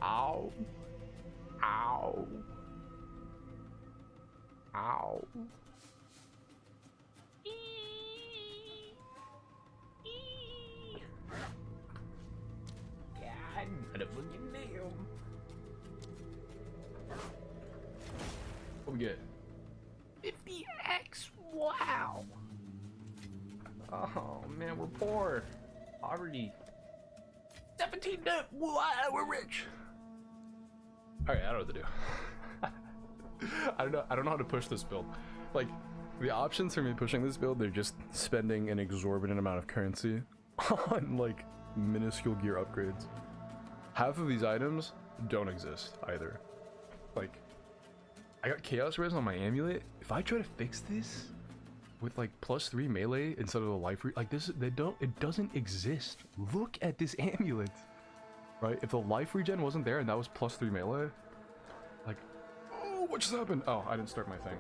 Ow. Ow. Ow. God, what a fucking nail. What we get? 50x. Wow. Oh man, we're poor. Poverty. 17 debt. Wow, we're rich. All right, I don't know what to do. I don't know how to push this build. Like, the options for me pushing this build, they're just spending an exorbitant amount of currency on like minuscule gear upgrades. Half of these items don't exist either. Like, I got Chaos Res on my amulet. If I try to fix this with like +3 melee instead of the life like this, it doesn't exist. Look at this amulet, right? If the life regen wasn't there and that was +3 melee, like, oh, what just happened? Oh, I didn't start my thing.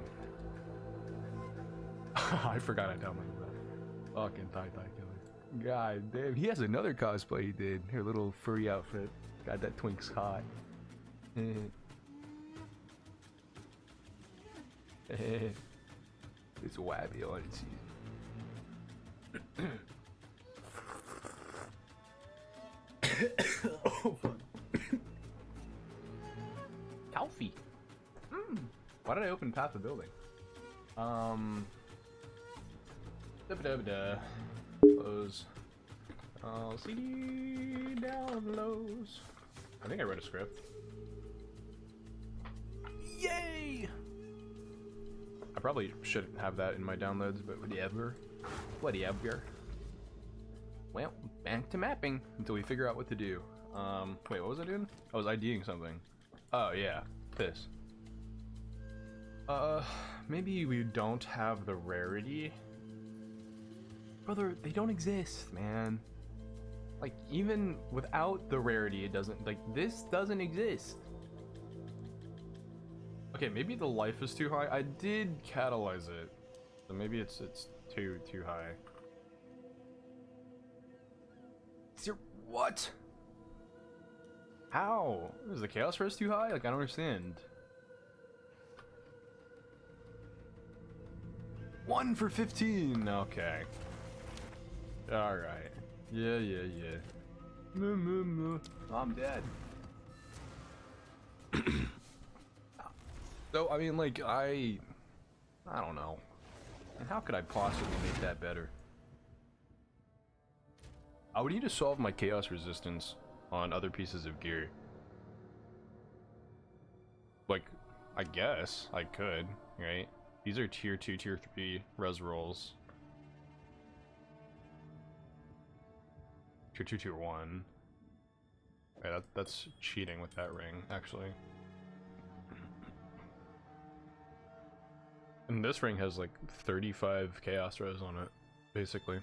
I forgot I downloaded that. Fucking tie killer. God damn, he has another cosplay he did. Her little furry outfit. Got that twink's hot. It's wabby on its oh, fuck. Coffee. Why did I open Path of Building? Close. CD downloads. I think I wrote a script. Yay! I probably shouldn't have that in my downloads, but whatever. Whatever. Well, back to mapping until we figure out what to do. Wait, what was I doing? I was IDing something. Oh yeah, this. Maybe we don't have the rarity. Brother, they don't exist, man. Like, even without the rarity, it doesn't, like, this doesn't exist. Okay, maybe the life is too high. I did catalyze it, so maybe it's too high. Is there, what? How? Is the chaos res too high? Like, I don't understand. 1 for 15. Okay. All right. Yeah. I'm dead. So, I mean, like, I don't know. And how could I possibly make that better? I would need to solve my chaos resistance on other pieces of gear. Like, I guess I could, right? These are tier 2, tier 3 res rolls. Tier 2, tier 1. Yeah, that's cheating with that ring, actually. And this ring has like 35 chaos res on it, basically.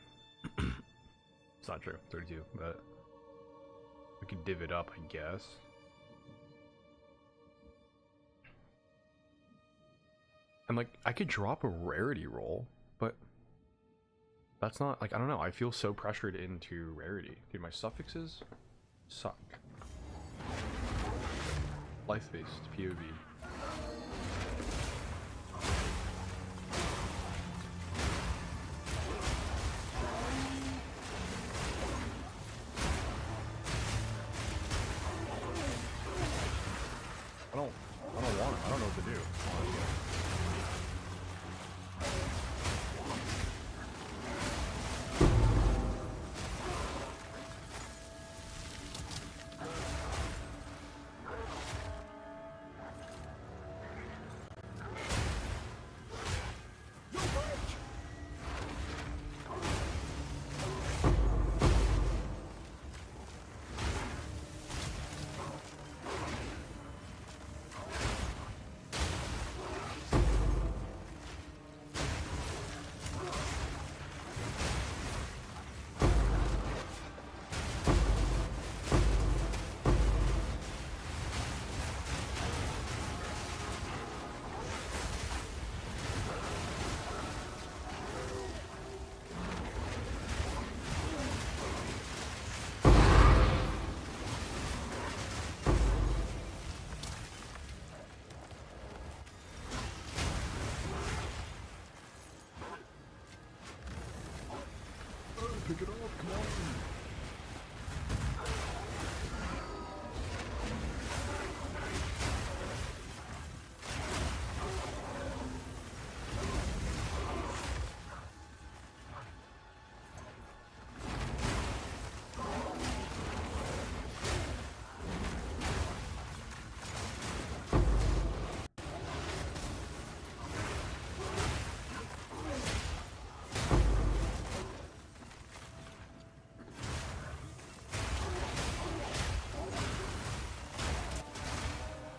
It's not true, 32, but we could div it up, I guess. And like, I could drop a rarity roll, but that's not, like, I don't know, I feel so pressured into rarity. Dude, my suffixes suck. Life-based POV. I don't know what to do.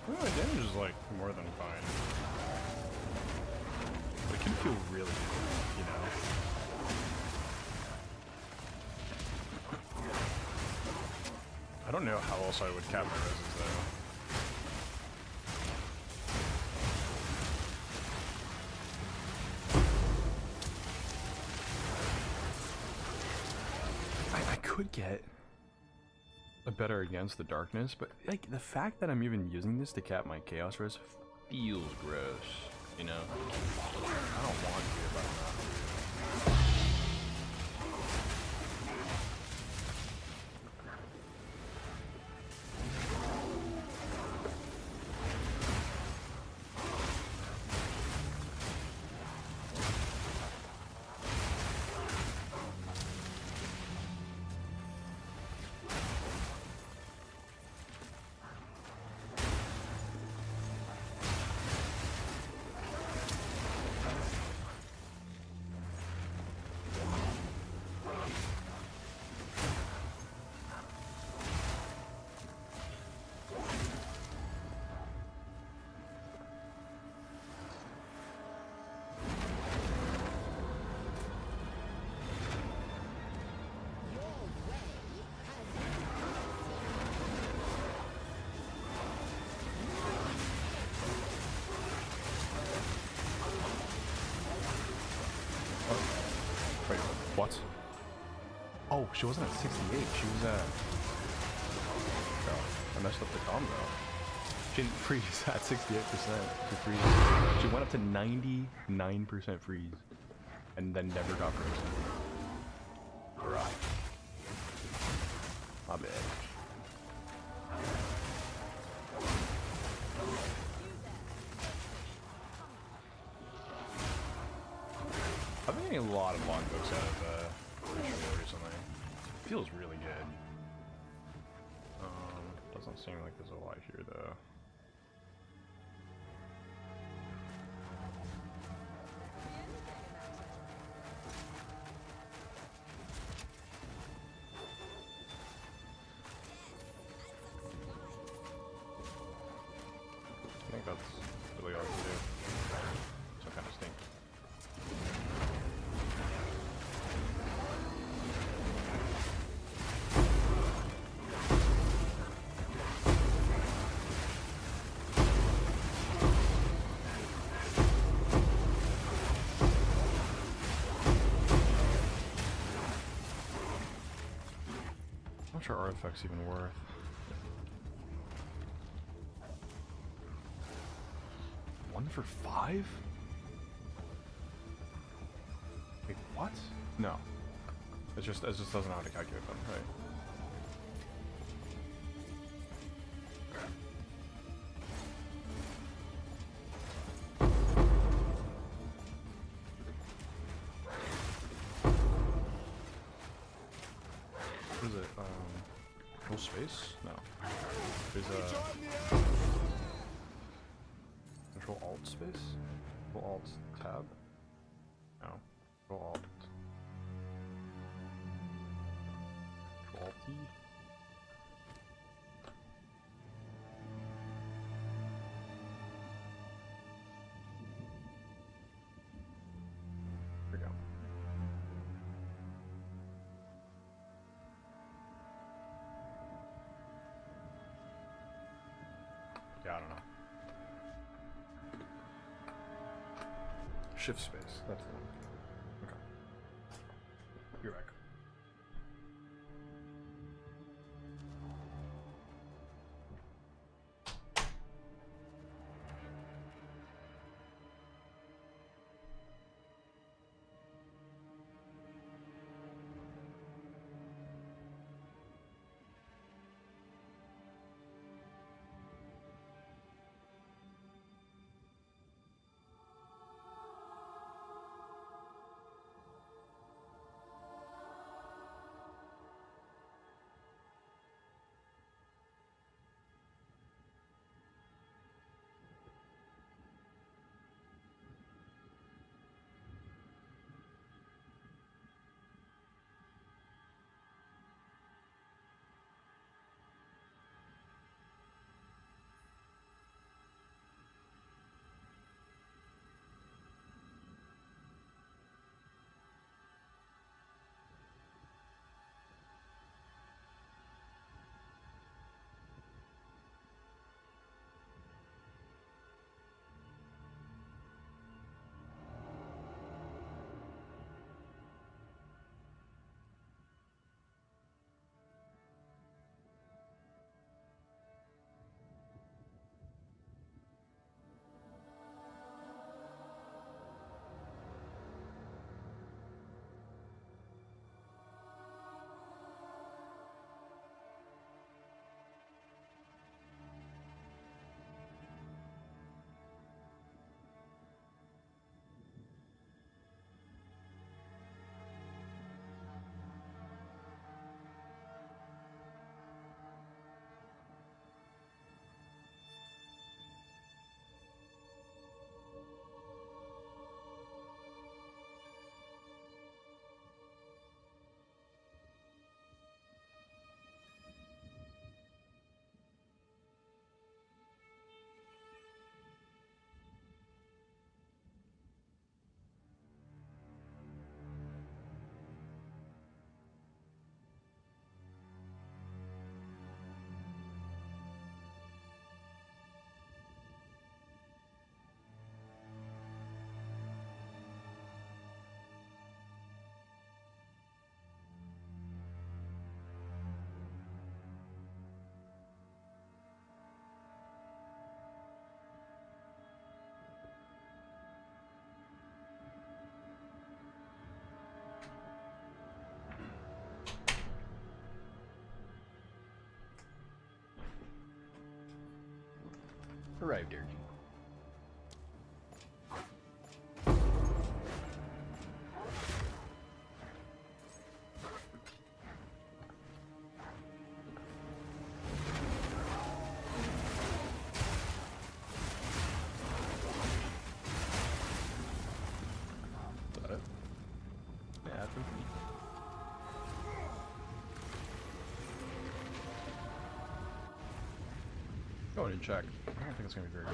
Well, my damage is like more than fine. But it can feel really good, you know? I don't know how else I would cap my reses though. I could get a better against the darkness, but like the fact that I'm even using this to cap my chaos res feels gross, you know? I don't want to, but I'm not. What? Oh, she wasn't at 68. She was at... Oh, I messed up the combo. She didn't freeze at 68%. She freeze. She went up to 99% freeze. And then never got frozen. Right. My bad. I've been getting a lot of logbooks out of Ritual recently. Feels really good. Doesn't seem like there's a lot here though. I think that's really all I can do. Some kind of stink. I'm not sure artifacts even worth. One for 5? Wait, what? No. It just doesn't know how to calculate them, right? What is it? Full space? No. There's a Control Alt space? Control Alt tab? No. Control Alt. Control Alt T? There we go. Yeah, I don't know. Shift space, that's the one. Okay. You're back. Arrived, Derek. Go ahead and check. I don't think it's going to be very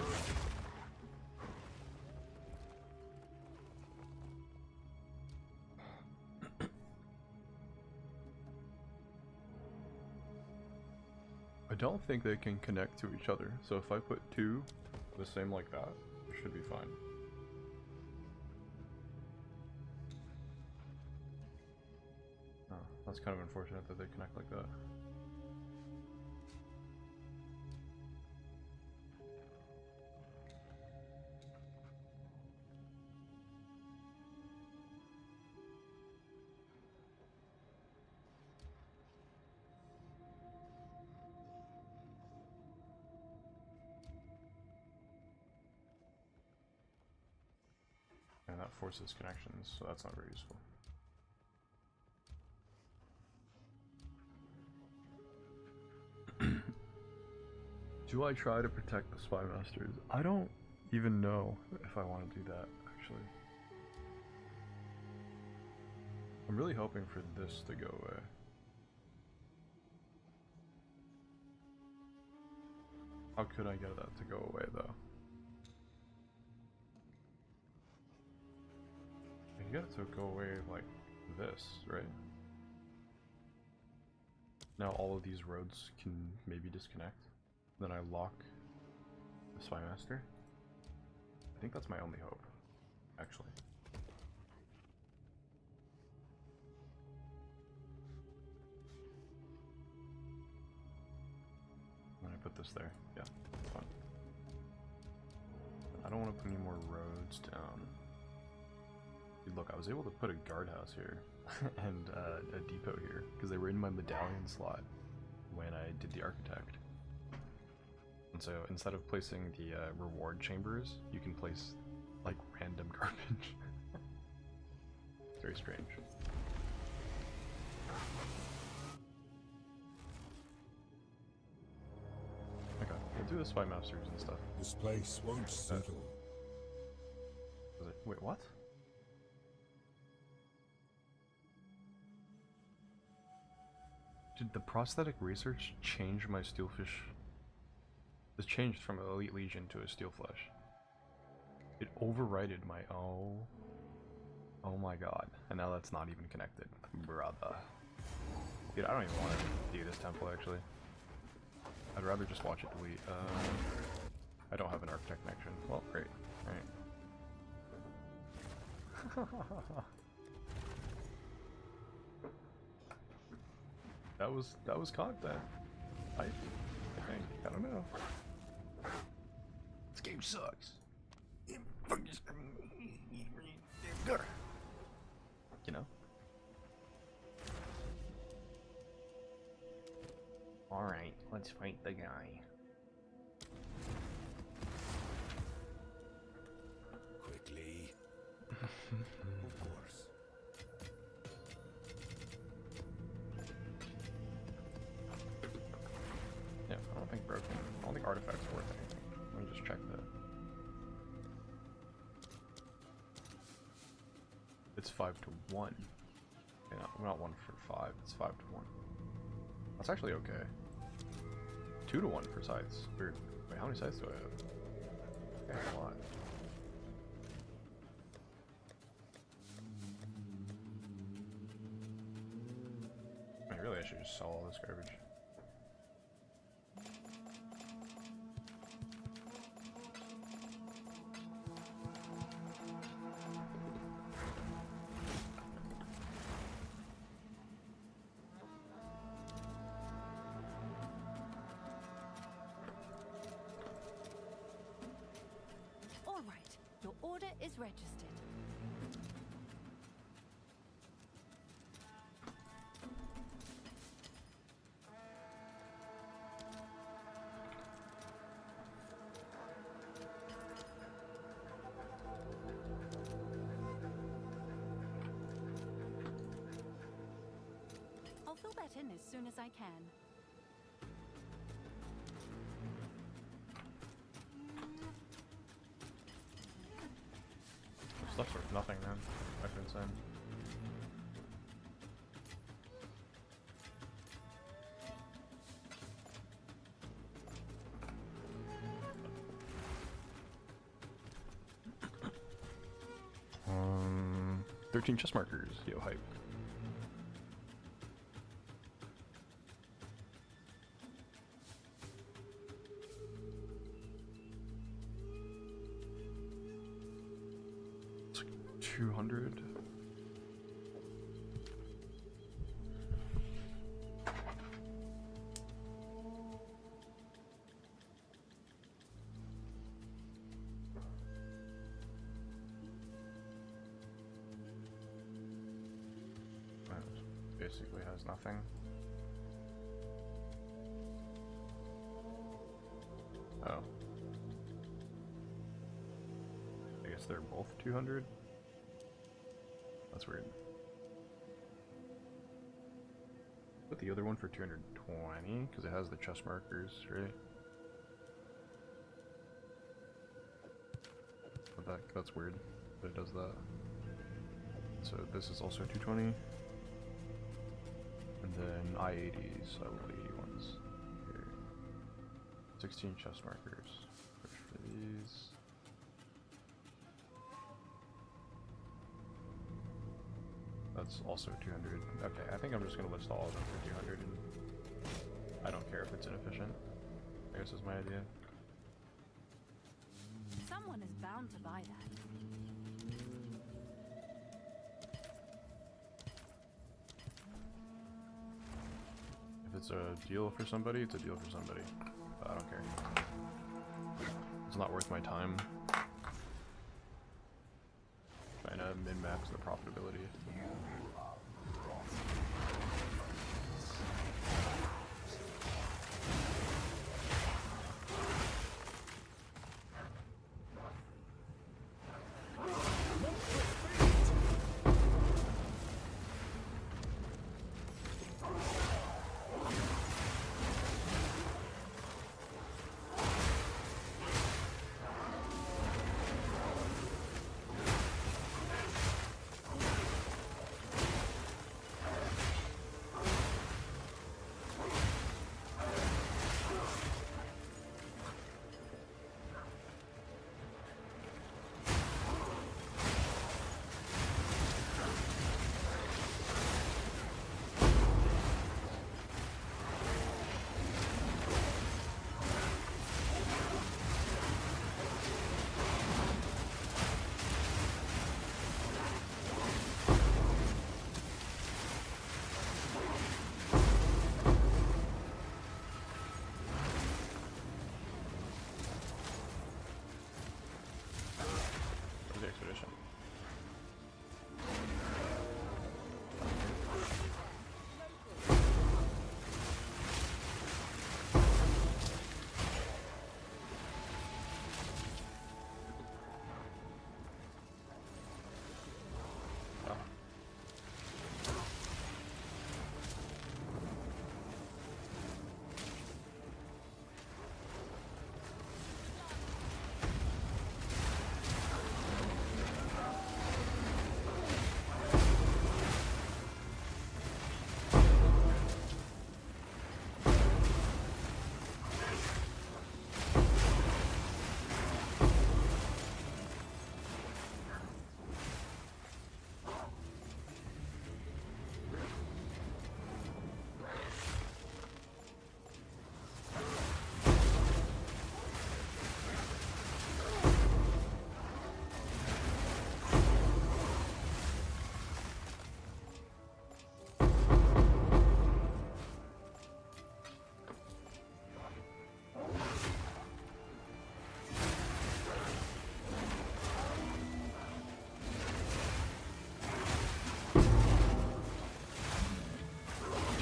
good. I don't think they can connect to each other, so if I put two the same like that, it should be fine. Oh, that's kind of unfortunate that they connect like that. And that forces connections, so that's not very useful. Do I try to protect the Spy Masters? I don't even know if I want to do that, actually. I'm really hoping for this to go away. How could I get that to go away, though? You get it to go away like this, right? Now all of these roads can maybe disconnect. Then I lock the Spy Master. I think that's my only hope, actually. When I put this there, yeah, that's fine. I don't want to put any more roads down. Look, I was able to put a guardhouse here and a depot here because they were in my medallion slot when I did the architect. And so instead of placing the reward chambers, you can place like random garbage. It's very strange. Okay, we'll do the Spy Masters and stuff. This place won't settle. Was it? Wait, what? Did the prosthetic research change my steelfish? This changed from Elite Legion to a Steelflesh. It overrided my oh my god. And now that's not even connected. Brother. Dude, I don't even want to do this temple actually. I'd rather just watch it delete. I don't have an architect connection. Well, great. Alright. That was content. I think. I don't know. This game sucks. You know? Alright, let's fight the guy. Quickly. Of course. Yeah, I don't think broken. I don't think artifacts are worth anything. Let me just check that. It's 5 to 1. Okay, not 1 for 5. It's 5 to 1. That's actually okay. 2 to 1 for sides. Weird. Wait, how many sides do I have? I have a lot. I mean, really, I should just sell all this garbage. All right, your order is registered. fill that in as soon as I can. Stuff's worth nothing, man. That's insane. Um, 13 chest markers. Yo, hype. It's like 200. Basically has nothing. Oh. I guess they're both 200? That's weird. Put the other one for 220, because it has the chest markers, right? But that's weird that it does that. So this is also 220. And then I-80s, I love 81s. Here. 16 chest markers. Push for these. That's also 200. Okay, I think I'm just gonna list all of them for 200 and I don't care if it's inefficient. I guess is my idea. Someone is bound to buy that. If it's a deal for somebody, it's a deal for somebody. But I don't care. It's not worth my time trying to min-max the profitability. Expedition.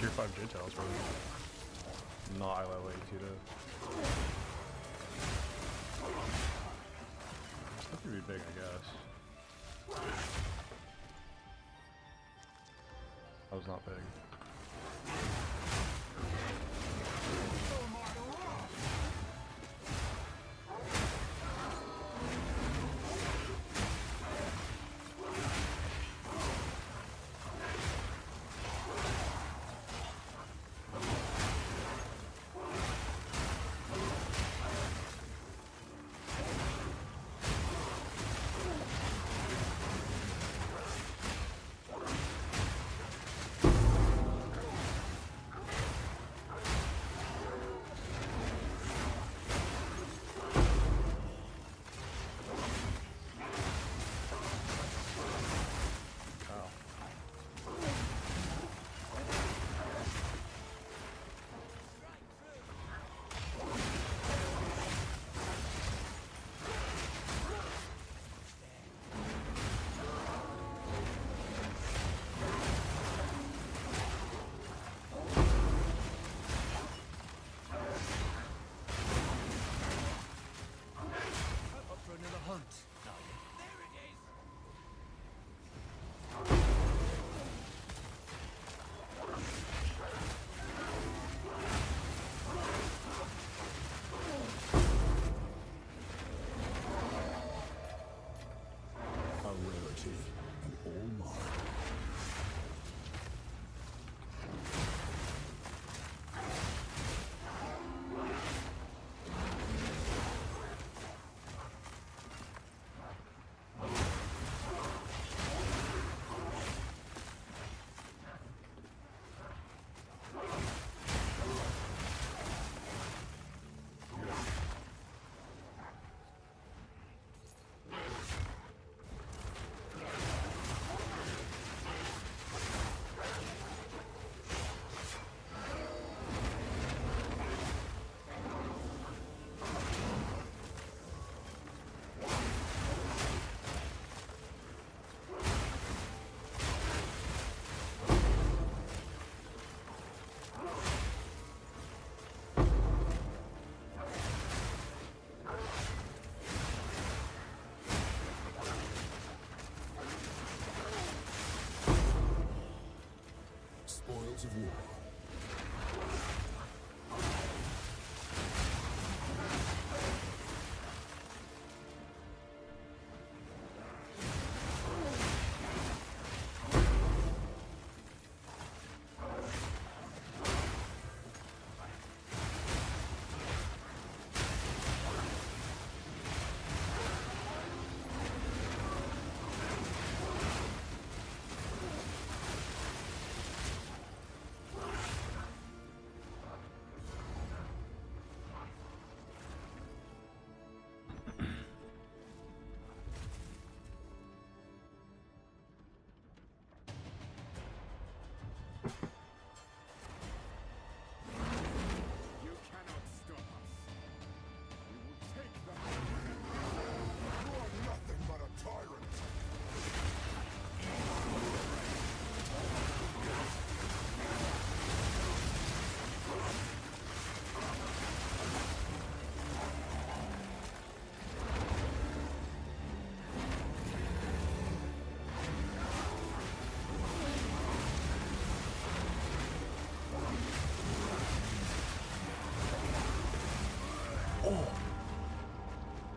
Tier 5 J-Tail is probably not level 82 though. That could be big, I guess. That was not big. Gods of war. You cannot stop us. We will take them. You are nothing but a tyrant.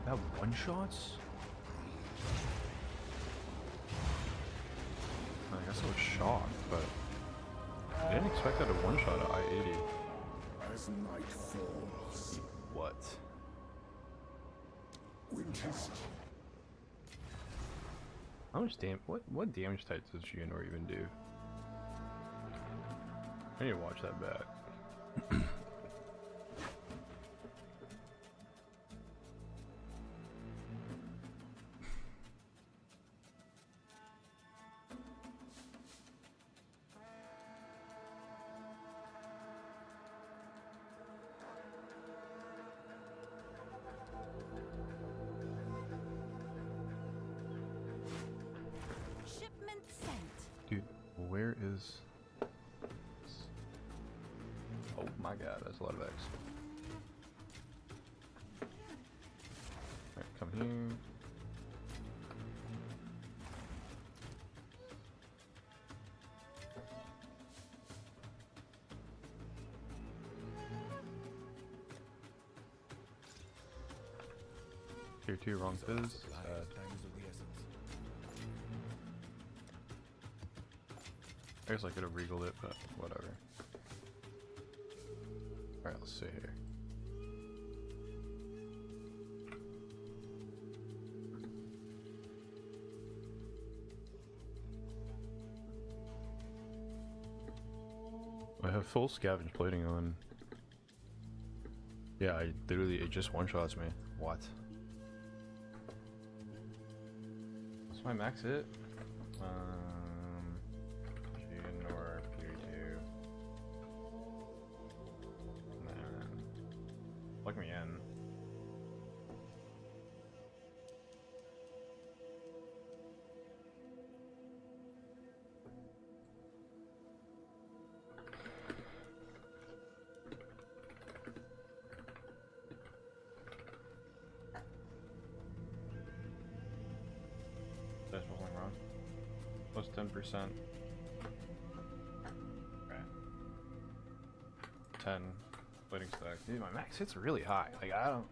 That one shots? I guess I was shocked, but I didn't expect that to one shot at I-80. As night falls, What? winter's How much what damage type does Geonor even do? I need to watch that back. Shipment sent. Dude, where is... Oh my god, that's a lot of X. Alright, come here. Tier 2 wrong fizz. Sad. I guess I could have regaled it, but whatever. Alright, let's see here. I have full scavenge plating on. Yeah, it just one-shots me. What? What's my max hit? Geonor P2. Man. Plug me in. That's something wrong. Plus 10%. Okay. 10 plating stack. Dude, my max hits really high. Like, I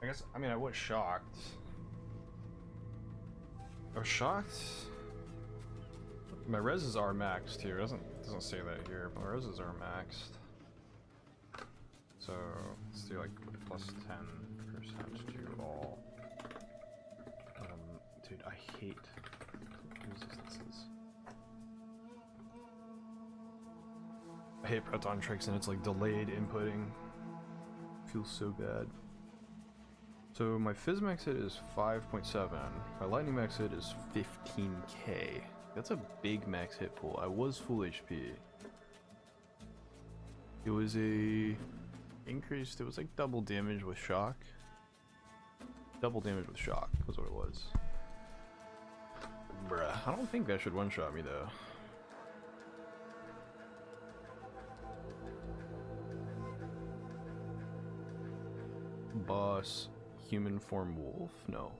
guess, I mean, I was shocked. I was shocked. My reses are maxed here. It doesn't say that here, but my reses are maxed. So let's do like plus 10% to all. Dude, I hate resistances. I hate proton tricks and it's like delayed inputting. Feels so bad. So my fizz max hit is 5.7. My lightning max hit is 15k. That's a big max hit pool. I was full HP. It was increased. It was like double damage with shock. Double damage with shock was what it was. Bruh, I don't think that should one-shot me though. Boss human form wolf? No.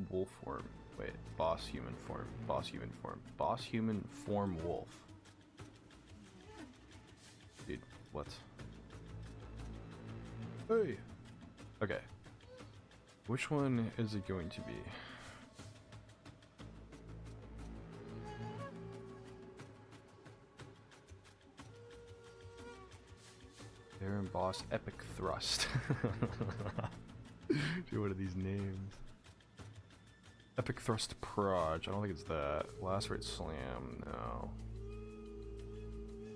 Wolf form. Wait, boss human form. Boss human form. Boss human form wolf. What? Hey! Okay. Which one is it going to be? Baron Boss Epic Thrust. Do one of these names. Epic Thrust Proj. I don't think it's that. Lacerate Slam. No.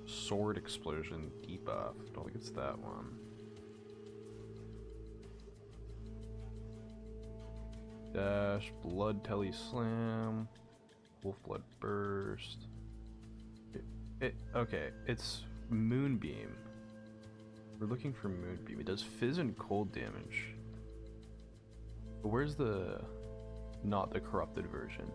Sword Explosion Debuff. Don't think it's that one. Dash. Blood Telly Slam. Wolf Blood Burst. Okay, it's Moonbeam. We're looking for Moonbeam. It does fizz and cold damage. But where's the... not the corrupted version?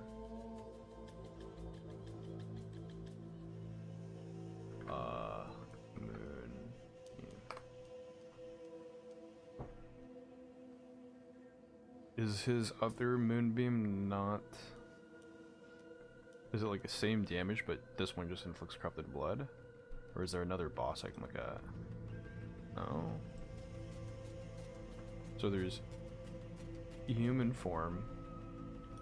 Moonbeam. Is his other Moonbeam not... is it like the same damage, but this one just inflicts corrupted blood? Or is there another boss I can look at? No. So there's human form,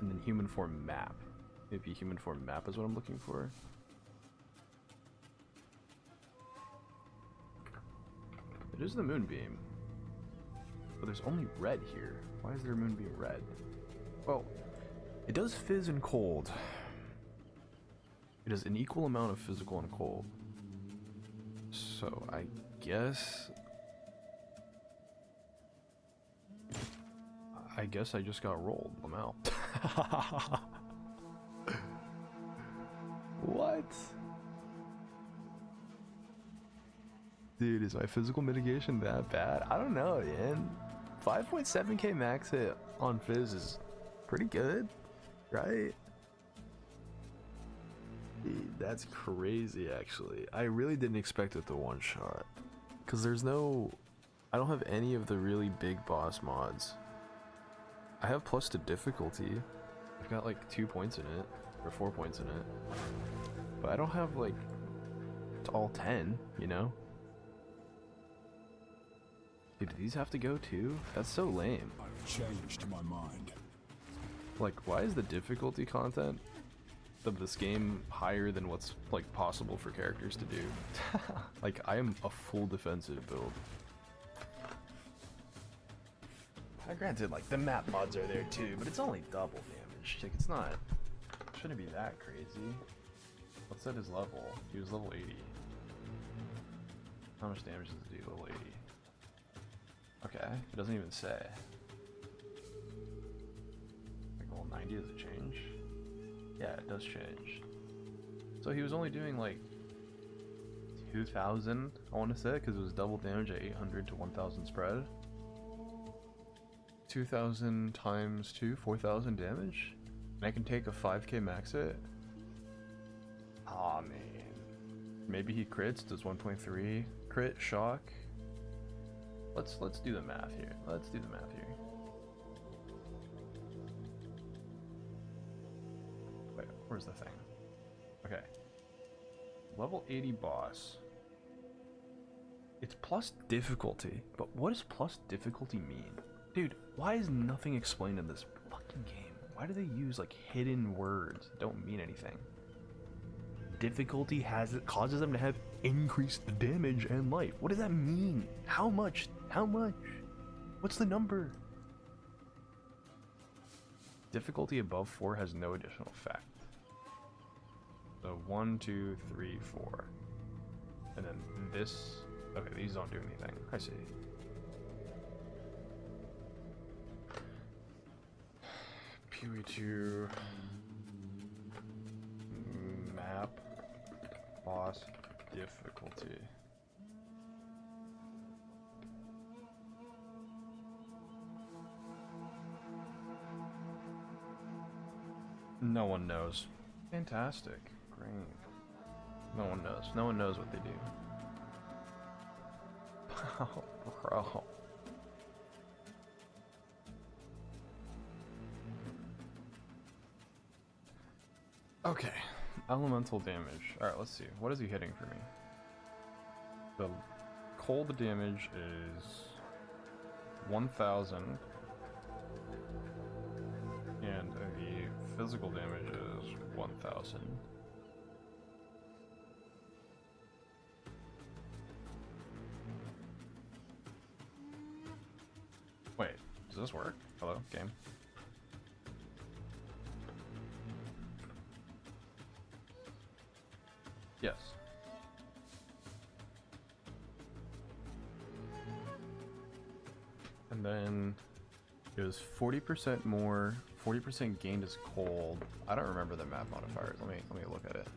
and then human form map. Maybe human form map is what I'm looking for. It is the Moonbeam. But there's only red here. Why is there a Moonbeam red? Well, it does fizz and cold. It does an equal amount of physical and cold. So I guess I just got rolled. I'm out. What? Dude, is my physical mitigation that bad? I don't know, man. 5.7k max hit on Fizz is pretty good, right? Dude, that's crazy, actually. I really didn't expect it to one-shot. Because there's no... I don't have any of the really big boss mods. I have plus to difficulty. I've got like 2 points in it. Or 4 points in it. But I don't have like... it's all 10, you know? Dude, do these have to go too? That's so lame. I've changed my mind. Like, why is the difficulty content of this game higher than what's like possible for characters to do? Like, I am a full defensive build. Granted, like the map mods are there too, but it's only double damage. Like, it's not, shouldn't be that crazy. What's at his level? He was level 80. How much damage does it do? Level 80. Okay, it doesn't even say. Like level 90, does it change? Yeah, it does change. So he was only doing like 2,000, I want to say, because it was double damage at 800 to 1,000 spread. 2,000 times 2, 4,000 damage? And I can take a 5k max hit? Aw, man. Maybe he crits, does 1.3 crit, shock. Let's do the math here. Let's do the math here. Wait, where's the thing? Okay. Level 80 boss. It's plus difficulty, but what does plus difficulty mean? Dude, why is nothing explained in this fucking game? Why do they use like hidden words that don't mean anything? Difficulty causes them to have increased damage and life. What does that mean? How much? How much? What's the number? Difficulty above 4 has no additional effect. So 1, 2, 3, 4. And then this... okay, these don't do anything. I see. PoE2 map boss difficulty. No one knows. Fantastic. Great. No one knows. No one knows what they do. Oh, bro. Okay, elemental damage. Alright, let's see. What is he hitting for me? The cold damage is 1,000, and the physical damage is 1,000. Wait, does this work? Hello, game. Yes. And then it was 40% more, 40% gained as cold. I don't remember the map modifiers. Let me look at it.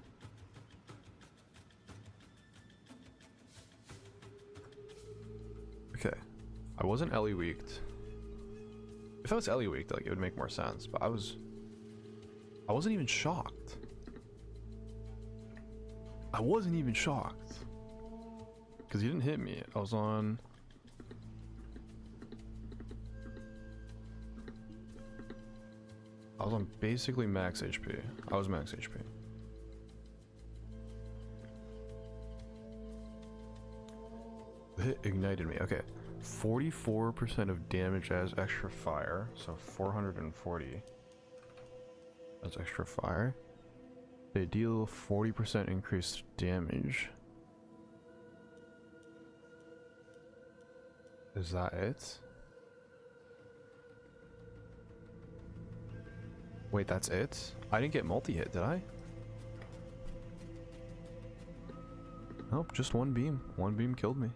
Okay. I wasn't Ellie weaked. If I was Ellie weaked, like it would make more sense, but I wasn't even shocked. I wasn't even shocked. Because he didn't hit me. I was on basically max HP. I was max HP. The hit ignited me. Okay. 44% of damage as extra fire. So 440 as extra fire. They deal 40% increased damage. Is that it? Wait, that's it? I didn't get multi-hit, did I? Nope, just one beam. One beam killed me.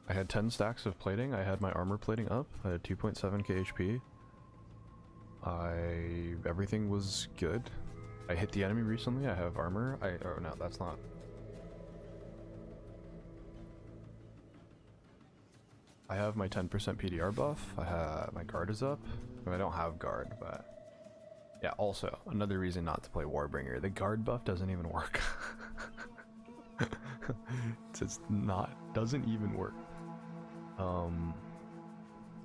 I had 10 stacks of plating. I had my armor plating up. I had 2.7k HP. Everything was good. I hit the enemy recently. I have armor. Oh no, that's not. I have my 10% PDR buff. I have my guard is up. I don't have guard, but yeah. Also, another reason not to play Warbringer. The guard buff doesn't even work. Doesn't even work.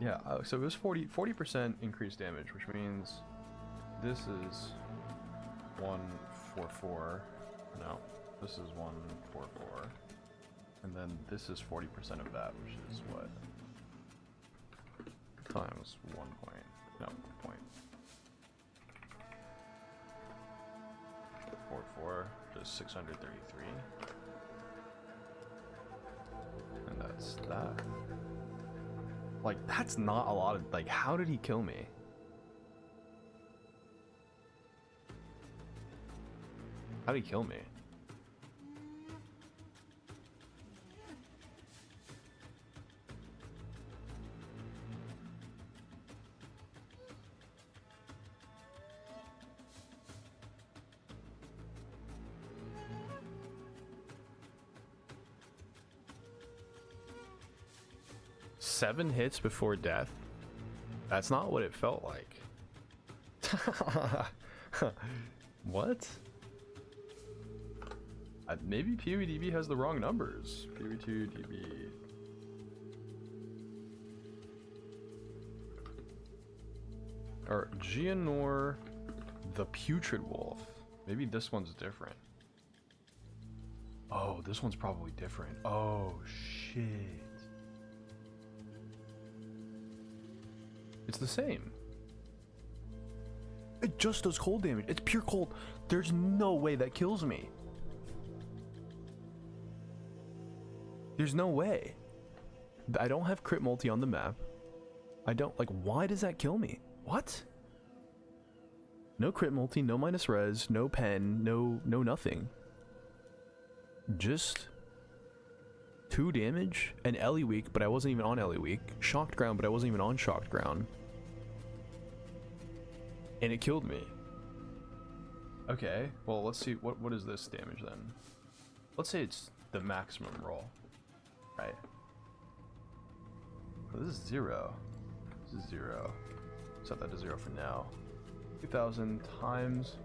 Yeah. So it was 40% increased damage, which means this is 144. No, this is 144, and then this is 40% of that, which is what? Times 1 point. No, point. 44, which is 633. And that's that. Like, that's not a lot of, like, how did he kill me? How did he kill me? Seven hits before death? That's not what it felt like. What? Maybe POEDB has the wrong numbers. POE2DB. Or Gianor the Putrid Wolf. Maybe this one's different. Oh, this one's probably different. Oh, shit. It's the same. It just does cold damage. It's pure cold. There's no way that kills me. There's no way. I don't have crit multi on the map. I don't, like, why does that kill me? What? No crit multi, no minus res, no pen, no nothing. Just 2 damage, and Ellie weak, but I wasn't even on Ellie weak. Shocked ground, but I wasn't even on shocked ground. And it killed me. Okay, well, let's see, what is this damage then? Let's say it's the maximum roll, right? Oh, this is 0. This is 0. Set that to 0 for now. 2,000 times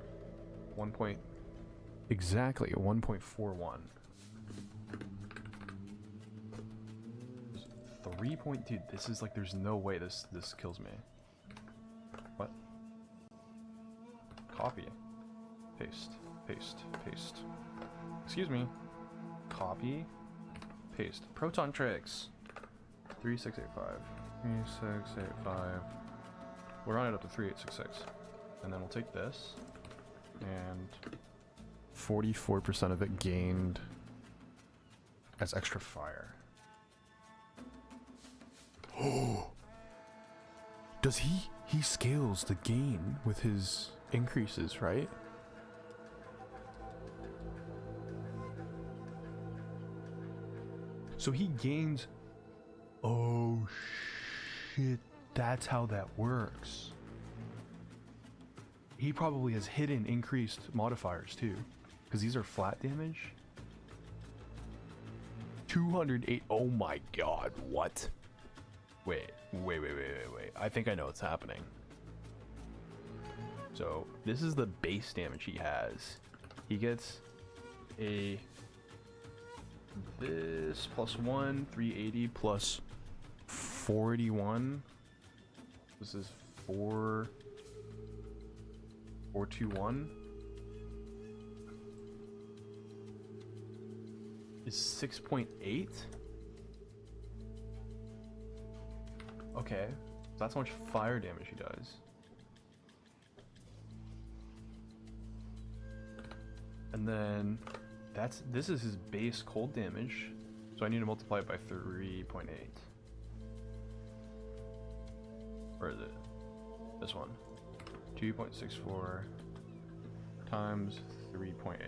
1 point, exactly 1.41. 3 point, dude, this is like, there's no way this kills me. What? Copy. Paste. Paste. Paste. Excuse me. Copy. haste. Proton tricks. 3685. 3685. We're on it up to 3866. And then we'll take this. And 44% of it gained as extra fire. Oh! Does he scales the gain with his increases, right? So he gains. Oh shit, that's how that works. He probably has hidden increased modifiers too, because these are flat damage. 208. Oh my god, what? Wait. I think I know what's happening. So this is the base damage he has. He gets a this +1, 380 plus 41. This is 421 is 6.8. Okay, so that's how much fire damage he does. And then this is his base cold damage, so I need to multiply it by 3.8. Where is it? This one. 2.64 times 3.8.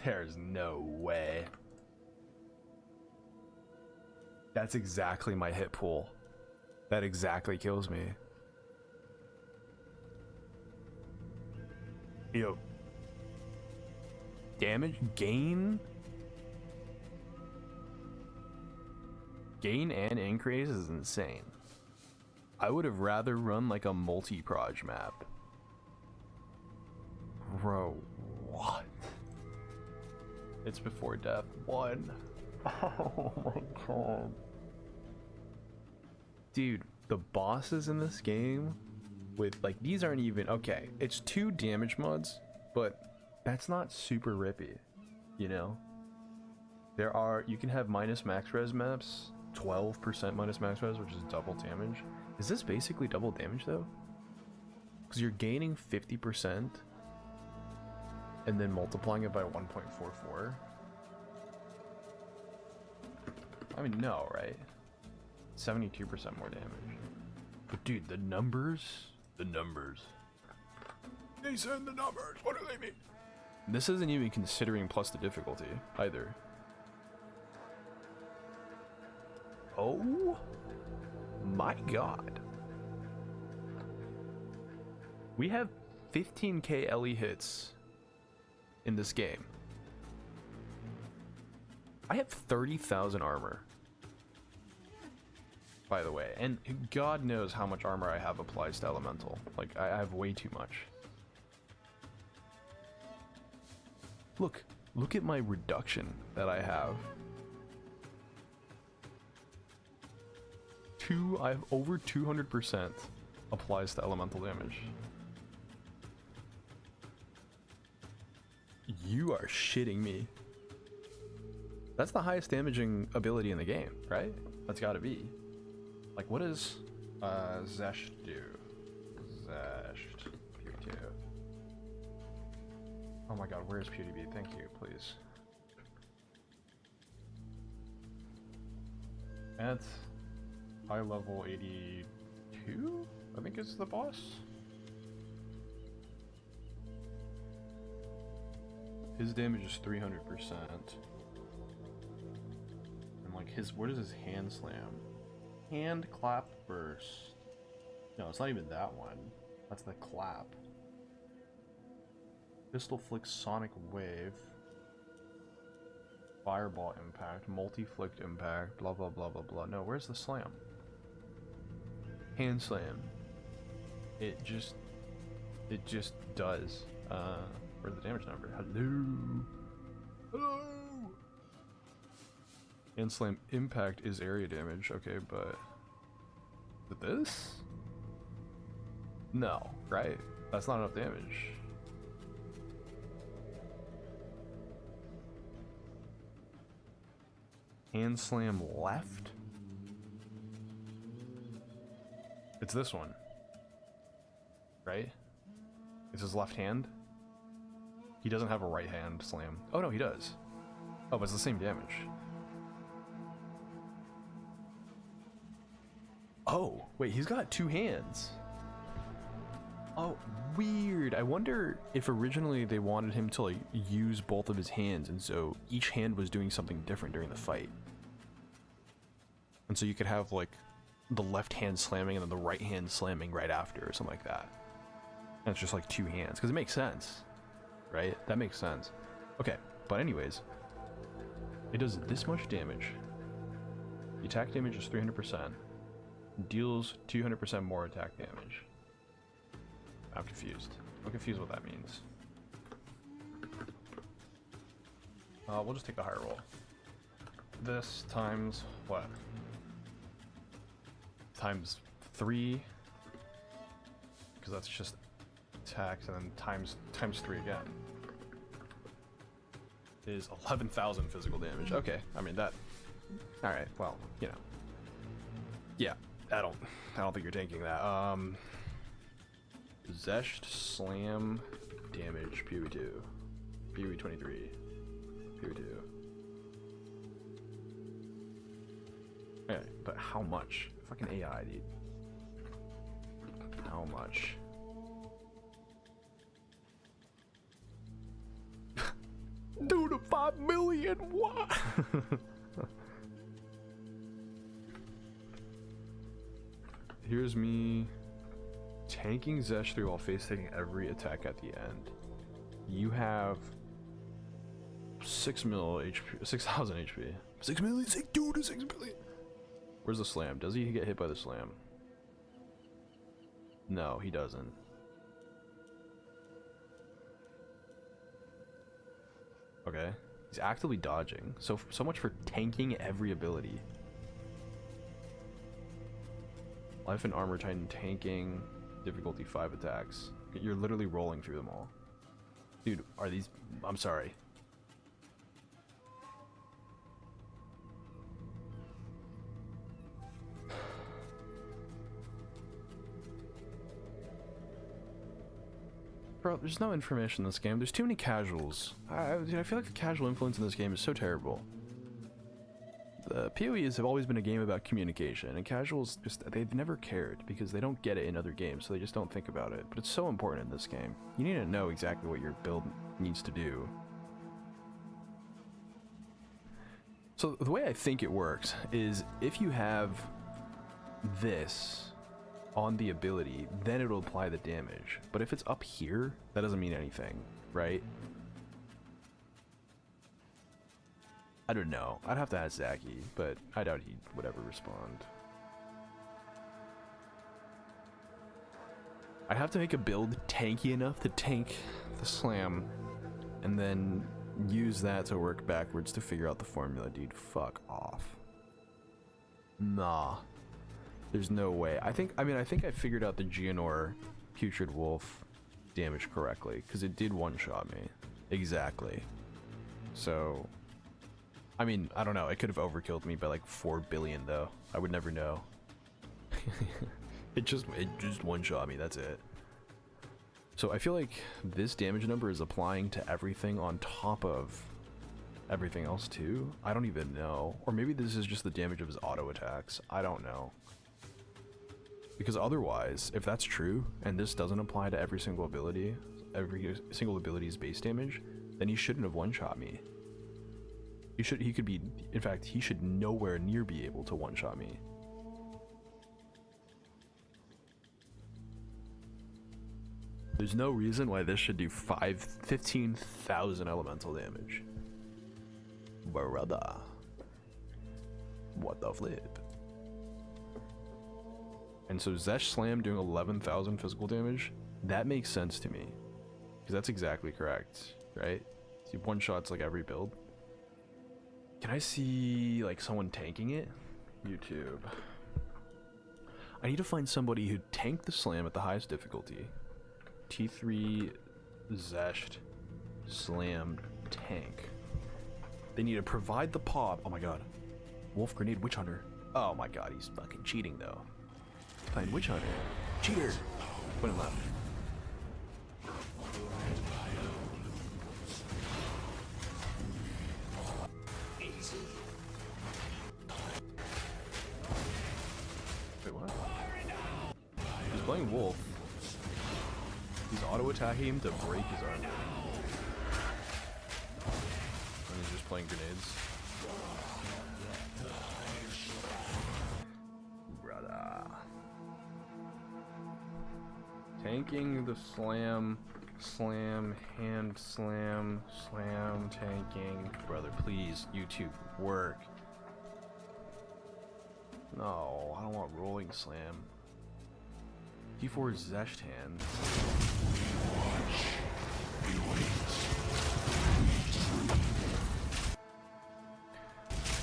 There's no way. That's exactly my hit pool. That exactly kills me. Yo. Damage? Gain? Gain and increase is insane. I would have rather run like a multi-proj map. Bro, what? It's before death. 1. Oh my god. Dude, the bosses in this game with like these aren't even okay. It's 2 damage mods, but that's not super rippy, you know? You can have minus max res maps, 12% minus max res, which is double damage. Is this basically double damage though? Because you're gaining 50% and then multiplying it by 1.44. I mean, no, right? 72% more damage. But dude, the numbers. They send the numbers. What do they mean? This isn't even considering plus the difficulty either. Oh my god. We have 15k LE hits in this game. I have 30,000 armor, by the way, and God knows how much armor I have applies to elemental. Like, I have way too much. Look at my reduction that I have. I have over 200% applies to elemental damage. You are shitting me. That's the highest damaging ability in the game, right? That's gotta be. Like, what does Zesht do? Zesht. Pew. Oh my god, where's PewDiePie? Thank you, please. At high level 82, I think is the boss. His damage is 300%. And like what is his hand slam? Hand clap burst. No, it's not even that one. That's the clap. Pistol flick sonic wave. Fireball impact. Multi-flicked impact. Blah blah blah blah blah. No, where's the slam? Hand slam. It just does. Where's the damage number? Hello. Hand slam impact is area damage. Okay, but this? No, right? That's not enough damage. hand slam left? It's this one. Right? It's his left hand? He doesn't have a right hand slam. Oh no, he does. Oh, but it's the same damage. Oh, wait, he's got two hands. Oh, weird. I wonder if originally they wanted him to like use both of his hands, and so each hand was doing something different during the fight. And so you could have like the left hand slamming and then the right hand slamming right after or something like that. And it's just like two hands, because it makes sense, right? That makes sense. Okay, but anyways, it does this much damage. The attack damage is 300%. Deals 200% more attack damage. I'm confused. I'm confused what that means. We'll just take the higher roll. This times what? Times 3, because that's just attacks, and then times 3 again is 11,000 physical damage. Okay, I mean that. All right, well, you know, yeah, I don't think you're tanking that. Zesht slam damage PoE2, PoE23, PoE2. Okay, but how much? Fucking AI, dude. How much? Dude, 5 million? What? Here's me tanking Zesh 3 while face taking every attack at the end. You have 6 mil HP, 6,000 HP. 6 million? Dude, 6 million. Where's the slam? Does he get hit by the slam? No, he doesn't. Okay. He's actively dodging. So much for tanking every ability. Life and Armor Titan tanking, difficulty 5 attacks. You're literally rolling through them all. Dude, are these... I'm sorry. Bro, there's no information in this game. There's too many casuals. I feel like the casual influence in this game is so terrible. The PoEs have always been a game about communication, and casuals just, they've never cared because they don't get it in other games, so they just don't think about it. But it's so important in this game. You need to know exactly what your build needs to do. So the way I think it works is if you have this on the ability, then it'll apply the damage. But if it's up here, that doesn't mean anything, right? I don't know. I'd have to ask Zaki, but I doubt he would ever respond. I'd have to make a build tanky enough to tank the slam, and then use that to work backwards to figure out the formula, dude. Fuck off. Nah. There's no way. I think I figured out the Geonor Putrid Wolf damage correctly, because it did one-shot me. Exactly. So... I mean, I don't know. It could have overkilled me by like 4 billion though. I would never know. It just one-shot me, that's it. So I feel like this damage number is applying to everything on top of everything else too. I don't even know. Or maybe this is just the damage of his auto attacks. I don't know. Because otherwise, if that's true, and this doesn't apply to every single ability's base damage, then he shouldn't have one-shot me. He could be, in fact, he should nowhere near be able to one-shot me. There's no reason why this should do 15,000 elemental damage. Brother. What the flip? And so Zesh Slam doing 11,000 physical damage, that makes sense to me. Because that's exactly correct, right? See, one-shots like every build. Can I see like someone tanking it? YouTube. I need to find somebody who tanked the slam at the highest difficulty. T3 Zesht Slam tank. They need to provide the pop. Oh my god. Wolf Grenade Witch Hunter. Oh my god, he's fucking cheating though. Playing Witch Hunter. Cheater! Put him up. Wait, what? He's playing Wolf. He's auto-attacking him to break his armor. And he's just playing grenades. Brother. Tanking the slam, hand slam, tanking. Brother, please, YouTube, work. No, I don't want rolling slam. D4 Zesht hand.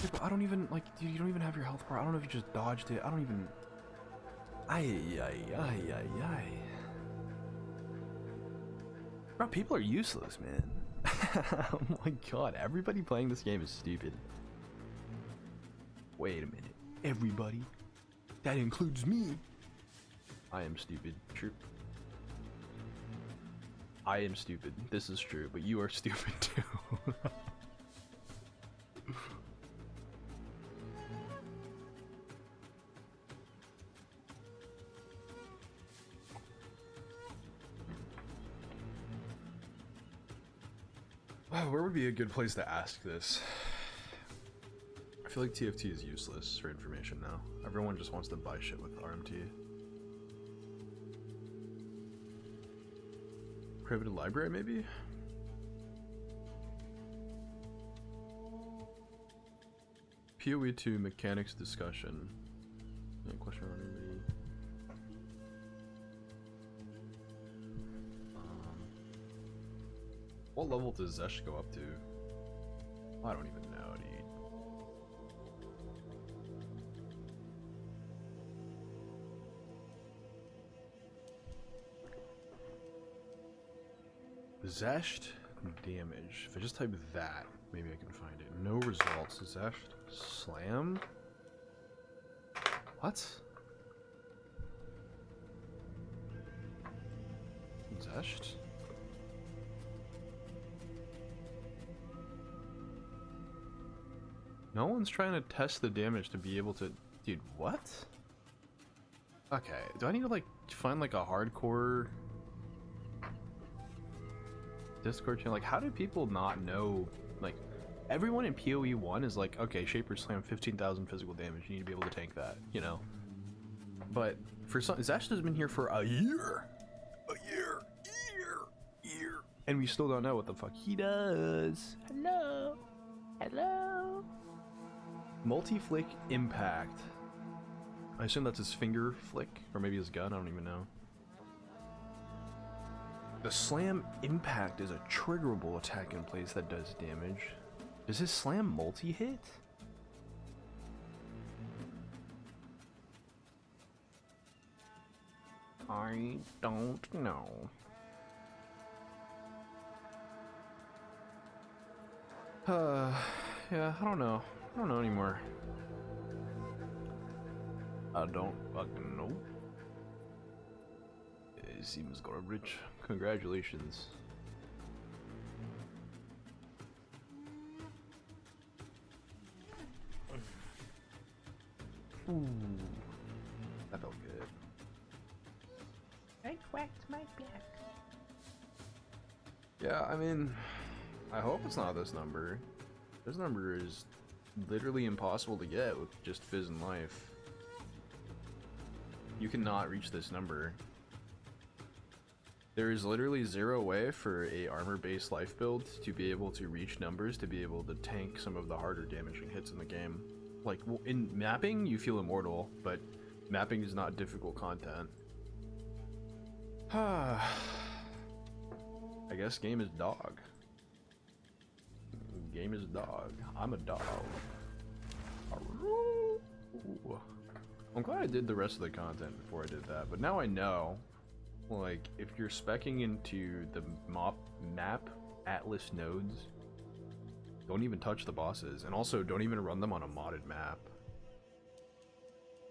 Yeah, but I don't even, like, dude, you don't even have your health bar. I don't know if you just dodged it. I don't even... Ay. Bro, people are useless, man. Oh my god, everybody playing this game is stupid. Wait a minute. Everybody? That includes me. I am stupid. True. I am stupid. This is true, but you are stupid too. Wow, where would be a good place to ask this? I feel like TFT is useless for information now. Everyone just wants to buy shit with RMT. Prohibited library, maybe? PoE 2 mechanics discussion. Any question on anybody? What level does Zesh go up to? I don't even know, dude. Zesht damage. If I just type that, maybe I can find it. No results. Zesht slam? What? Zesht? No one's trying to test the damage to be able to... Dude, what? Okay, do I need to, like, find, like, a hardcore... Discord channel? Like, how do people not know? Like, everyone in PoE 1 is like, okay, Shaper Slam 15,000 physical damage, you need to be able to tank that, you know? But, for some... Zash has been here for a year! And we still don't know what the fuck he does. Hello? Hello? Multi-flick impact. I assume that's his finger flick, or maybe his gun, I don't even know. The slam impact is a triggerable attack in place that does damage. Does his slam multi-hit? I don't know. Yeah, I don't know. I don't know anymore. I don't fucking know. It seems garbage. Congratulations. Ooh, that felt good. I cracked my back. Yeah, I mean, I hope it's not this number. This number is literally impossible to get with just Fizz and Life. You cannot reach this number. There is literally zero way for a armor-based life build to be able to reach numbers to be able to tank some of the harder damaging hits in the game. Like, in mapping, you feel immortal, but mapping is not difficult content. I guess game is dog. Game is dog. I'm a dog. I'm glad I did the rest of the content before I did that, but now I know, like, if you're speccing into the map Atlas nodes, Don't even touch the bosses, and also don't even run them on a modded map.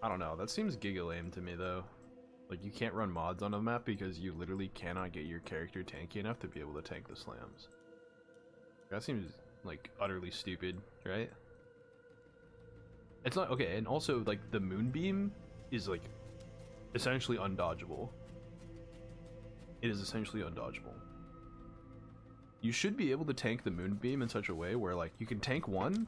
I don't know, that seems giga lame to me though. Like, you can't run mods on a map because you literally cannot get your character tanky enough to be able to tank the slams. That seems, like, utterly stupid, right? It's not, okay, and also, like, the moonbeam is, like, essentially undodgeable. It is essentially undodgeable. You should be able to tank the moonbeam in such a way where, like, you can tank one,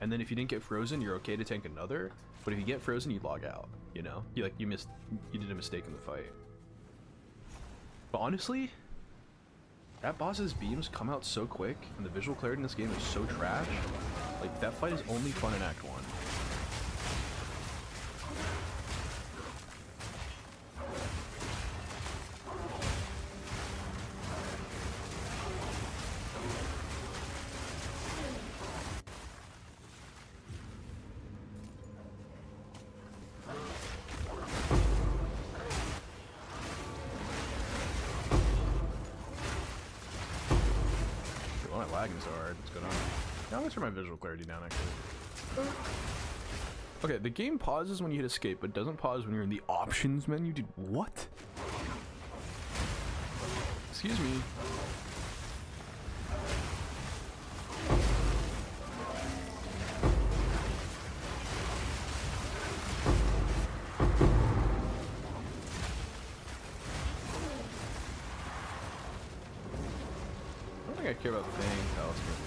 and then if you didn't get frozen, you're okay to tank another, but if you get frozen, you log out, you know? You did a mistake in the fight. But honestly, that boss's beams come out so quick, and the visual clarity in this game is so trash. Like, that fight is only fun in Act 1. Lagging so hard. What's going on? Now let's turn my visual clarity down, actually. Okay, the game pauses when you hit escape, but doesn't pause when you're in the options menu. Dude, what? Excuse me. I care about Fang, Talisman.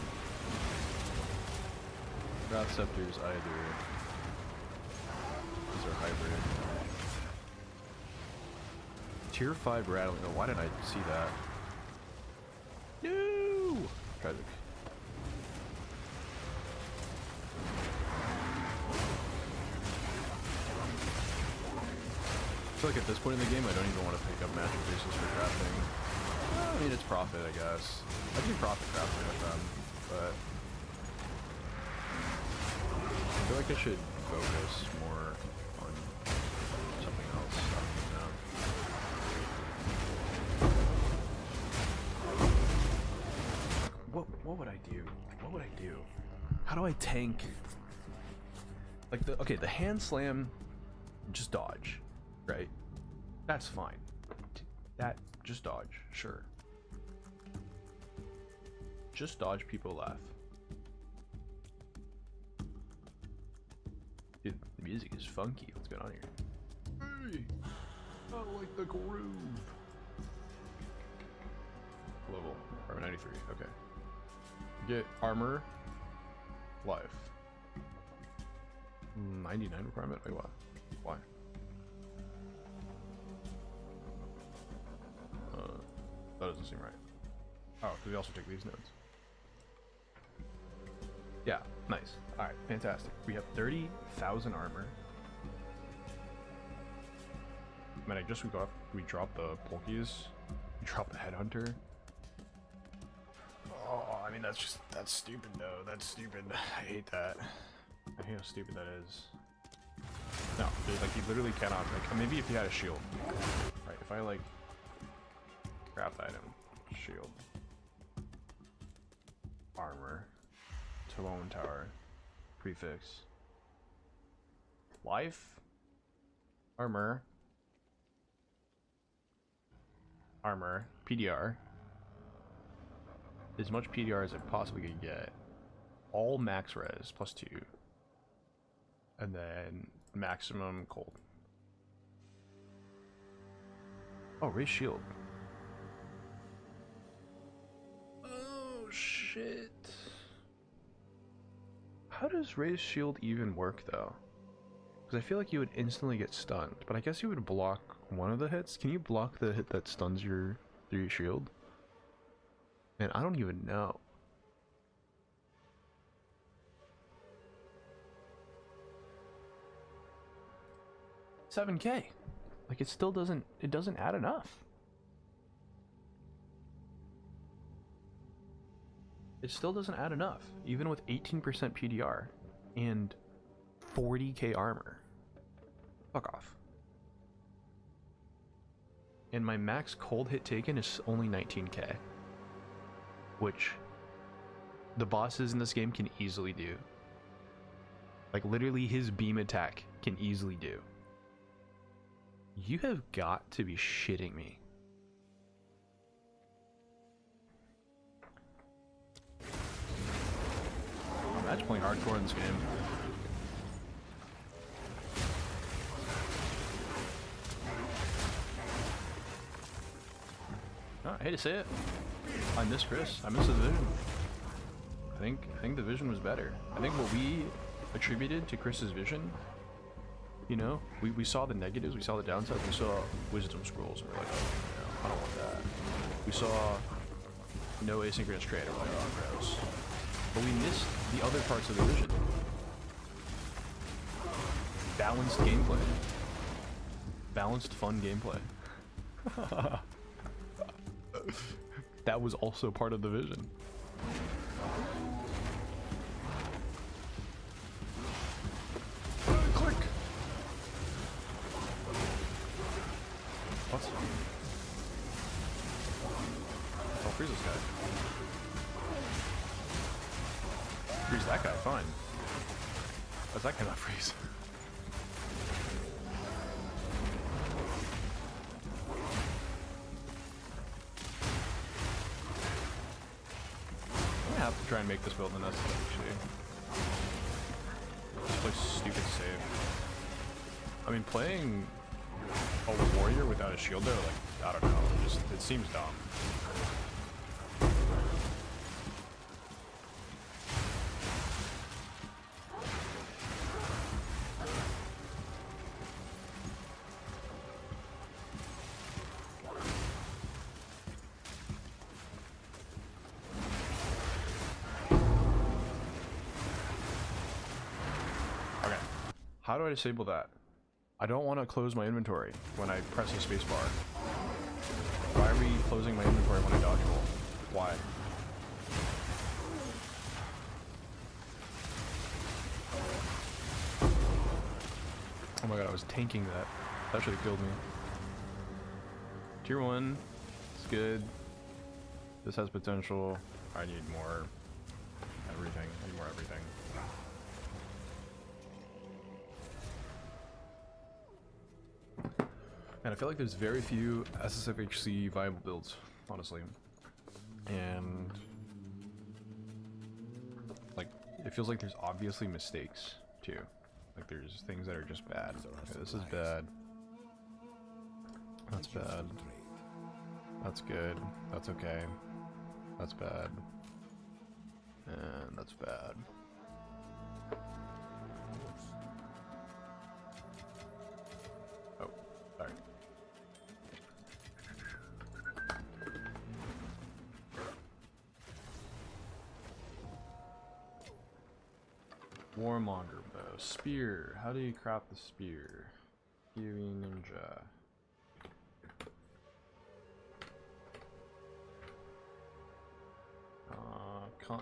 Wrath Scepters either. These are hybrid. Tier 5 Rattling. Oh, why didn't I see that? No! Tragic. I feel like at this point in the game, I don't even want to pick up magic bases for crafting. I mean, it's profit, I guess. I do profit crafting with them, but I feel like I should focus more on something else. What would I do? What would I do? How do I tank? Like the hand slam, just dodge, right? That's fine. Just dodge, sure. Just dodge, people laugh. Dude, the music is funky. What's going on here? Hey! I like the groove. Level. Armor 93, okay. Get armor. Life. 99 requirement? Wait, what? Why? That doesn't seem right. Oh, do we also take these notes? Yeah, nice. Alright, fantastic. We have 30,000 armor. Man, I guess we drop the Polkies. We drop the Headhunter. Oh, I mean, that's stupid, though. That's stupid. I hate that. I hate how stupid that is. No, dude, like, you literally cannot, like, maybe if you had a shield. Right, if I, like, craft item, shield, armor, Tolone Tower, prefix, life, armor, PDR, as much PDR as I possibly could get, all max res plus 2, and then maximum cold. Oh, raise shield. Oh shit. How does raise shield even work though? Because I feel like you would instantly get stunned, but I guess you would block one of the hits. Can you block the hit that stuns your shield? Man, I don't even know. $7K. Like it doesn't add enough. It still doesn't add enough, even with 18% PDR and 40k armor. Fuck off. And my max cold hit taken is only 19k, which the bosses in this game can easily do. Like literally his beam attack can easily do. You have got to be shitting me. Imagine playing hardcore in this game. Oh, I hate to say it. I miss Chris. I miss the division. I think the vision was better. I think what we attributed to Chris's vision, you know, we saw the negatives, we saw the downsides, we saw wisdom scrolls, and we're like, oh, no, I don't want that. We saw no asynchronous trade, and we're like, oh, gross. But we missed the other parts of the vision. Balanced gameplay. Balanced, fun gameplay. That was also part of the vision. Click. What? Oh, freeze this guy. Freeze that guy, fine. How's that guy not freeze? I have to try and make this build the necessary. Just play stupid save. I mean, playing a warrior without a shield though, like, I don't know, just it seems dumb. How do I disable that? I don't want to close my inventory when I press the spacebar. Why are we closing my inventory when I dodge roll? Why? Oh my god, I was tanking that. That should have killed me. Tier 1. It's good. This has potential. I need more everything. I need more everything. And I feel like there's very few SSFHC viable builds, honestly. And like, it feels like there's obviously mistakes too. Like there's things that are just bad. Okay, this is bad. That's bad. That's good. That's okay. That's bad. And that's bad. Oh, sorry. Warmonger bow. Spear. How do you craft the spear? Kiwi Ninja.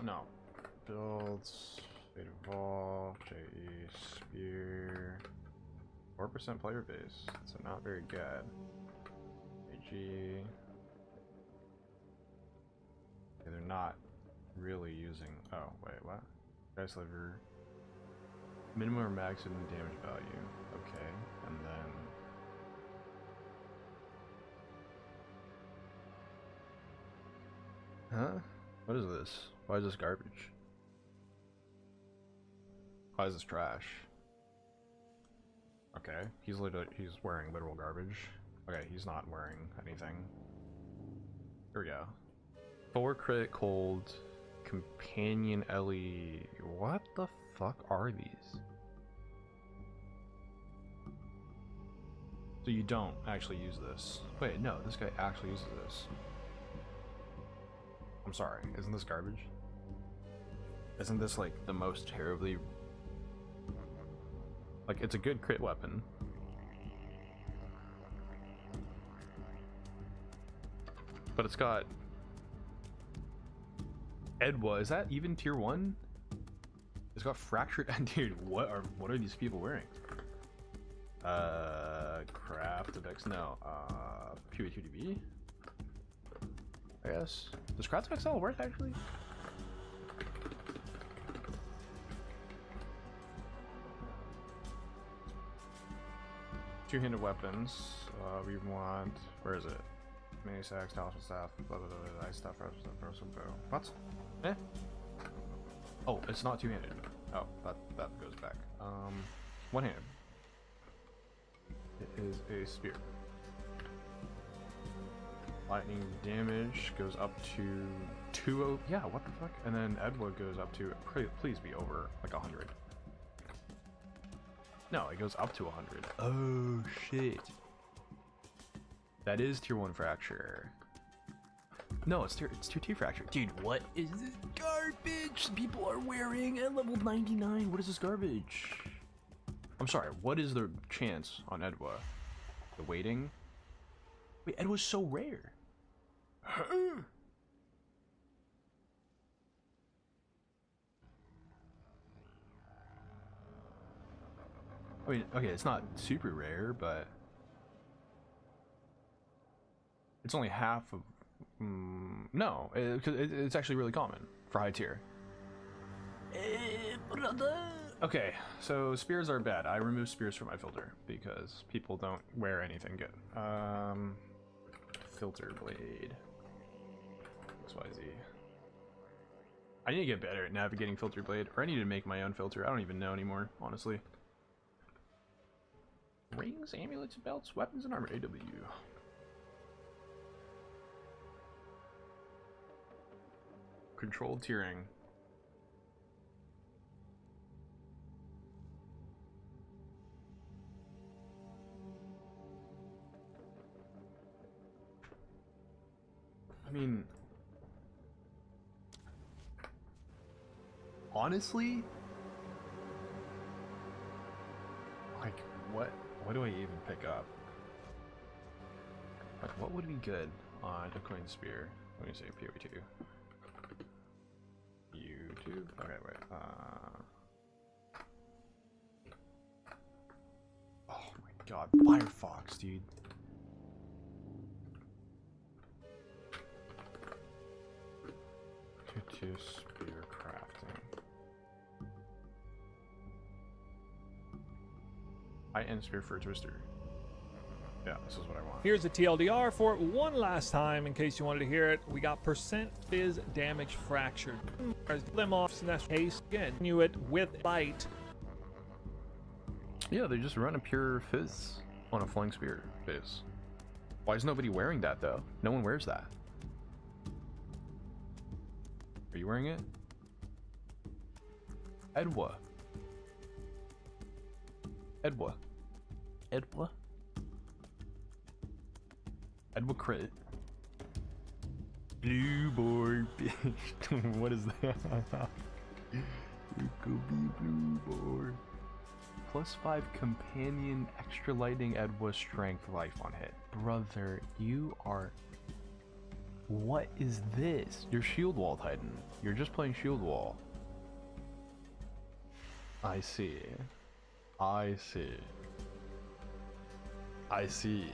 No. Builds. Fate Evolve. JE. Spear. 4% player base. So not very good. AG. Okay, they're not really using. Oh, wait, what? Dice liver. Minimum or maximum damage value. Okay, and then. Huh? What is this? Why is this garbage? Why is this trash? Okay, he's wearing literal garbage. Okay, he's not wearing anything. Here we go. 4 crit cold. Companion Ellie. What the fuck are these? So you don't actually use this. Wait, no, this guy actually uses this. I'm sorry, isn't this garbage? Isn't this like the most terribly... Like, it's a good crit weapon. But it's got... Edwa, is that even tier 1? It's got fractured... Dude, what are these people wearing? Craft effects, no. PV2DB? I guess. Does Craft effects all work, actually? Two-handed weapons. We want. Where is it? Mace, axe, talisman staff, blah blah blah. Ice staff, frozen bow. What? Eh? Oh, it's not two-handed. Oh, that goes back. One-handed. It is a spear. Lightning damage goes up to 2. Yeah, what the fuck? And then Edward goes up to. Please be over like 100. No, it goes up to 100. Oh shit. That is tier 1 fracture. No, it's tier 2 fracture. Dude, what is this garbage people are wearing at level 99? What is this garbage? I'm sorry, what is the chance on Edwa? The waiting? Wait, Edwa's so rare. I mean, okay, it's not super rare, but it's only half of. No, it's actually really common for high tier. Okay, so spears are bad. I remove spears from my filter because people don't wear anything good. Filter blade. XYZ. I need to get better at navigating filter blade, or I need to make my own filter. I don't even know anymore, honestly. Rings, amulets, belts, weapons, and armor. AW. Controlled tiering. I mean, honestly, like, what do I even pick up? Like, what would be good on a coin spear? Let me say PoE2. YouTube. Okay, wait. Oh my god, Firefox, dude. To spear crafting. I end spear for a twister. Yeah, this is what I want. Here's the TLDR for it one last time in case you wanted to hear it. We got percent fizz damage fractured. Limb off in that case. Again, you it with light. Yeah, they just run a pure fizz on a flying spear fizz. Why is nobody wearing that though? No one wears that. Are you wearing it? Edwa. Edwa. Edwa. Edwa crit. Blue boy bitch. What is that? You could be blue boy. +5 companion extra lightning Edwa strength life on hit. Brother, you are. What is this? You're shield wall Titan. You're just playing shield wall. I see. I see. I see.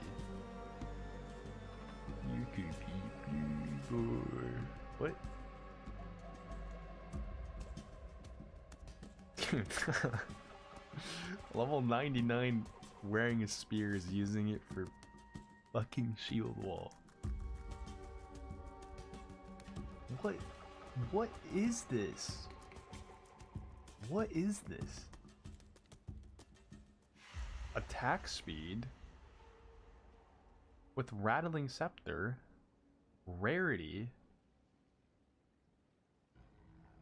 You could be blue boy. What? Level 99 wearing a spear is using it for fucking shield wall. What is this? What is this? Attack speed with rattling scepter, rarity.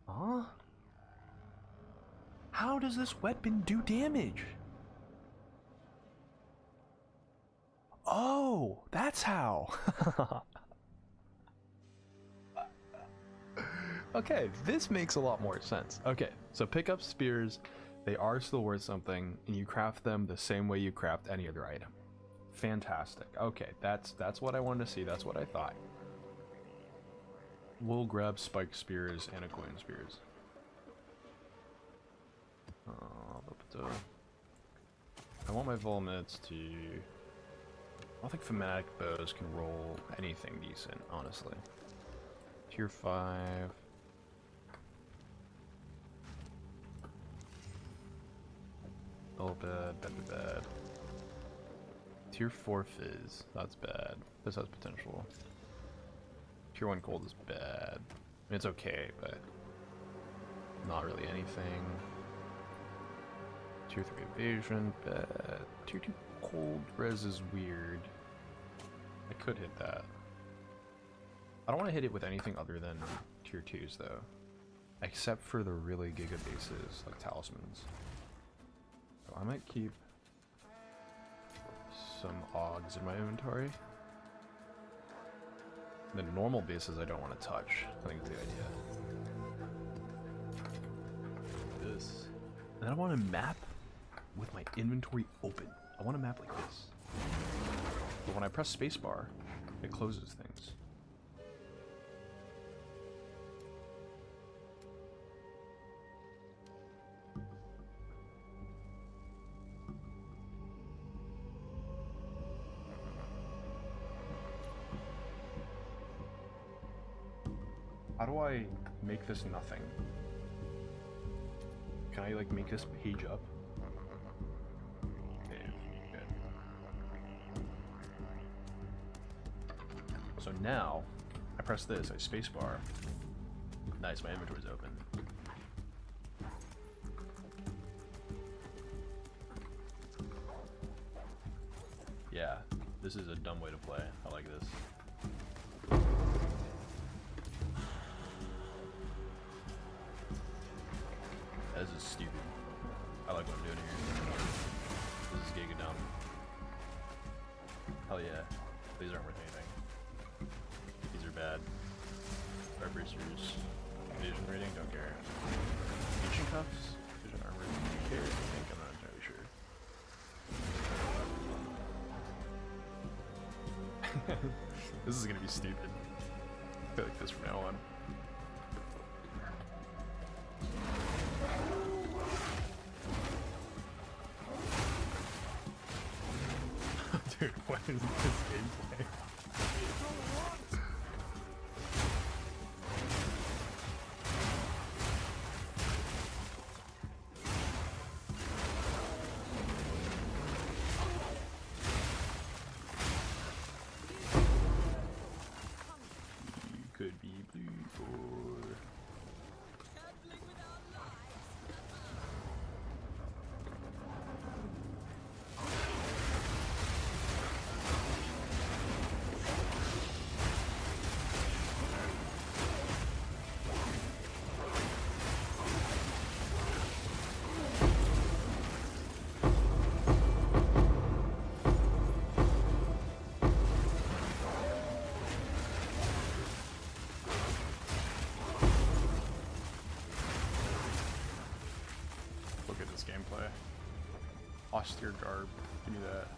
Huh? How does this weapon do damage? Oh, that's how. Okay, this makes a lot more sense. Okay, so pick up spears. They are still worth something, and you craft them the same way you craft any other item. Fantastic. Okay, that's what I wanted to see. That's what I thought. We'll grab spike spears and a coin spears. I want my Volmets to. I don't think Thematic bows can roll anything decent, honestly. Tier 5. Oh, bad. Tier 4 Fizz. That's bad. This has potential. Tier 1 Gold is bad. I mean, it's okay, but not really anything. Tier 3 Evasion, bad. Tier 2 Cold Res is weird. I could hit that. I don't want to hit it with anything other than Tier 2s, though. Except for the really giga bases, like Talismans. So I might keep some Augs in my inventory. The normal bases I don't want to touch. I think it's the idea. This. And then I want to map with my inventory open. I want to map like this. But when I press spacebar, it closes things. How do I make this nothing? Can I like make this page up? Okay, good. So now, I press this, I spacebar. Nice, my inventory's open. Yeah, this is a dumb way to play. I like this. This is stupid. I like what I'm doing here. This is giga dumb. Hell yeah. These aren't worth anything. These are bad. Fire bracers. Vision rating, don't care. Ancient cuffs? Vision armor, don't care. I think I'm not entirely sure. This is gonna be stupid. I feel like this from now on. Dude, what is this gameplay? You could be blue or... Look at this gameplay. Austere garb. Give me that.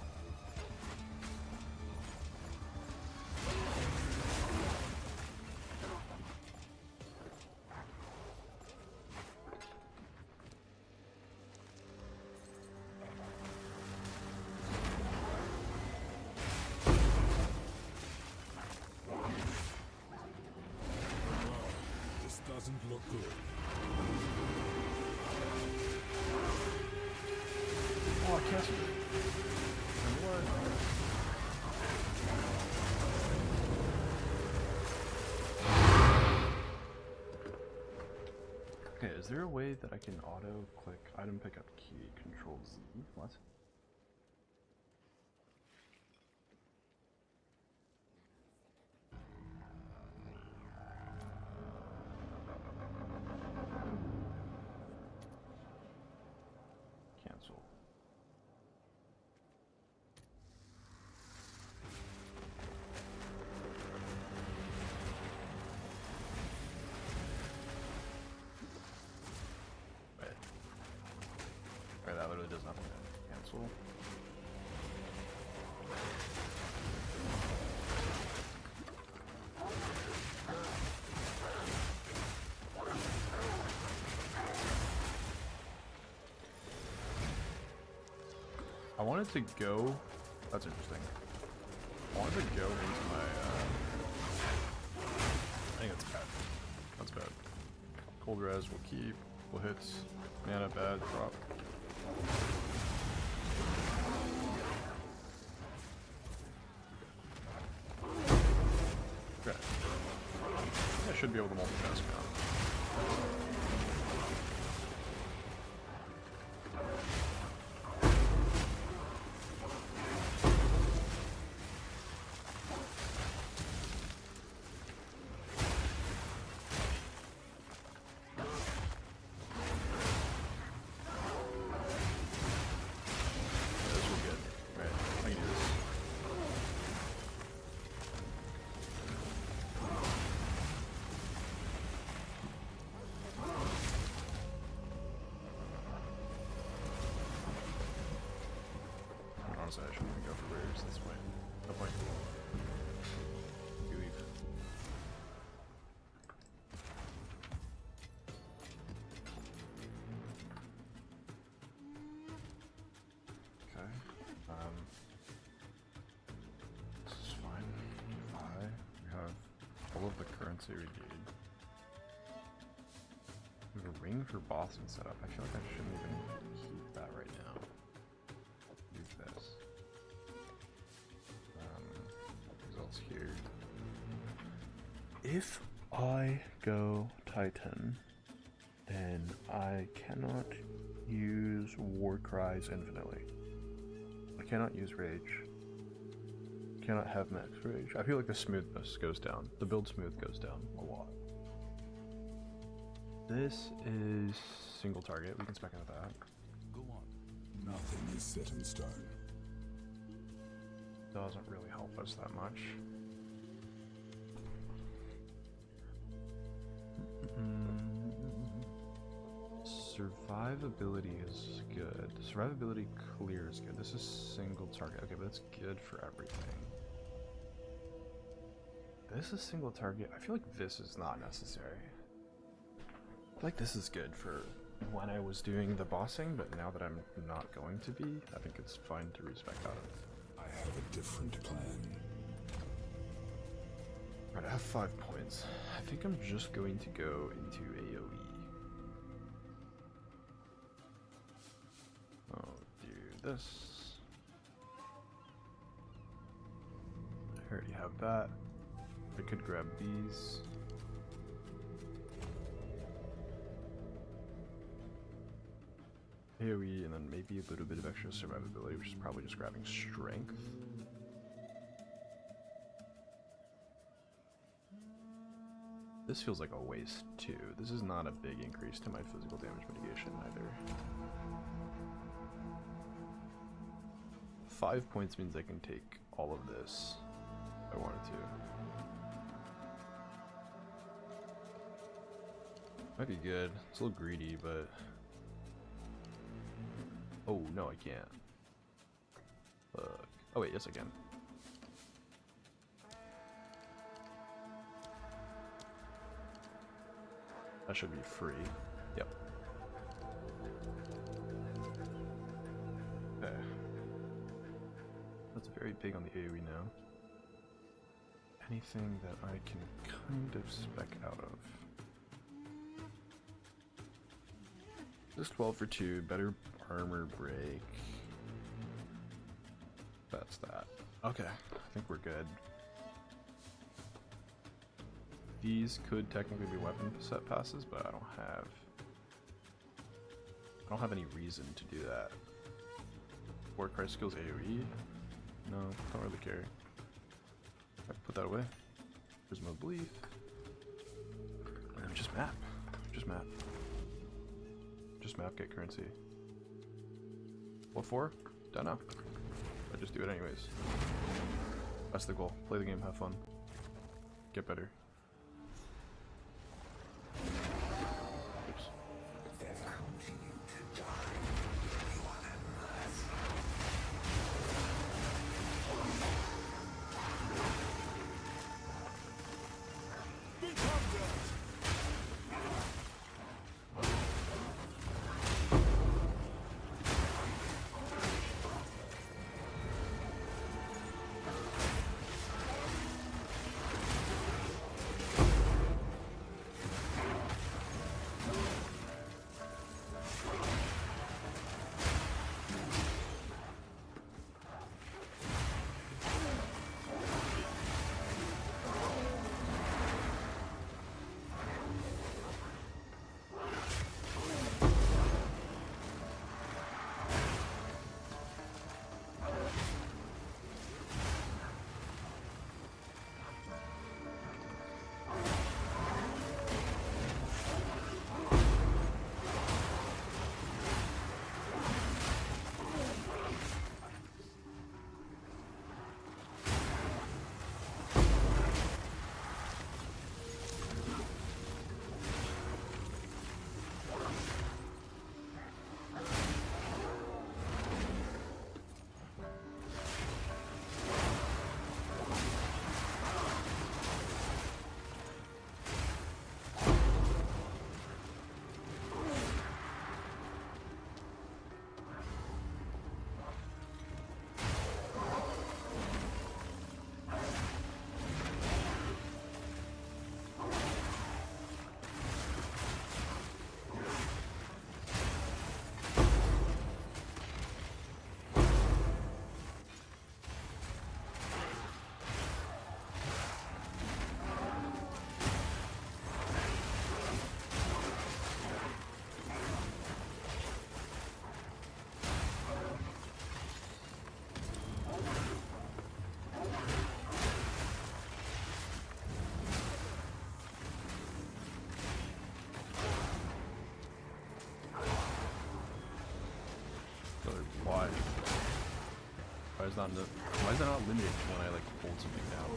This doesn't look good. Oh, I canceled it. What? Okay, is there a way that I can auto-click item pickup key, Control Z? What? Cancel. Wait. Alright, that literally does nothing. Cancel. I wanted to go. That's interesting. I wanted to go into my. I think that's bad. That's bad. Cold res will keep. Will hits. Mana bad. Drop. multitask now. Honestly, I shouldn't even go for rares this way. No point. You leave. Okay. This is fine. We have all of the currency we need. We have a ring for bossing setup. I feel like I shouldn't even keep that right now. Use this. Results here. If I go Titan, then I cannot use War Cries infinitely. I cannot use Rage. Cannot have max Rage. I feel like the smoothness goes down. The build smooth goes down a lot. This is single target. We can spec into that. Go on. Nothing is set in stone. Doesn't really help us that much. Survivability is good. Survivability clear is good. This is single target. Okay, but it's good for everything. This is single target. I feel like this is not necessary. I feel like this is good for when I was doing the bossing, but now that I'm not going to be, I think it's fine to respec out of. I have a different plan. Alright, I have 5 points. I think I'm just going to go into AoE. Oh, do this. I already have that. I could grab these. AoE, and then maybe a little bit of extra survivability, which is probably just grabbing strength. This feels like a waste too. This is not a big increase to my physical damage mitigation either. 5 points means I can take all of this if I wanted to. Might be good. It's a little greedy, but... Oh, no, I can't. Oh wait, yes I can. That should be free. Yep. Okay. That's very big on the AoE now. Anything that I can kind of spec out of. This 12 for 2, better armor break. That's that. Okay, I think we're good. These could technically be weapon set passes, but I don't have any reason to do that. Warcry skills AoE? No, don't really care. I put that away. Prism of Belief. And just map. Just map. Just map, get currency. What for? Don't know. I just do it anyways. That's the goal. Play the game, have fun. Get better. Oops. Why is that not limited when I like hold something down?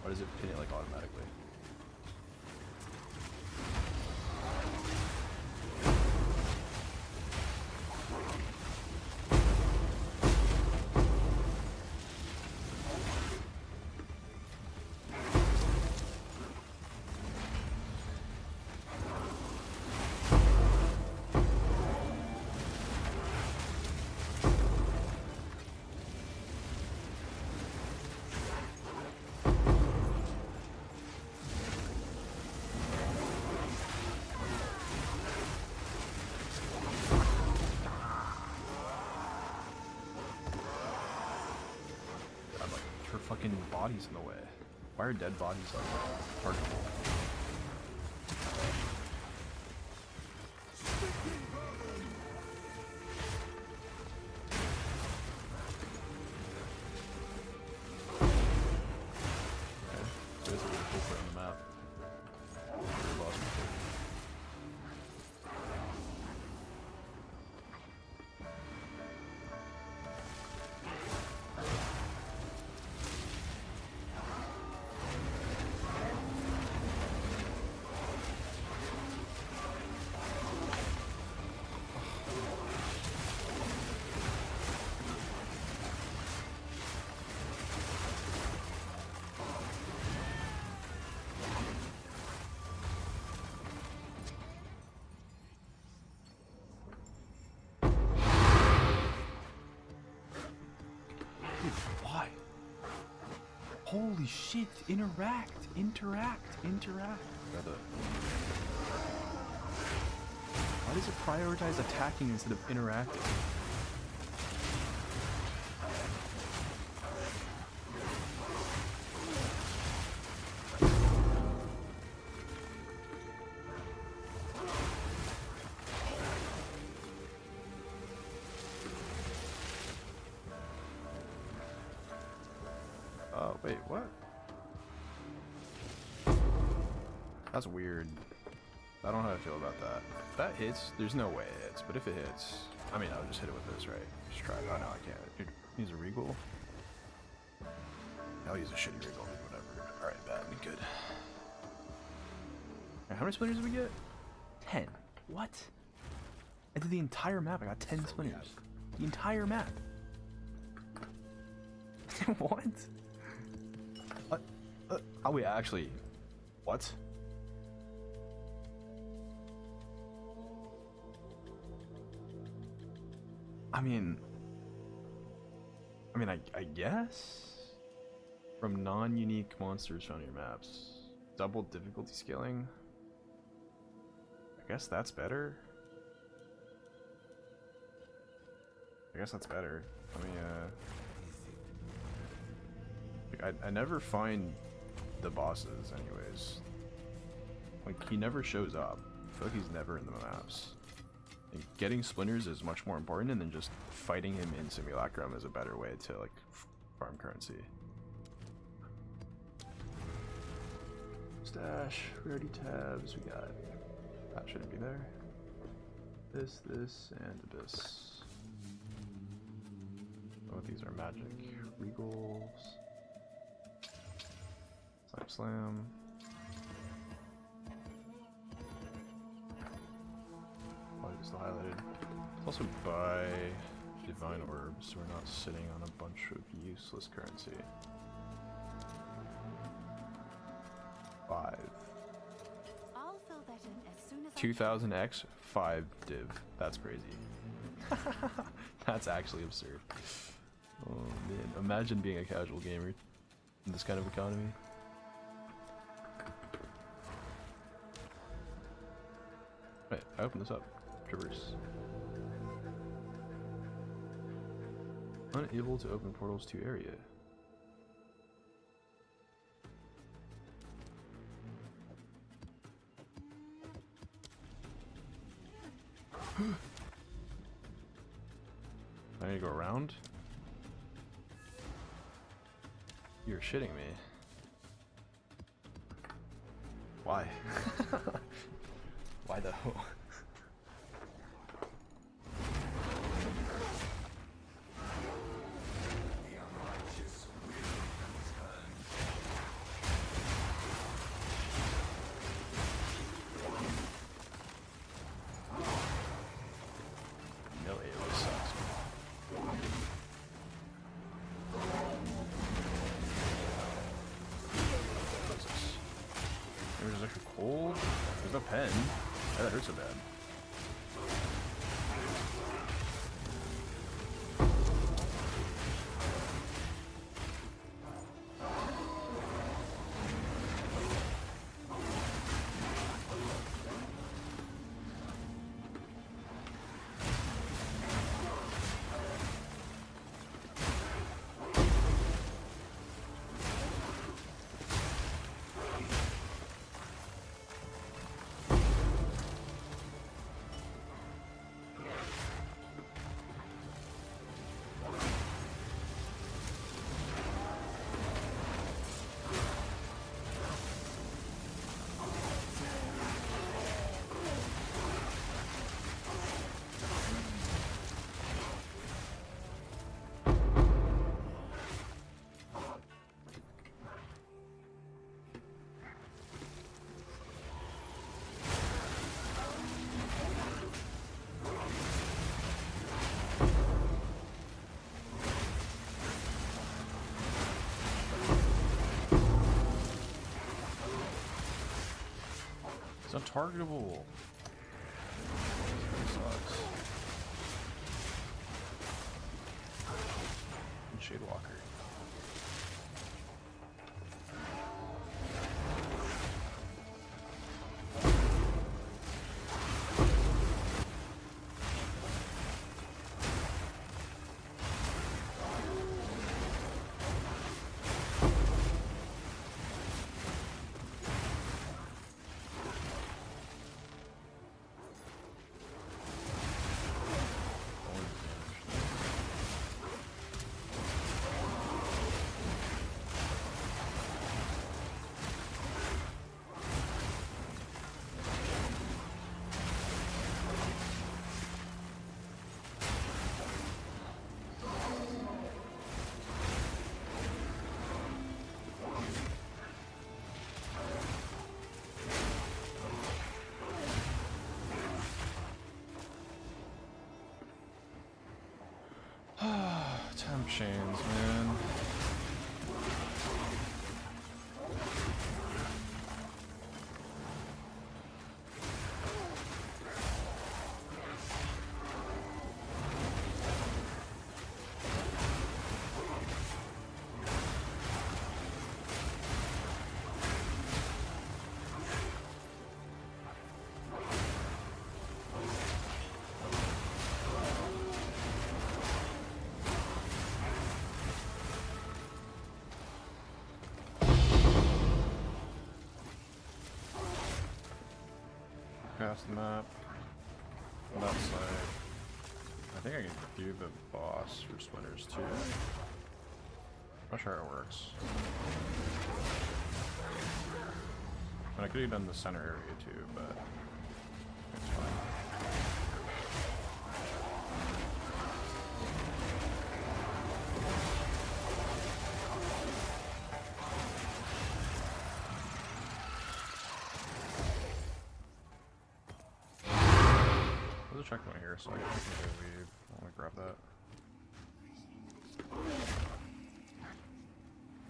Why does it pin it like automatically? Fucking bodies in the way. Why are dead bodies like targetable? Okay, so it's a little different on the map. Lost me. Why? Holy shit! Interact! Why does it prioritize attacking instead of interacting? Wait, what? That's weird. I don't know how I feel about that. If that hits, there's no way it hits, but if it hits, I mean, I'll just hit it with this, right? Just try it. Oh, no, I can't. Dude, use a regal? I'll use a shitty regal, whatever. Alright, bad, we good. Right, how many splinters did we get? 10. What? I did the entire map, I got 10 splinters. The entire map. What? Oh wait, actually, what? I mean, I guess from non-unique monsters found in your maps, double difficulty scaling. I guess that's better. Let me I never find the bosses anyways. Like, he never shows up. I feel like he's never in the maps. And getting splinters is much more important, than just fighting him in Simulacrum is a better way to like farm currency. Stash, rarity tabs, we got, that shouldn't be there. This, and Abyss. Oh, these are magic. Regals. Slam. Oh, it's still highlighted. Let's also buy divine orbs so we're not sitting on a bunch of useless currency. 5. I'll fill that in as soon as 2000x, 5 div. That's crazy. That's actually absurd. Oh man, imagine being a casual gamer in this kind of economy. Wait, I opened this up. Traverse. Unable to open portals to area. I need to go around? You're shitting me. Why? Why though? a pen. Yeah, that hurts so bad. It's untargetable. Sucks. And Shadewalker. Temp chains, man. Past the map. On that side. I think I can do the boss for splinters too. Not sure how it works. And I could have done the center area too, but it's fine. There's a checkpoint here, so I can leave. I want to grab that.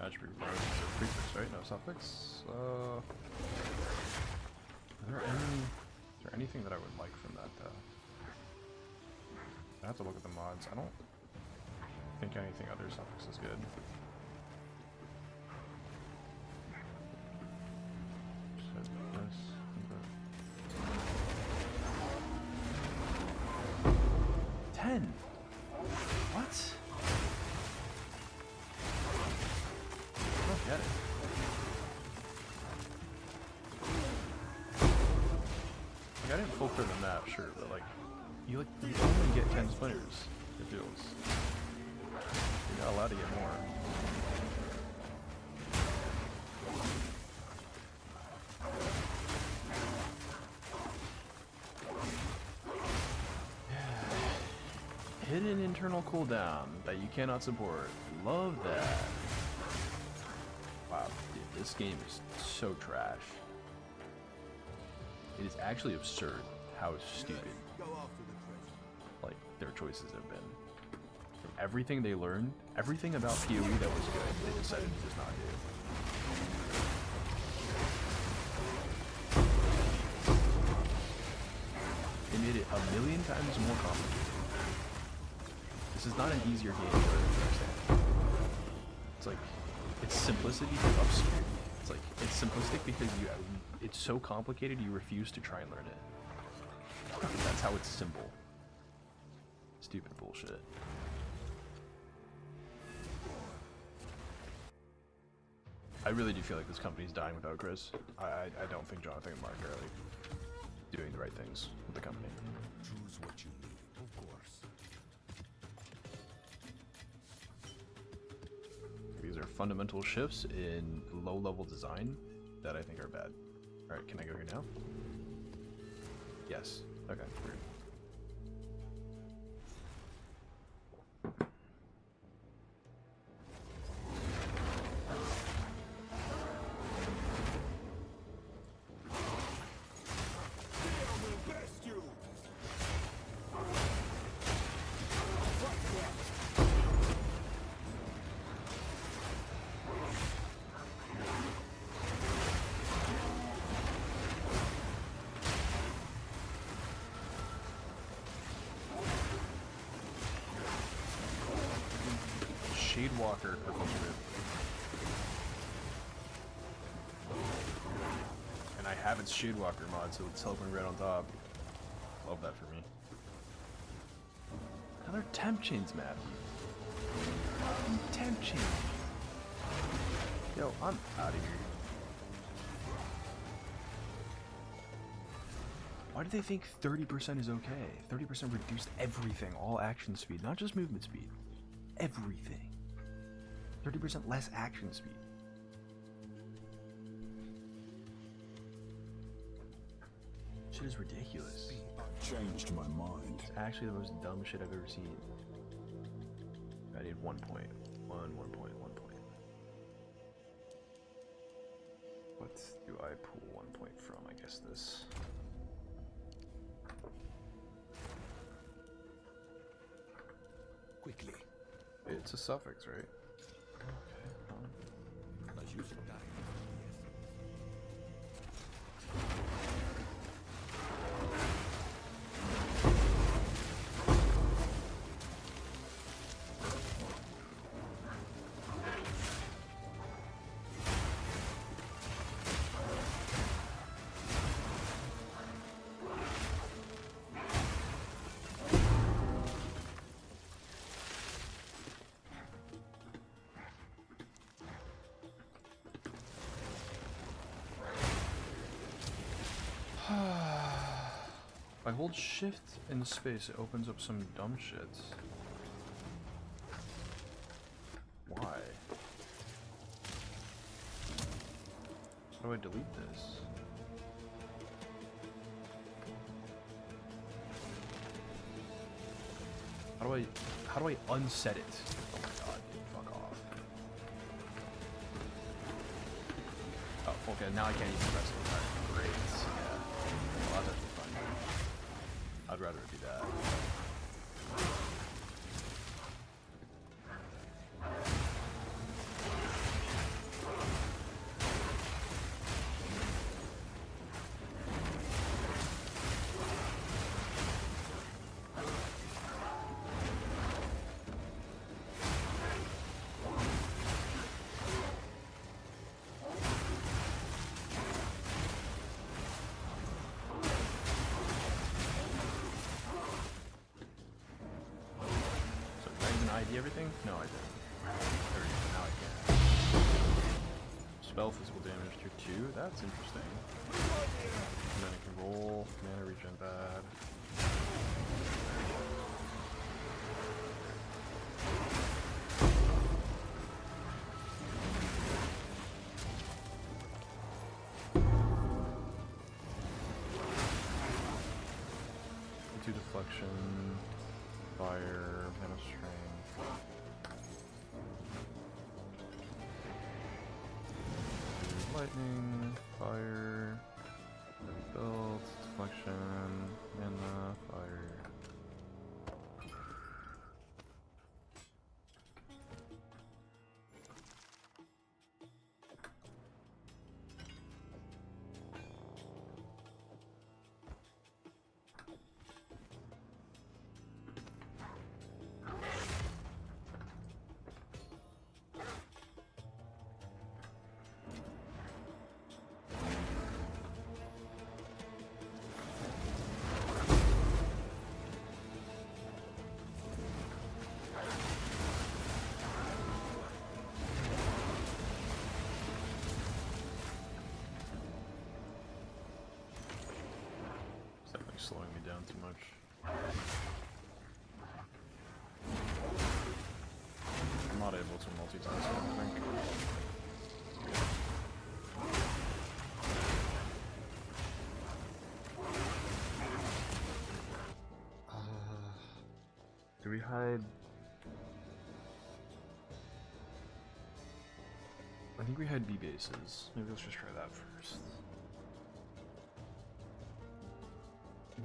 Attribute bros. Prefix, right? No suffix. Is there anything that I would like from that though? I have to look at the mods. I don't think anything other suffix is good. So this. 10. What? I don't get it. Like, I didn't filter the map, sure, but like, you only get 10 splinters. It feels. You're not allowed to get more. Hidden internal cooldown that you cannot support. Love that. Wow, dude, this game is so trash. It is actually absurd how stupid like their choices have been. From everything they learned, everything about PoE that was good, they decided to just not do. made it a million times more complicated. This is not an easier game to understand. It's like, it's simplicity corrupts you. It's like, it's simplistic because it's so complicated you refuse to try and learn it. That's how it's simple. Stupid bullshit. I really do feel like this company's dying without Chris. I don't think Jonathan and Mark are like doing the right things with the company. Choose what you need, of course. These are fundamental shifts in low-level design that I think are bad. All right, can I go here now? Yes. Okay. Weird. Shadewalker Purple. And I have its Shadewalker mod, so it's helping right on top. Love that for me. Another temp chains map. Temp chains. Yo, I'm out of here. Why do they think 30% is okay? 30% reduced everything, all action speed, not just movement speed. Everything. 30% less action speed. Shit is ridiculous. Changed my mind. It's actually the most dumb shit I've ever seen. I need 1 point. 1 point. What do I pull 1 point from? I guess this. Quickly. It's a suffix, right? As you should die. If I hold shift in space, it opens up some dumb shit. Why? How do I delete this? How do I unset it? Oh my god, dude, fuck off. Oh, okay, now I can't even press it. Alright, great. Yeah. Well, that's actually fun. I'd rather it be that. ID everything? No, I didn't. There we go, now I can. Spell physical damage to 2, that's interesting. And then it can roll, mana regen bad. Into deflection, fire, mana strength. Lightning, fire, heavy belt, deflection, mana, fire. down too much. I'm not able to multitask, I don't think. Do we hide? I think we hide B bases. Maybe let's just try that first.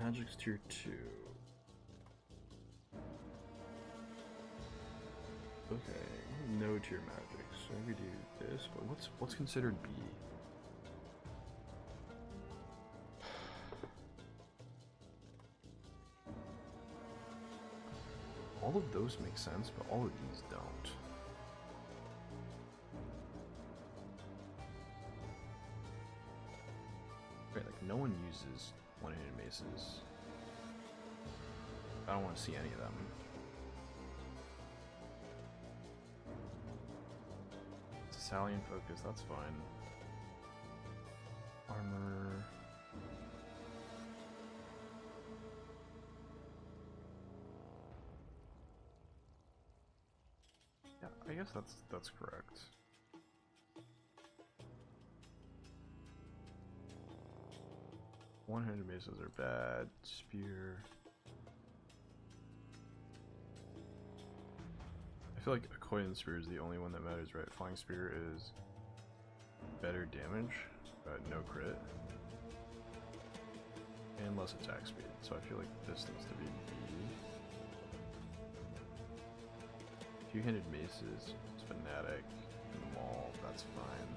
Magic's tier 2. Okay, no tier magic, so we do this, but what's considered B? All of those make sense, but all of these don't. Right, like no one uses one-handed maces. I don't want to see any of them. Thessalian focus, that's fine. Armor. Yeah, I guess that's correct. One-handed maces are bad. Spear. I feel like a Koyan spear is the only one that matters, right? Flying spear is better damage, but no crit. And less attack speed, so I feel like this needs to be B. Two-handed maces, it's fanatic, maul, that's fine.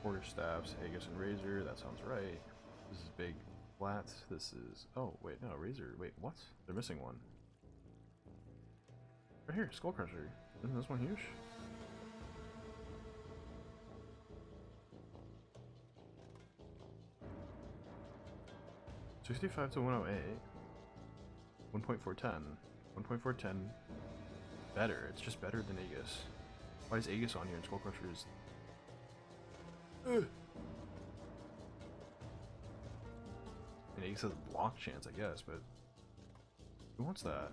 Quarterstaffs, Aegis and Razor, that sounds right. This is big flat, this is, oh wait, no, Razor, wait, what? They're missing one. Right here, Skull Crusher. Isn't this one huge? $65 to 108. 1.410. 1.410. Better. It's just better than Aegis. Why is Aegis on here and Skull Crusher is... Ugh. And Aegis has a block chance, I guess, but... Who wants that?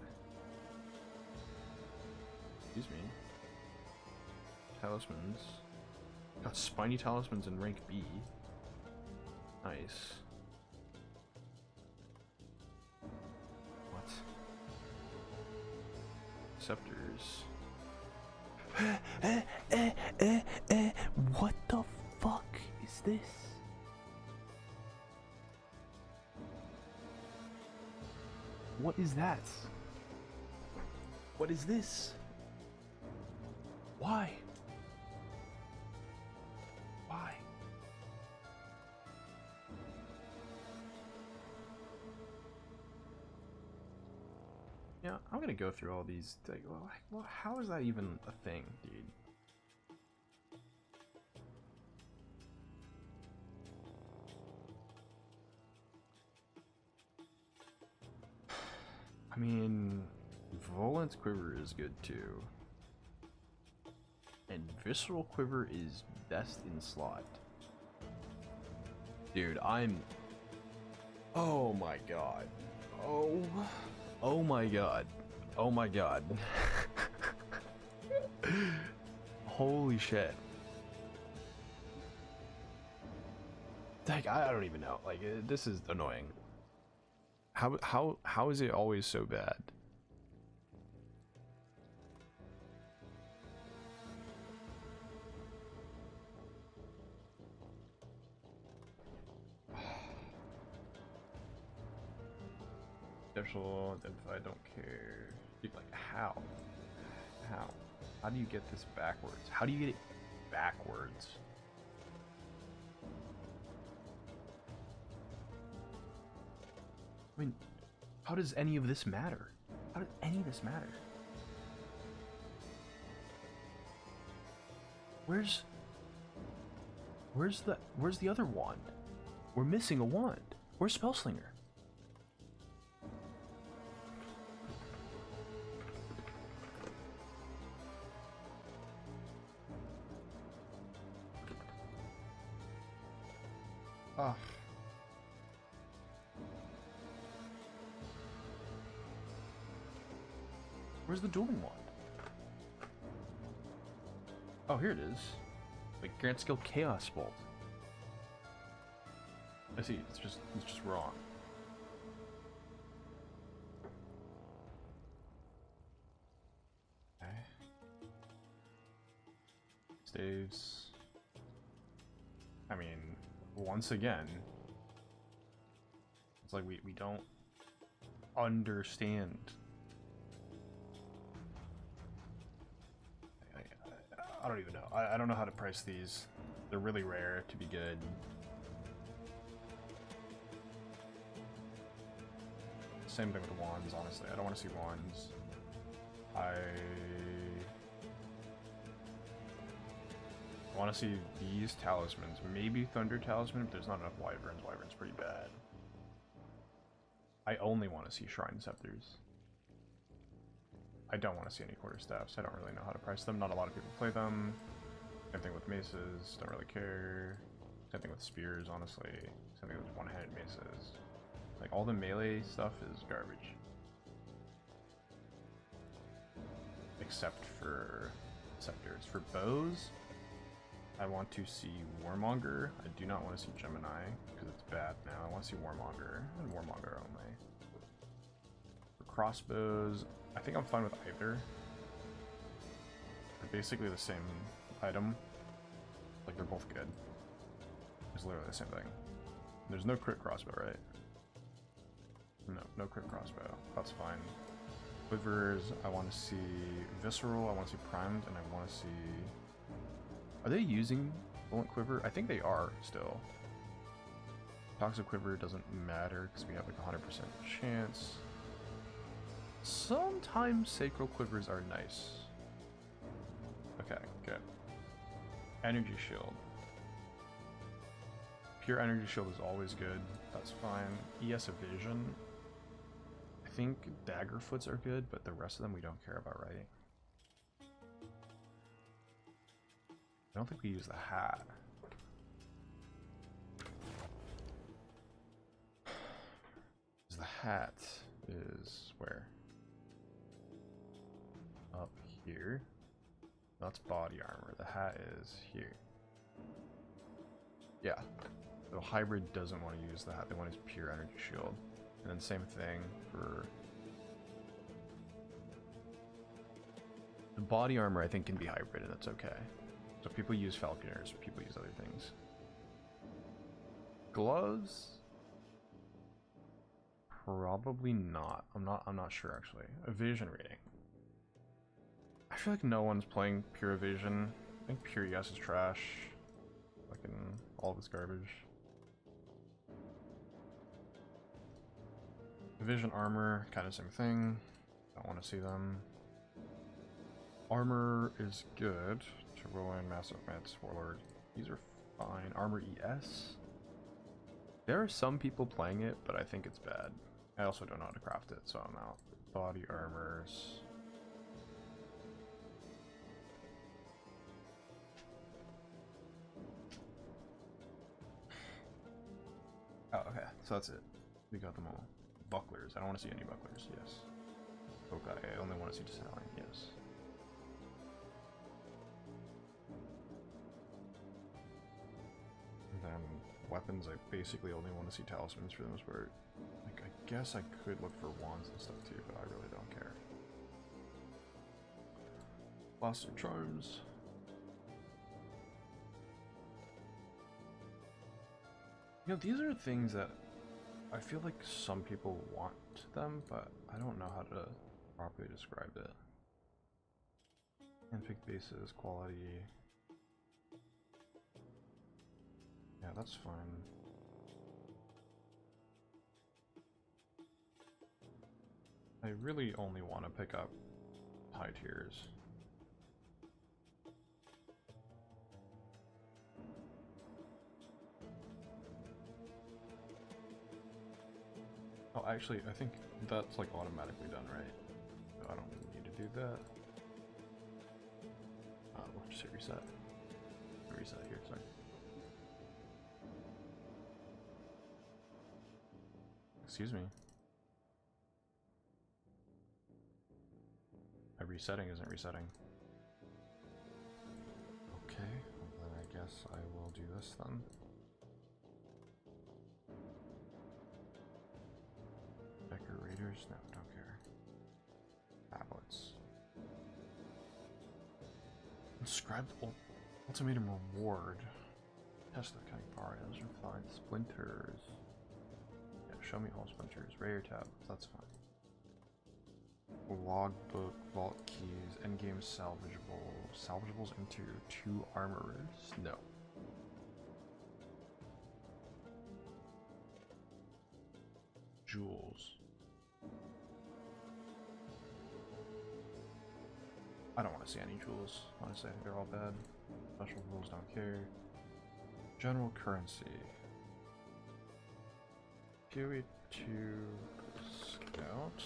Excuse me. Talismans. Got spiny talismans in rank B. Nice. What? Scepters. What the fuck is this? What is that? What is this? Why? Why? Yeah, I'm gonna go through all these. Like, well, how is that even a thing, dude? I mean, Volant's Quiver is good too. And Visceral Quiver is best in slot. Dude, I'm... Oh my god. Oh my god. Oh my god. Holy shit. Like, I don't even know. Like, this is annoying. How is it always so bad? Special identify, don't care. Dude, like, how? How do you get this backwards? How do you get it backwards? I mean, how does any of this matter? How does any of this matter? Where's the other wand? We're missing a wand. Where's Spellslinger? Ah. Where's the dueling wand? Oh, here it is. Like grant skill chaos bolt. I see. It's just wrong. Okay. Staves. I mean, once again, it's like we don't understand. I don't even know. I don't know how to price these. They're really rare to be good. Same thing with the wands, honestly. I don't want to see wands. I want to see these talismans. Maybe Thunder Talisman, but there's not enough Wyverns. Wyvern's pretty bad. I only want to see Shrine Scepters. I don't want to see any quarterstaffs. I don't really know how to price them. Not a lot of people play them. Same thing with maces. Don't really care. Same thing with spears, honestly. Same thing with one-handed maces. Like, all the melee stuff is garbage. Except for scepters. For bows, I want to see Warmonger. I do not want to see Gemini, because it's bad now. I want to see Warmonger, and Warmonger only. For crossbows, I think I'm fine with either. They're basically the same item. Like, they're both good. It's literally the same thing. There's no crit crossbow, right? No crit crossbow. That's fine. Quivers, I want to see Visceral, I want to see Primed, and I want to see... Are they using Bullet Quiver? I think they are, still. Toxic Quiver doesn't matter, because we have like a 100% chance. Sometimes Sacral Quivers are nice. Okay, good. Energy Shield. Pure Energy Shield is always good. That's fine. ES Evasion. I think Daggerfoots are good, but the rest of them we don't care about, right? I don't think we use the hat. The hat is where? Up here. That's body armor. The hat is here. Yeah. So hybrid doesn't want to use the hat. They want his pure energy shield. And then same thing for the body armor. I think can be hybrid, and that's okay. So people use falconers, people use other things. Gloves? Probably not. I'm not sure actually. Evasion rating. I feel like no one's playing pure evasion. I think pure ES is trash. Fucking all of it's garbage. Evasion armor, kind of same thing. Don't want to see them. Armor is good. Turboin, Massive Mets, Warlord. These are fine. Armor ES. There are some people playing it, but I think it's bad. I also don't know how to craft it, so I'm out. Body armors. Oh, okay. So that's it. We got them all. Bucklers. I don't want to see any bucklers. Yes. Okay. I only want to see Desalion. Yes. And then weapons, I basically only want to see talismans for the most part. Like, I guess I could look for wands and stuff too, but I really don't care. Blaster charms. You know, these are things that I feel like some people want them, but I don't know how to properly describe it. Handpick bases, quality. Yeah, that's fine. I really only want to pick up high tiers. Oh, actually, I think that's like automatically done, right? So I don't need to do that. We'll just hit reset. Reset here, sorry. Excuse me. My resetting isn't resetting. Okay, well then I guess I will do this then. Decorators? No, don't care. Tablets. Inscribed ultimatum reward. Test the kind of parts and find splinters. Yeah, show me all splinters. Rare tablets, that's fine. Logbook, vault keys, endgame salvageable. Salvageables into 2 armorers? No. Jewels. I don't want to see any jewels, honestly. I think they're all bad. Special rules, don't care. General currency. PoE 2 Scout.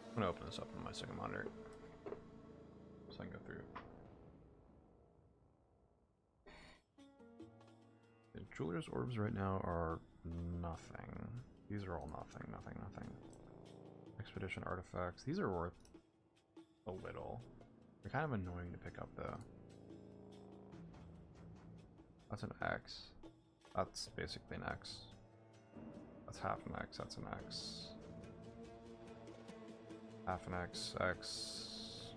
I'm gonna open this up on my second monitor so I can go through. The jeweler's orbs right now are nothing. These are all nothing, nothing, nothing. Expedition artifacts. These are worth a little. They're kind of annoying to pick up though. That's an X. That's basically an X. That's half an X. That's an X. Half an X, X,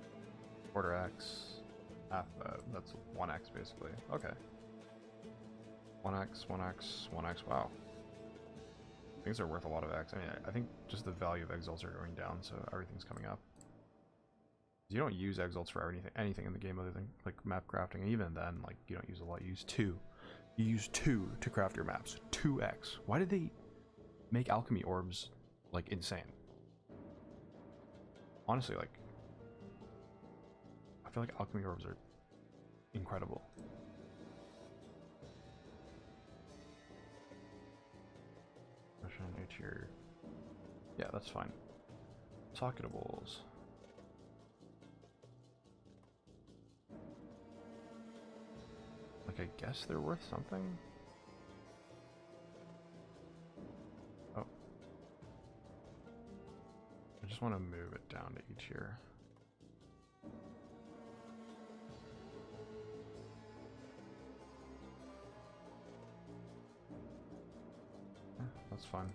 quarter X, half, that's 1X basically. Okay. 1X, 1X, 1X, wow. Things are worth a lot of X. I mean, I think just the value of exalts are going down, so everything's coming up. You don't use exalts for anything in the game other than like map crafting, and even then, like, you don't use a lot. You use 2. You use 2 to craft your maps. 2X. Why did they make alchemy orbs like insane? Honestly, like, I feel like alchemy orbs are incredible. Mission A tier. Yeah, that's fine. Socketables. Like, I guess they're worth something? Oh. I just want to move it down to each tier. Yeah, that's fine.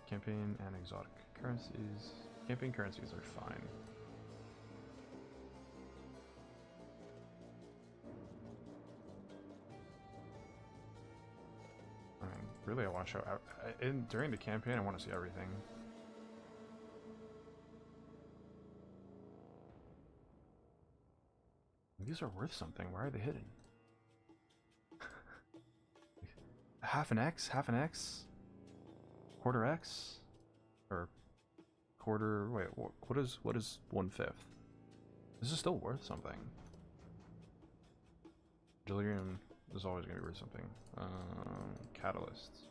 Campaign and exotic currencies. Campaign currencies are fine. I mean, really, I want to show during the campaign. I want to see everything. These are worth something. Why are they hidden? Half an X, half an X, quarter X, or quarter. Wait, what is 1/5? This is still worth something. Delirium is always going to be worth something. Catalysts.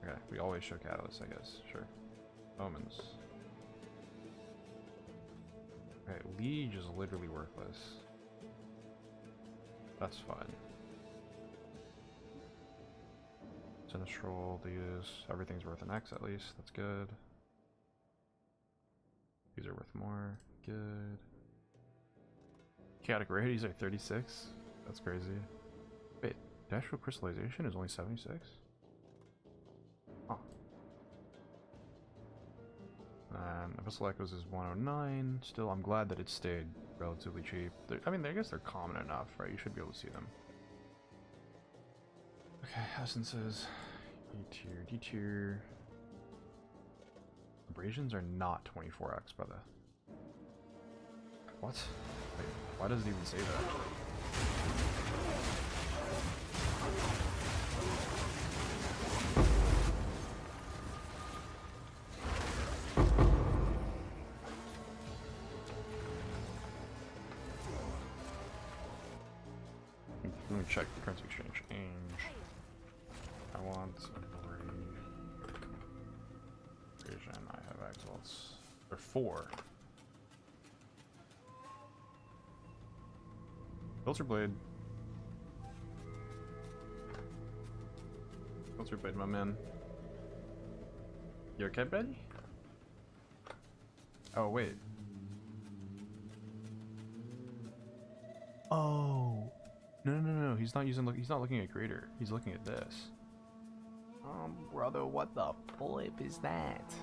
Okay, we always show catalysts, I guess. Sure. Omens. Okay, Liege is literally worthless. That's fine. Sinistral, these, everything's worth an X at least. That's good. These are worth more. Good. Chaotic rarities are 36. That's crazy. Wait, natural crystallization is only 76? Huh. And Abyssal Echoes is 109. Still, I'm glad that it stayed relatively cheap. I mean, I guess they're common enough, right? You should be able to see them. Okay, essences. E tier, D tier. Abrasions are not 24x by the... What? Wait, why does it even say that? Let me check the currency exchange. I want abrasion. I have exalts. There are 4. Filter blade. Filter blade, my man. You okay, buddy? Oh, wait. Oh. No. He's not using. He's not looking at greater. He's looking at this. Brother, what the flip is that?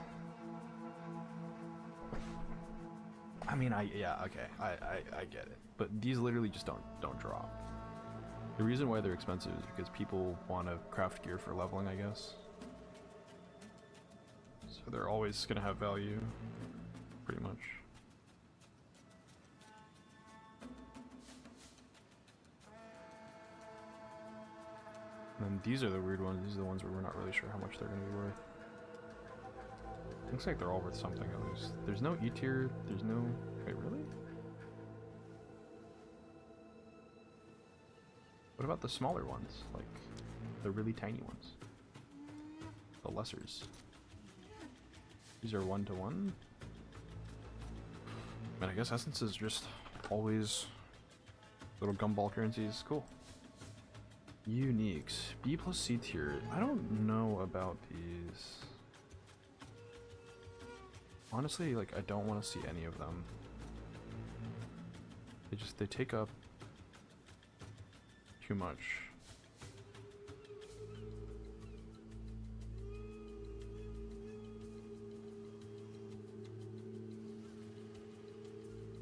I mean, yeah, okay, I get it, but these literally just don't drop. The reason why they're expensive is because people want to craft gear for leveling, I guess. So they're always gonna have value, pretty much. And then these are the weird ones. These are the ones where we're not really sure how much they're gonna be worth. Looks like they're all worth something at least. There's no E tier. There's no. Wait, really? What about the smaller ones? Like the really tiny ones? The lessers. These are 1-to-1. I mean, I guess essence is just always little gumball currencies. Cool. Uniques. B plus C tier. I don't know about these. Honestly, like, I don't want to see any of them. They take up too much.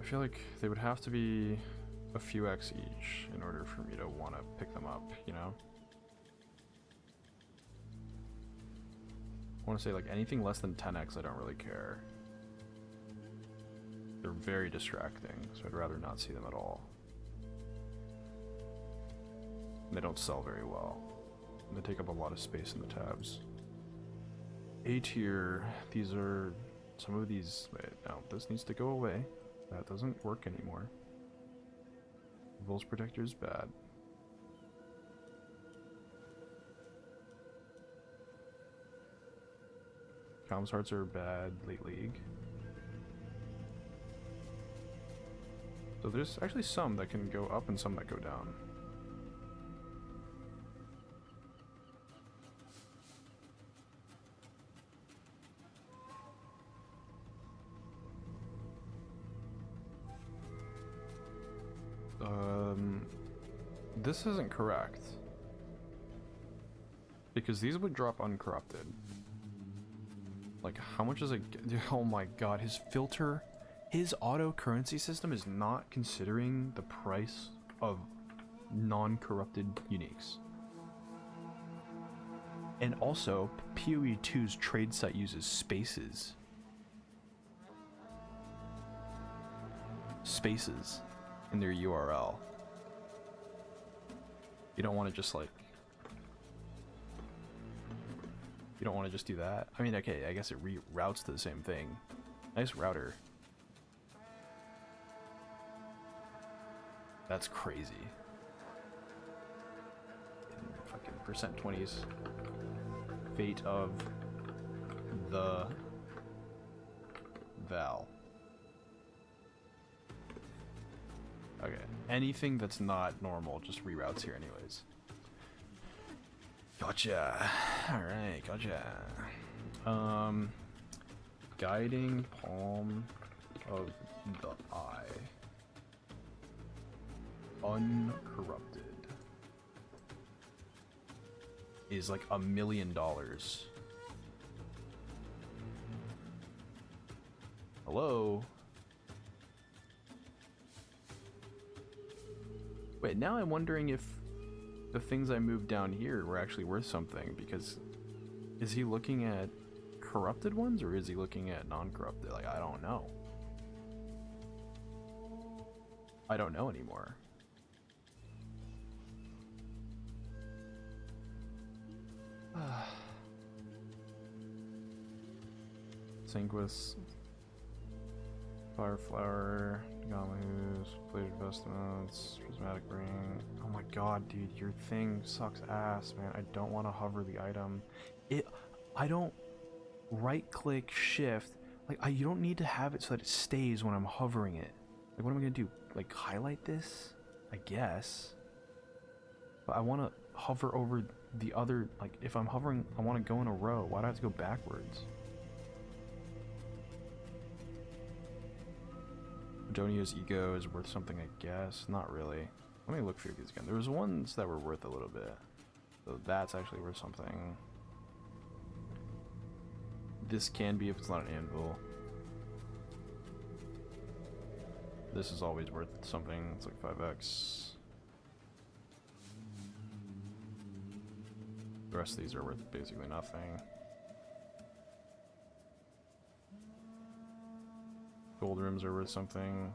I feel like they would have to be a few X each in order for me to want to pick them up, you know? I want to say, like, anything less than 10x, I don't really care. They're very distracting, so I'd rather not see them at all. And they don't sell very well. And they take up a lot of space in the tabs. A tier, these are... Some of these... Wait, no, this needs to go away. That doesn't work anymore. Vul's Protector is bad. Comms Hearts are bad late league. So there's actually some that can go up and some that go down. This isn't correct. Because these would drop uncorrupted. Like, how much is it? Oh my god, his filter, his auto currency system is not considering the price of non-corrupted uniques. And also, PoE 2's trade site uses spaces. Spaces in their URL. You don't want to just like... You don't want to just do that? I mean, okay, I guess it reroutes to the same thing. Nice router. That's crazy. Fucking percent 20s. Fate of the Val. Okay, anything that's not normal just reroutes here anyways. Gotcha. Alright, gotcha. Guiding Palm of the Eye. Uncorrupted. Is like $1 million. Hello? Wait, now I'm wondering if the things I moved down here were actually worth something, because is he looking at corrupted ones or is he looking at non-corrupted? Like, I don't know. I don't know anymore. Sanguis, Fireflower, Gamahoos, Plated Vestments, Prismatic Ring. Oh my god, dude, your thing sucks ass, man. I don't want to hover the item. I don't right-click shift. Like, you don't need to have it so that it stays when I'm hovering it. Like, what am I gonna do? Like, highlight this? I guess. But I want to hover over the other, like, if I'm hovering, I want to go in a row. Why do I have to go backwards? Adonia's ego is worth something, I guess. Not really. Let me look through these again. There was ones that were worth a little bit. So that's actually worth something. This can be if it's not an anvil. This is always worth something. It's like 5x. The rest of these are worth basically nothing. Gold rims are worth something.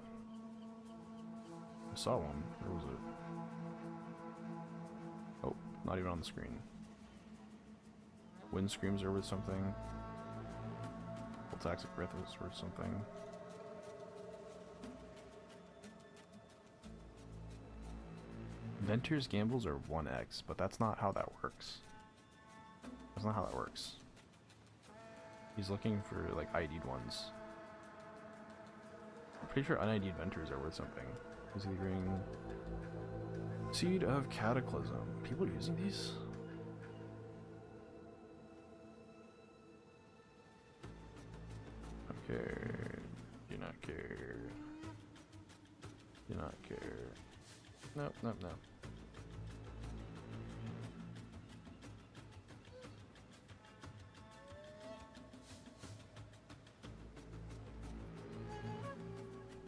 I saw one. Where was it? Oh, not even on the screen. Wind screams are worth something. Toxic breath is worth something. Venter's gambles are 1x, but that's not how that works. That's not how that works. He's looking for like ID'd ones. I'm pretty sure un-ID'd Venters are worth something. Is he green? Seed of Cataclysm. People are using these? Care. Do not care. Do not care. Nope, nope, nope.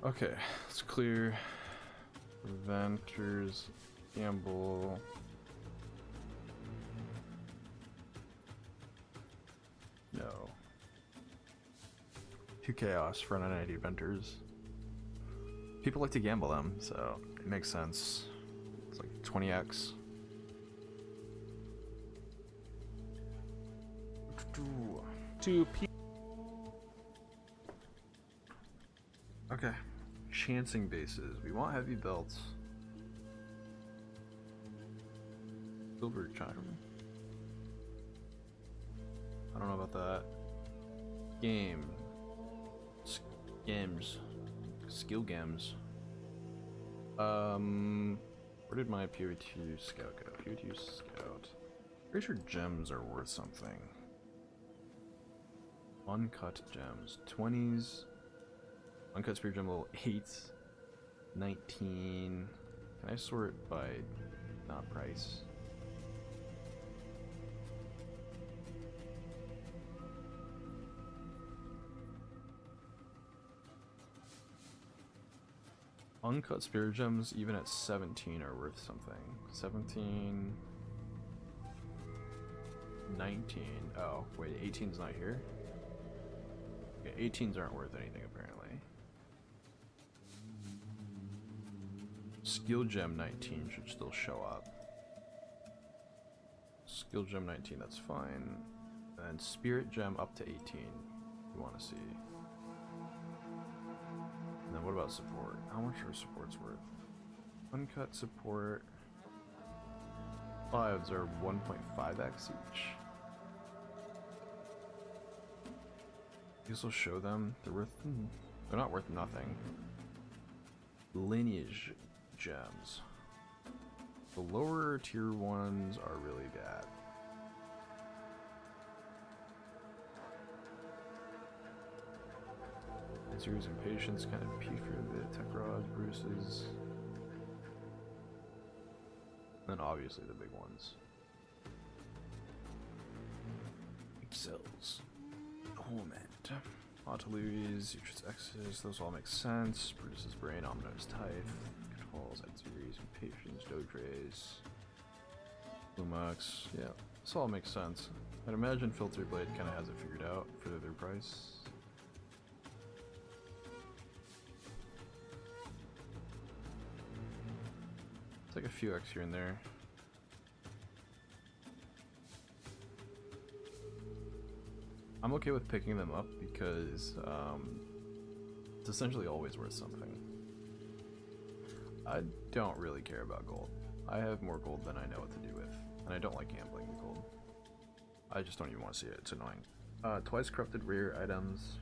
Okay, let's clear Venter's gamble. No. 2 chaos for 990 Venters. People like to gamble them, so it makes sense. It's like 20x. Okay. Chancing bases. We want heavy belts. Silver charm. I don't know about that. Game. Games. Skill games. Where did my PO2 scout go? PO2 scout. Pretty sure gems are worth something. Uncut gems. 20s. Uncut spear gem level 8. 19. Can I sort by not price? Uncut spirit gems, even at 17, are worth something. 17, 19. Oh, wait, 18's not here? Okay, 18s aren't worth anything, apparently. Skill gem 19 should still show up. Skill gem 19, that's fine. And spirit gem up to 18, you want to see. And then what about support? How much are supports worth? Uncut support. Clouds are 1.5x each. This will show them. They're worth. They're not worth nothing. Lineage gems. The lower tier ones are really bad. Series and patience kind of peak for a bit. Tech rods, Bruce's. And then obviously the big ones. Excels. Element. Autoluis, Utrus X's, those all make sense. Bruce's brain, Omni's Tithe. Controls, Ed series, Impatience, Dograys. Lumux. Yeah, this all makes sense. I'd imagine Filter Blade kind of has it figured out for their price. It's like a few X here and there. I'm okay with picking them up because it's essentially always worth something. I don't really care about gold. I have more gold than I know what to do with, and I don't like gambling with gold. I just don't even want to see it. It's annoying. Twice corrupted rare items.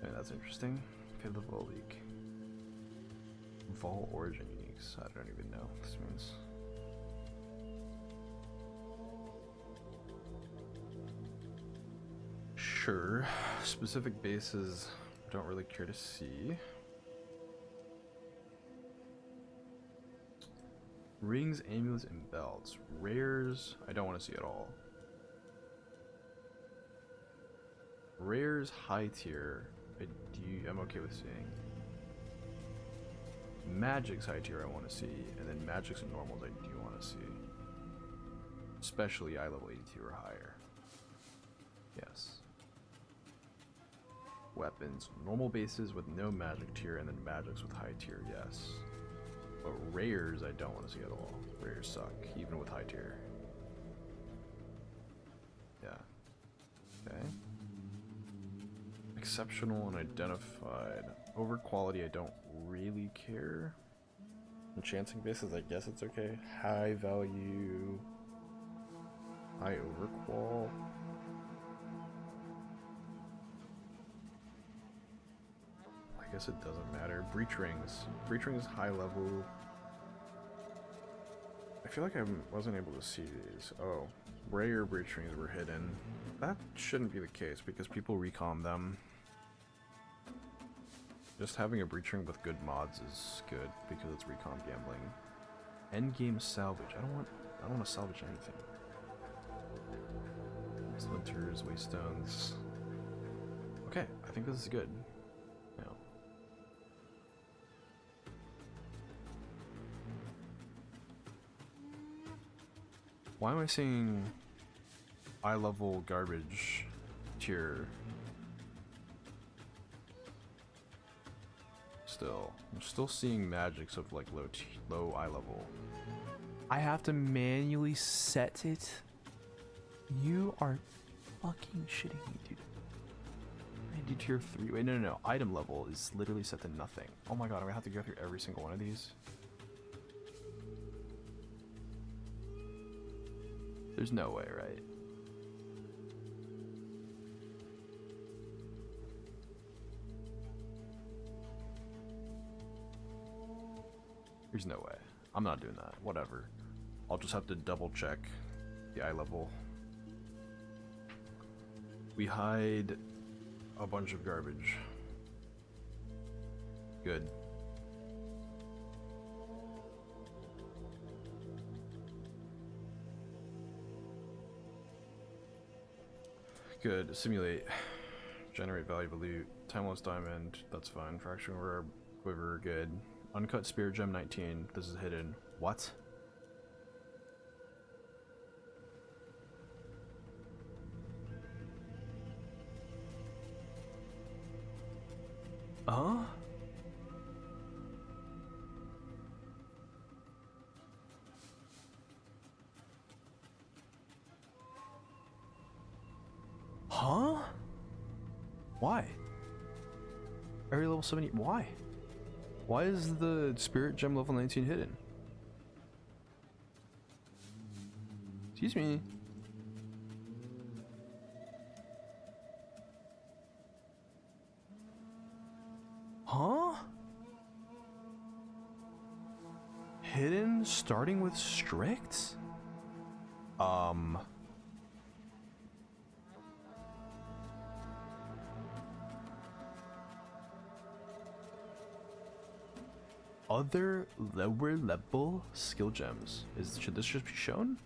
Okay, that's interesting. Okay, the Volleek. Vol origin uniques. I don't even know what this means. Sure. Specific bases don't really care to see. Rings, amulets, and belts. Rares, I don't want to see at all. Rares, high tier. I'm okay with seeing. Magic's high tier I want to see, and then Magic's and normals I do want to see. Especially eye level 82 or higher. Yes. Weapons, normal bases with no magic tier, and then magics with high tier, yes. But rares I don't want to see at all. Rares suck, even with high tier. Yeah. Okay. Exceptional and identified. Over quality I don't really care. Enchanting bases I guess it's okay. High value. High overqual. I guess it doesn't matter. Breach rings. Breach rings high level. I feel like I wasn't able to see these. Oh, rare breach rings were hidden. That shouldn't be the case because people recon them. Just having a breach ring with good mods is good because it's recon gambling. Endgame salvage. I don't want to salvage anything. Splinters, waystones. Okay, I think this is good. Yeah. Why am I seeing eye level garbage tier? I'm still seeing magics of like low eye level. I have to manually set it. You are fucking shitting me, dude. I do tier 3. Wait, no. Item level is literally set to nothing. Oh my god, I'm gonna have to go through every single one of these. There's no way, right? There's no way. I'm not doing that. Whatever. I'll just have to double check the eye level. We hide a bunch of garbage. Good. Good. Simulate. Generate valuable loot. Timeless diamond. That's fine. Fracturing rare quiver. Good. Uncut Spirit Gem 19. This is hidden. What? Huh? Huh? Why? Area level 70. Why? Why is the Spirit Gem level 19 hidden? Excuse me. Huh? Hidden starting with strict? Other lower level skill gems. Should this just be shown?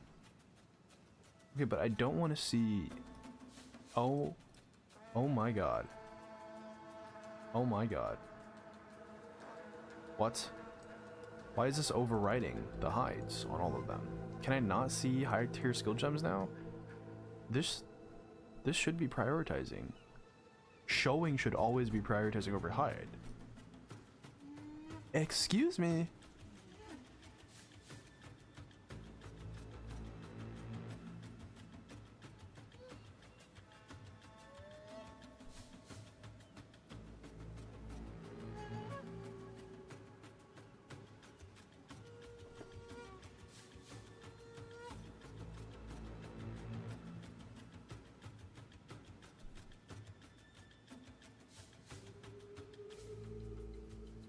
Okay, but I don't want to see. Oh my god. Oh my god. What? Why is this overriding the hides on all of them? Can I not see higher tier skill gems now? This should be prioritizing. Showing should always be prioritizing over hide. Excuse me.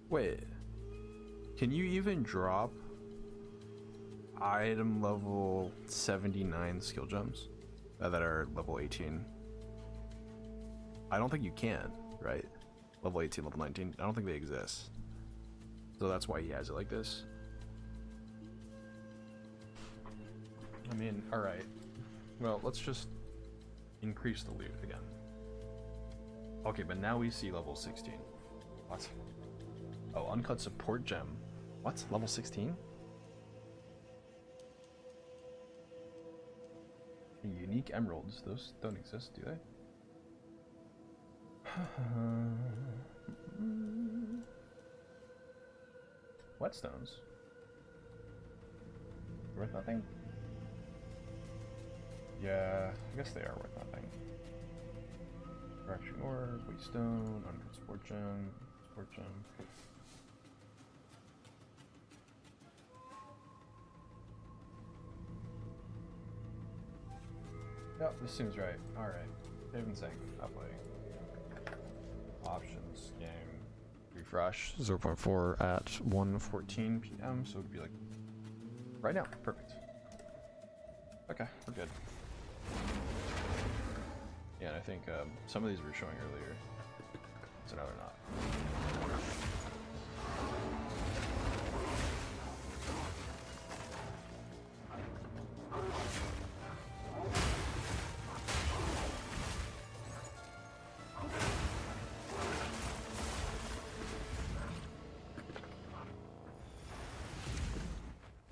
Wait. Can you even drop item level 79 skill gems that are level 18? I don't think you can, right? Level 18, level 19. I don't think they exist. So that's why he has it like this. I mean, alright. Well, let's just increase the loot again. Okay, but now we see level 16. What? Oh, uncut support gem. What? Level 16? Unique emeralds. Those don't exist, do they? Whetstones. Worth nothing? Yeah, I guess they are worth nothing. Fraction ore, waystone, uncut support gem, support gem. Yep, this seems right. Alright. Save and sync. Uploading. Options. Game. Refresh. 0.4 at 1:14 p.m. So it would be like right now. Perfect. Okay, we're good. Yeah, and I think some of these were showing earlier. So now they're not.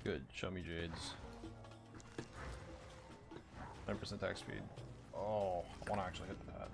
Good, show me jades. 9% attack speed. Oh, I want to actually hit the pad.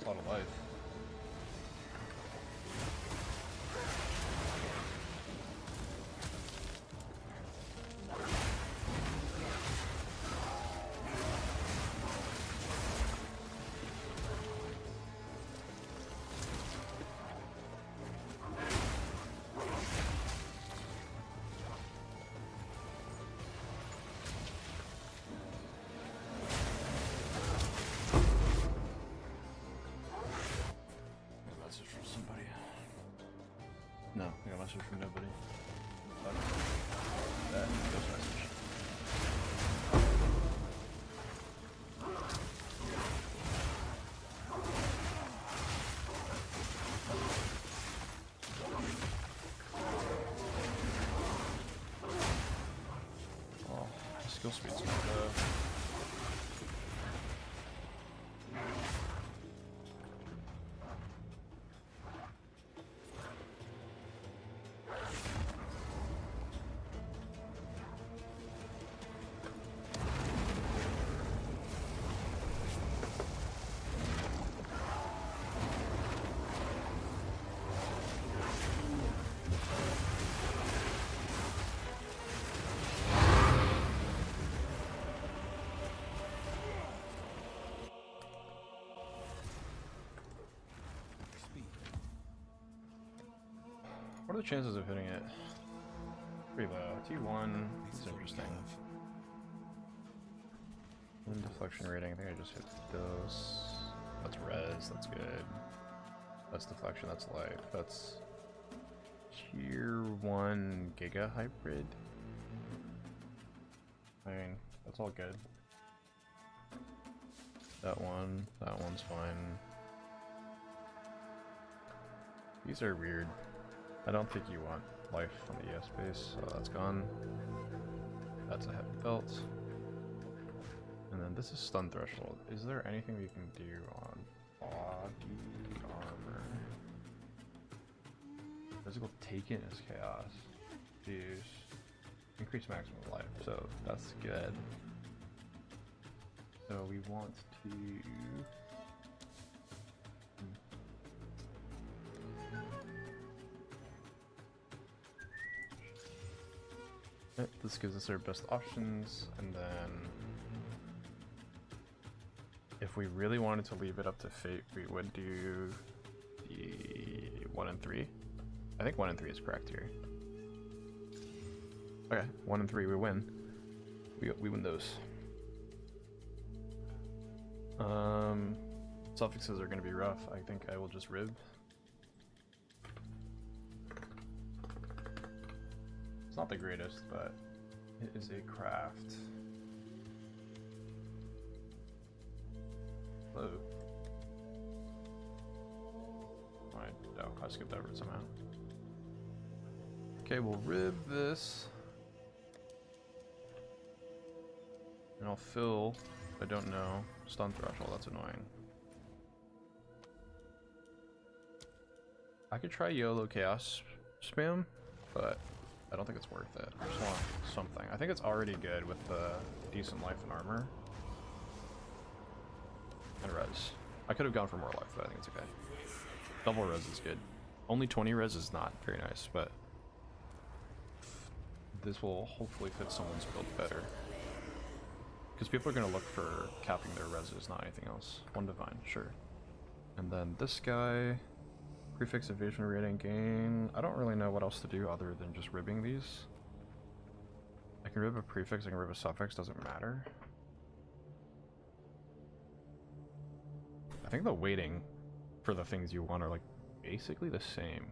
A lot of life. No, I got a message from nobody. Fuck. That ghost message. Oh, skill speed's not low. What are the chances of hitting it? Pretty low. T1, it's interesting. And deflection rating, I think I just hit those. That's res, that's good. That's deflection, that's life. That's tier 1 Giga Hybrid. I mean, that's all good. That one's fine. These are weird. I don't think you want life on the ES base, so that's gone. That's a heavy belt. And then this is stun threshold. Is there anything we can do on body armor? Physical taken is chaos. Jeez. Increase maximum life, so that's good. So we want to... This gives us our best options, and then if we really wanted to leave it up to fate, we would do the 1 and 3. I think 1 and 3 is correct here. Okay, 1 and 3, we win. We win those. Suffixes are going to be rough. I think I will just rib. It's not the greatest, but it is a craft. Hello. Alright, no, I skipped over it somehow. Okay, we'll rib this. And I'll fill, I don't know, stun threshold, that's annoying. I could try YOLO Chaos spam, but I don't think it's worth it. I just want something. I think it's already good with the decent life and armor. And res. I could have gone for more life, but I think it's okay. Double res is good. Only 20 res is not very nice, but this will hopefully fit someone's build better. Because people are going to look for capping their reses, not anything else. 1 divine, sure. And then this guy, prefix evasion rating gain. I don't really know what else to do other than just ribbing these. I can rib a prefix, I can rib a suffix, doesn't matter. I think the weighting for the things you want are like basically the same.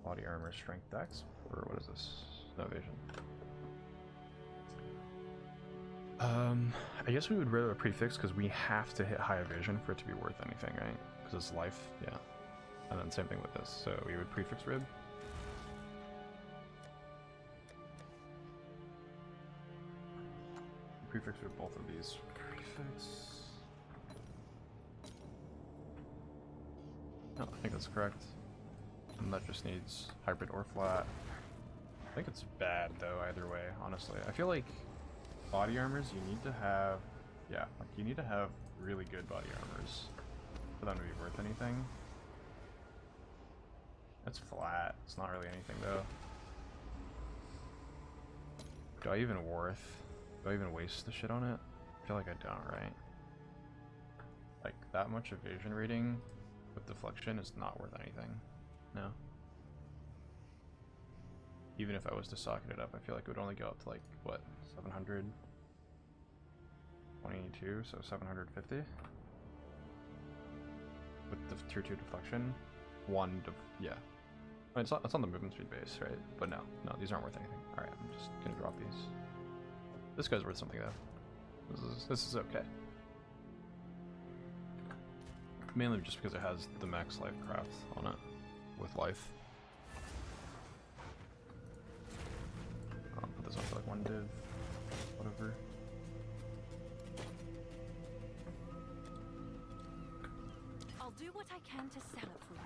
Body armor, strength, dex, or what is this? No evasion. I guess we would rib a prefix because we have to hit high evasion for it to be worth anything, right? Because it's life, yeah. And then same thing with this, so we would prefix rib. Prefix rib both of these. Prefix. No, I think that's correct. And that just needs hybrid or flat. I think it's bad though, either way, honestly. I feel like body armors, you need to have, yeah, like you need to have really good body armors for them to be worth anything. That's flat. It's not really anything though. Do I even waste the shit on it? I feel like I don't, right? Like that much evasion rating with deflection is not worth anything. No. Even if I was to socket it up, I feel like it would only go up to like, what, 722, so 750? With the tier 2 deflection. Yeah. I mean, it's on the movement speed base, right? But no, these aren't worth anything. Alright, I'm just gonna drop these. This guy's worth something though. This is okay. Mainly just because it has the max life craft on it with life. I'll put this on for like 1 div, whatever. I'll do what I can to sell it for you.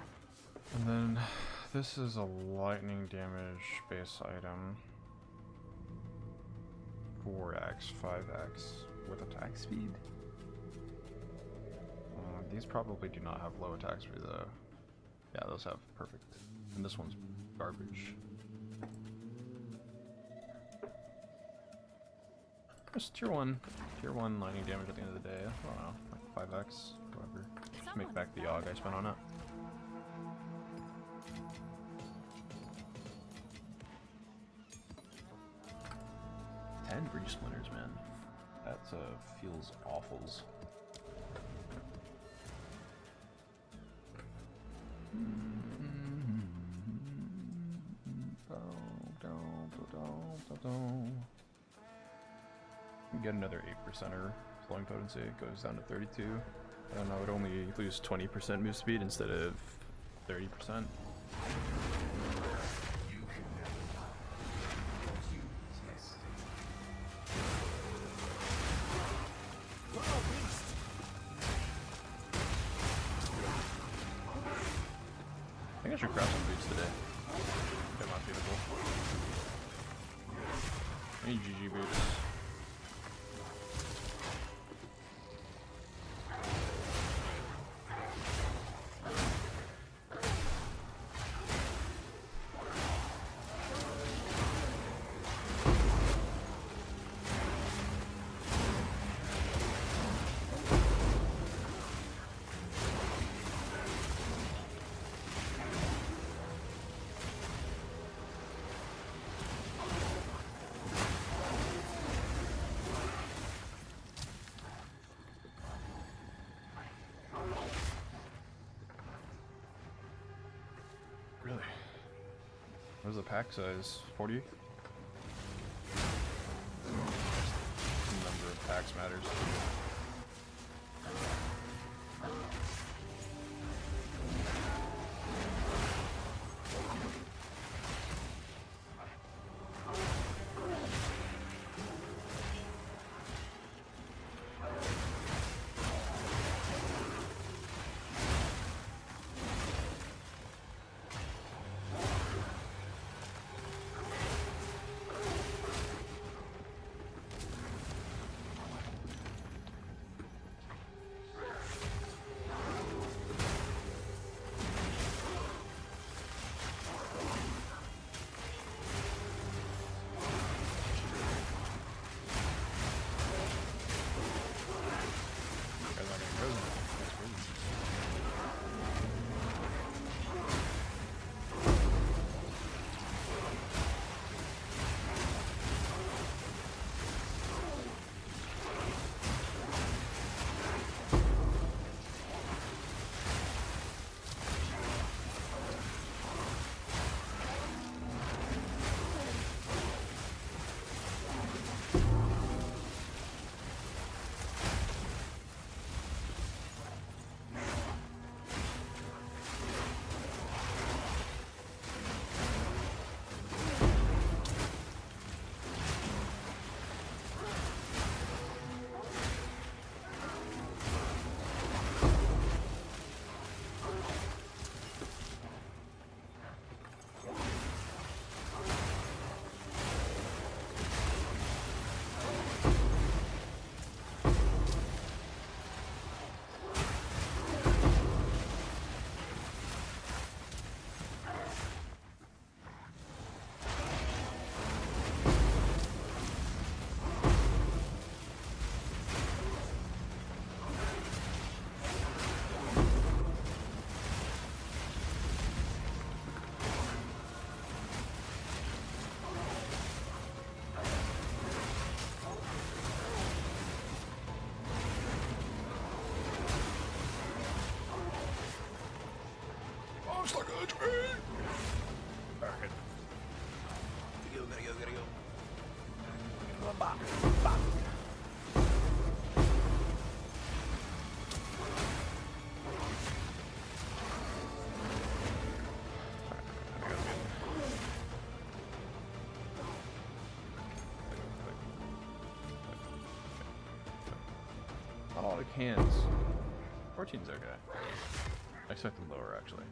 And then this is a lightning damage base item. 4x, 5x with attack speed. These probably do not have low attack speed though. Yeah, those have perfect. And this one's garbage. Just tier 1 lightning damage at the end of the day. I don't know, like 5x, whatever. Make back the AUG I spent on it. 10 breach splinters, man. That feels awfuls. Get another 8%er flowing potency. It goes down to 32. I don't know, it would only lose 20% move speed instead of 30%. I think I should grab some boots today. They're not beautiful. I need GG boots. Really? What is the pack size? 40? The number of packs matters. Not a lot of cans. 14's okay. I expected lower, actually.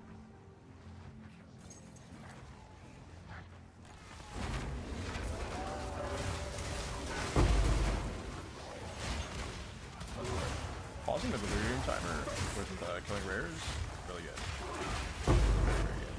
Pausing the delirium timer with killing rares, really good. Very, very good.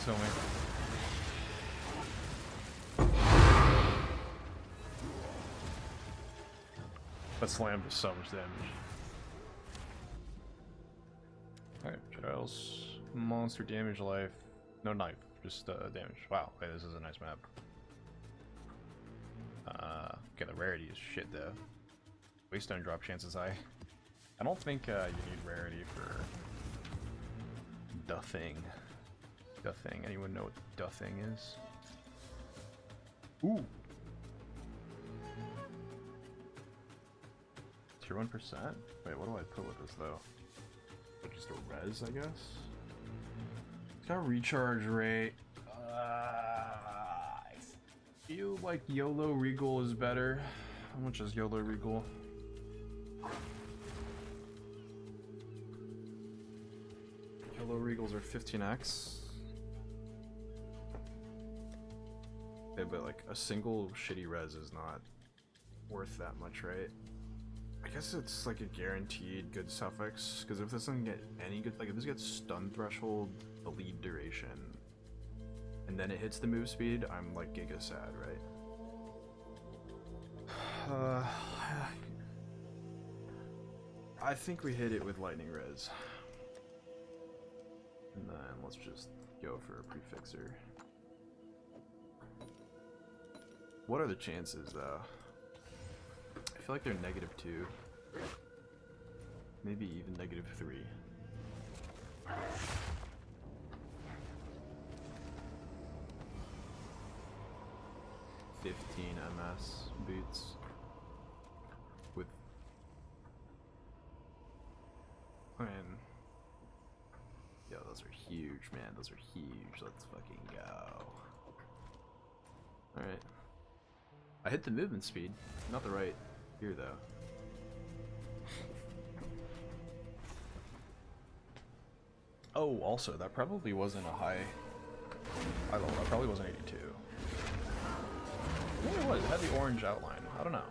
kill me. That slam does so much damage. Alright, trials. Monster damage life. No knife, just damage. Wow, wait, this is a nice map. Okay, the rarity is shit though. Waystone drop chances high. I don't think you need rarity for the thing. The thing. Anyone know what the thing is? Ooh. Tier 1%? Wait, what do I put with this though? Just a res, I guess? It's got a recharge rate. I feel like YOLO Regal is better. How much is YOLO Regal? YOLO Regals are 15x. Yeah, but like a single shitty res is not worth that much, right? I guess it's like a guaranteed good suffix, because if this doesn't get any good, like if this gets stun threshold, the lead duration, and then it hits the move speed, I'm like giga sad, right? I think we hit it with lightning res. And then let's just go for a prefixer. What are the chances though? I feel like they're -2. Maybe even -3. 15 MS boots with, I mean, yo, those are huge, man. Those are huge. Let's fucking go. Alright. I hit the movement speed, not the right here though. Oh, also, that probably wasn't a high level. That probably wasn't 82. Maybe it was. It had the orange outline. I don't know.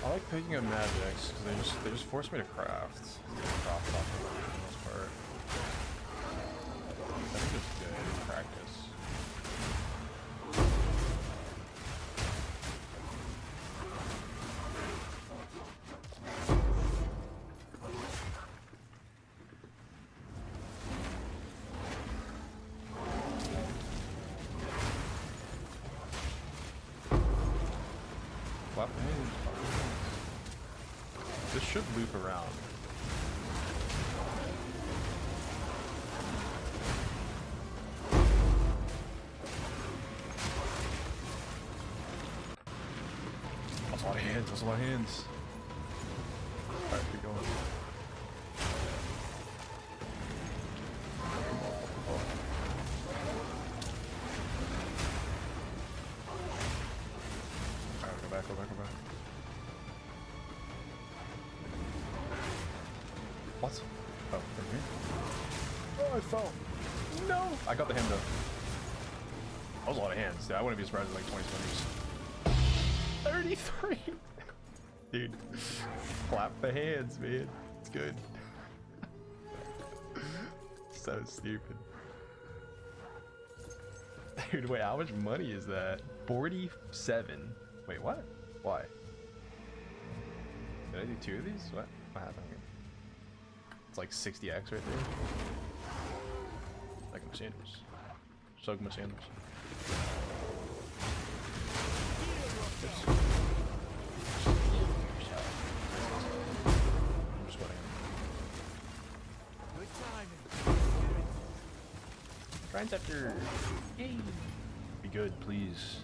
I like picking up magics because they just force me to craft. Craft off for the most part. I think it's good in practice. This should loop around. That's a lot of hands, that's a lot of hands. Alright, keep going. Alright, go back, go back, go back. What? Oh, from here? Oh, I fell. No! I got the hand though. That was a lot of hands. Yeah, I wouldn't be surprised at like 20 swimmers. 33! Dude. Clap the hands, man. It's good. So stupid. Dude, wait, how much money is that? 47. Wait, what? Why? Did I do 2 of these? What happened here? It's like 60x right there. Like my sandals. Sug my sandals. I'm just sweating. Transceptor! Yay! Be good, please.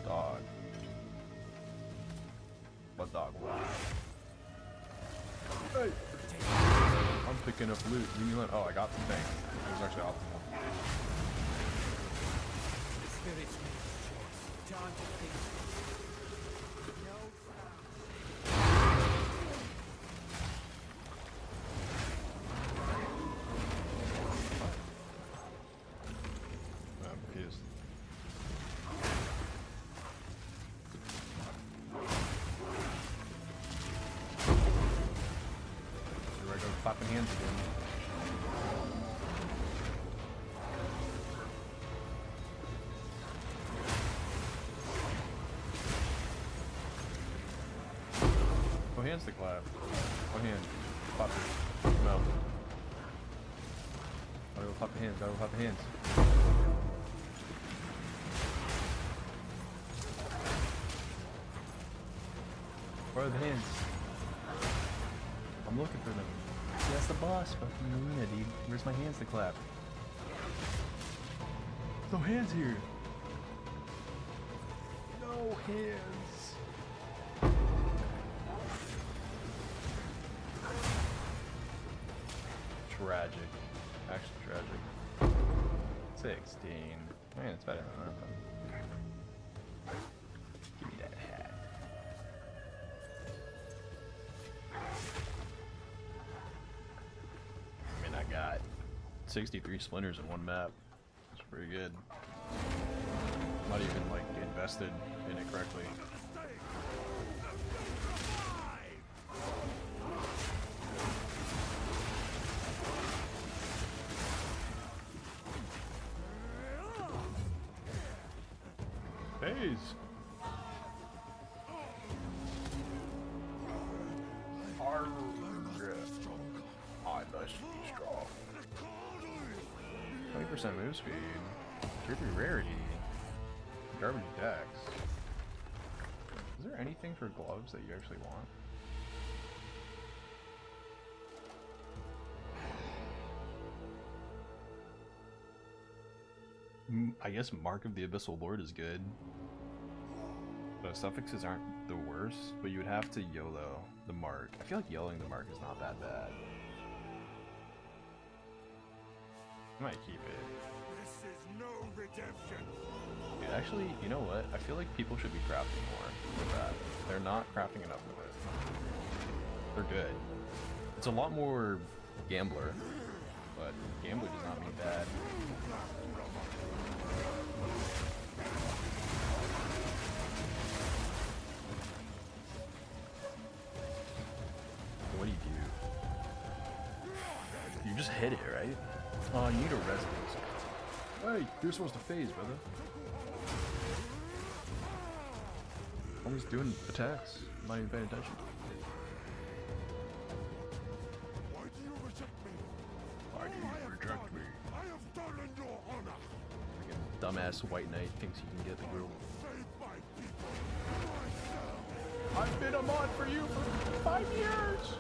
Dog. What dog? Hey! I'm picking up loot. Leave me alone. Oh, I got the thing. It was actually optimal. The spirit's time to think. I'm confused. flapping hands again. Oh, hands to clap. Oh, hand. Clap it. No. Gotta go clap the hands. Gotta go clap the hands. Where are the hands? I'm looking for them. See, that's the boss fucking arena, dude. Where's my hands to clap? No hands here. No hands. Tragic. Actually tragic. 16. Man, it's better than that. Give me that hat. I mean, I got 63 splinters in one map. It's pretty good. Not even like invested in it correctly. Phase. I must be strong. 20% move speed. Tier 3 rarity. Garbage dex. Is there anything for gloves that you actually want? I guess Mark of the Abyssal Lord is good. The suffixes aren't the worst, but you would have to YOLO the mark. I feel like YOLOing the mark is not that bad. I might keep it. This is no redemption. Dude, actually, you know what? I feel like people should be crafting more with that. They're not crafting enough with it. They're good. It's a lot more gambler, but gambler does not mean bad. What do you do? You just hit it, right? Oh, you need a resonance. Hey, you're supposed to phase, brother. Always doing attacks. I'm not even paying attention. Why do you reject me? Why do you reject me? I have done in your honor. Freaking dumbass white knight thinks he can get the girl. Save my people. I've been a mod for you for 5 years!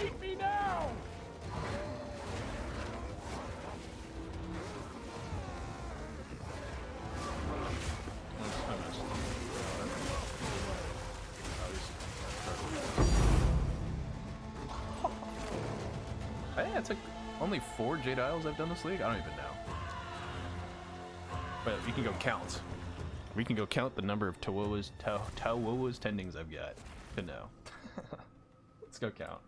Beat me now! I think it's like only 4 Jade Isles I've done this league? I don't even know. But we can go count. We can go count the number of Tawoa's tendings I've got to know. Let's go count.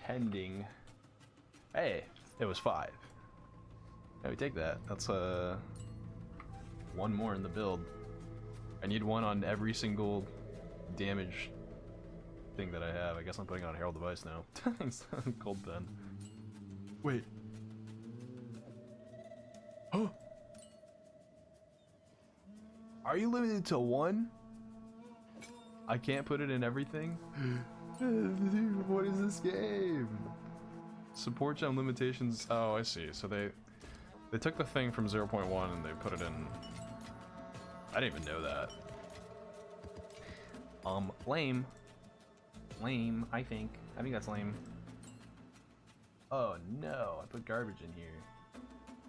Tending. Hey, it was 5. Yeah, we take that. That's one more in the build. I need one on every single damage thing that I have. I guess I'm putting on Herald Device now. Cold pen. Wait. Oh. Are you limited to 1? I can't put it in everything? Dude, what is this game? Support gem limitations. Oh, I see. So they took the thing from 0.1 and they put it in. I didn't even know that. Lame. Lame, I think. I think that's lame. Oh no, I put garbage in here.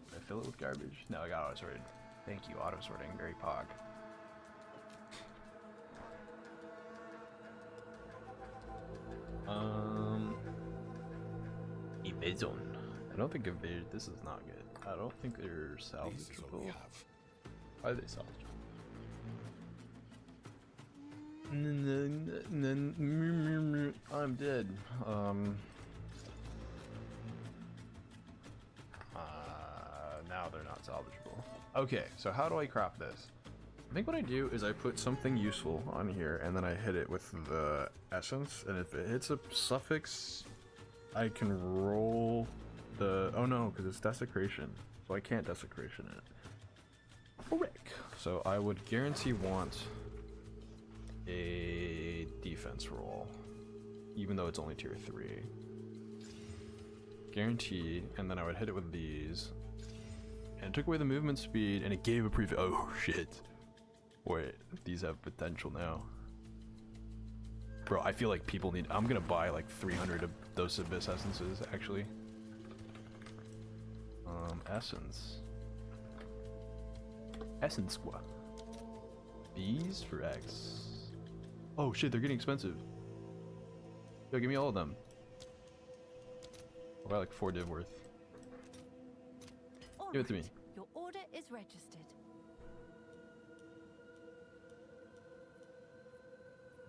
Did I fill it with garbage? No, I got auto sorted. Thank you, auto sorting. Very pog. Evasion. I don't think evasion. This is not good. I don't think they're salvageable. Why are they salvageable? I'm dead. Now they're not salvageable. Okay, so how do I craft this? think what I do is I put something useful on here and then I hit it with the essence, and if it hits a suffix, I can roll the... Oh no, because it's desecration, so I can't desecration it. Frick. So I would guarantee want a defense roll, even though it's only tier 3. Guarantee, and then I would hit it with these. And it took away the movement speed, and it gave a prefix. Oh shit. Wait, these have potential now. Bro, I feel like people need... I'm gonna buy like 300 of those Abyss Essences, actually. Essence. Essence what? These for X. Oh shit, they're getting expensive. Yo, give me all of them. I'll buy like 4 div worth. All Give it to me. right. Your order is registered.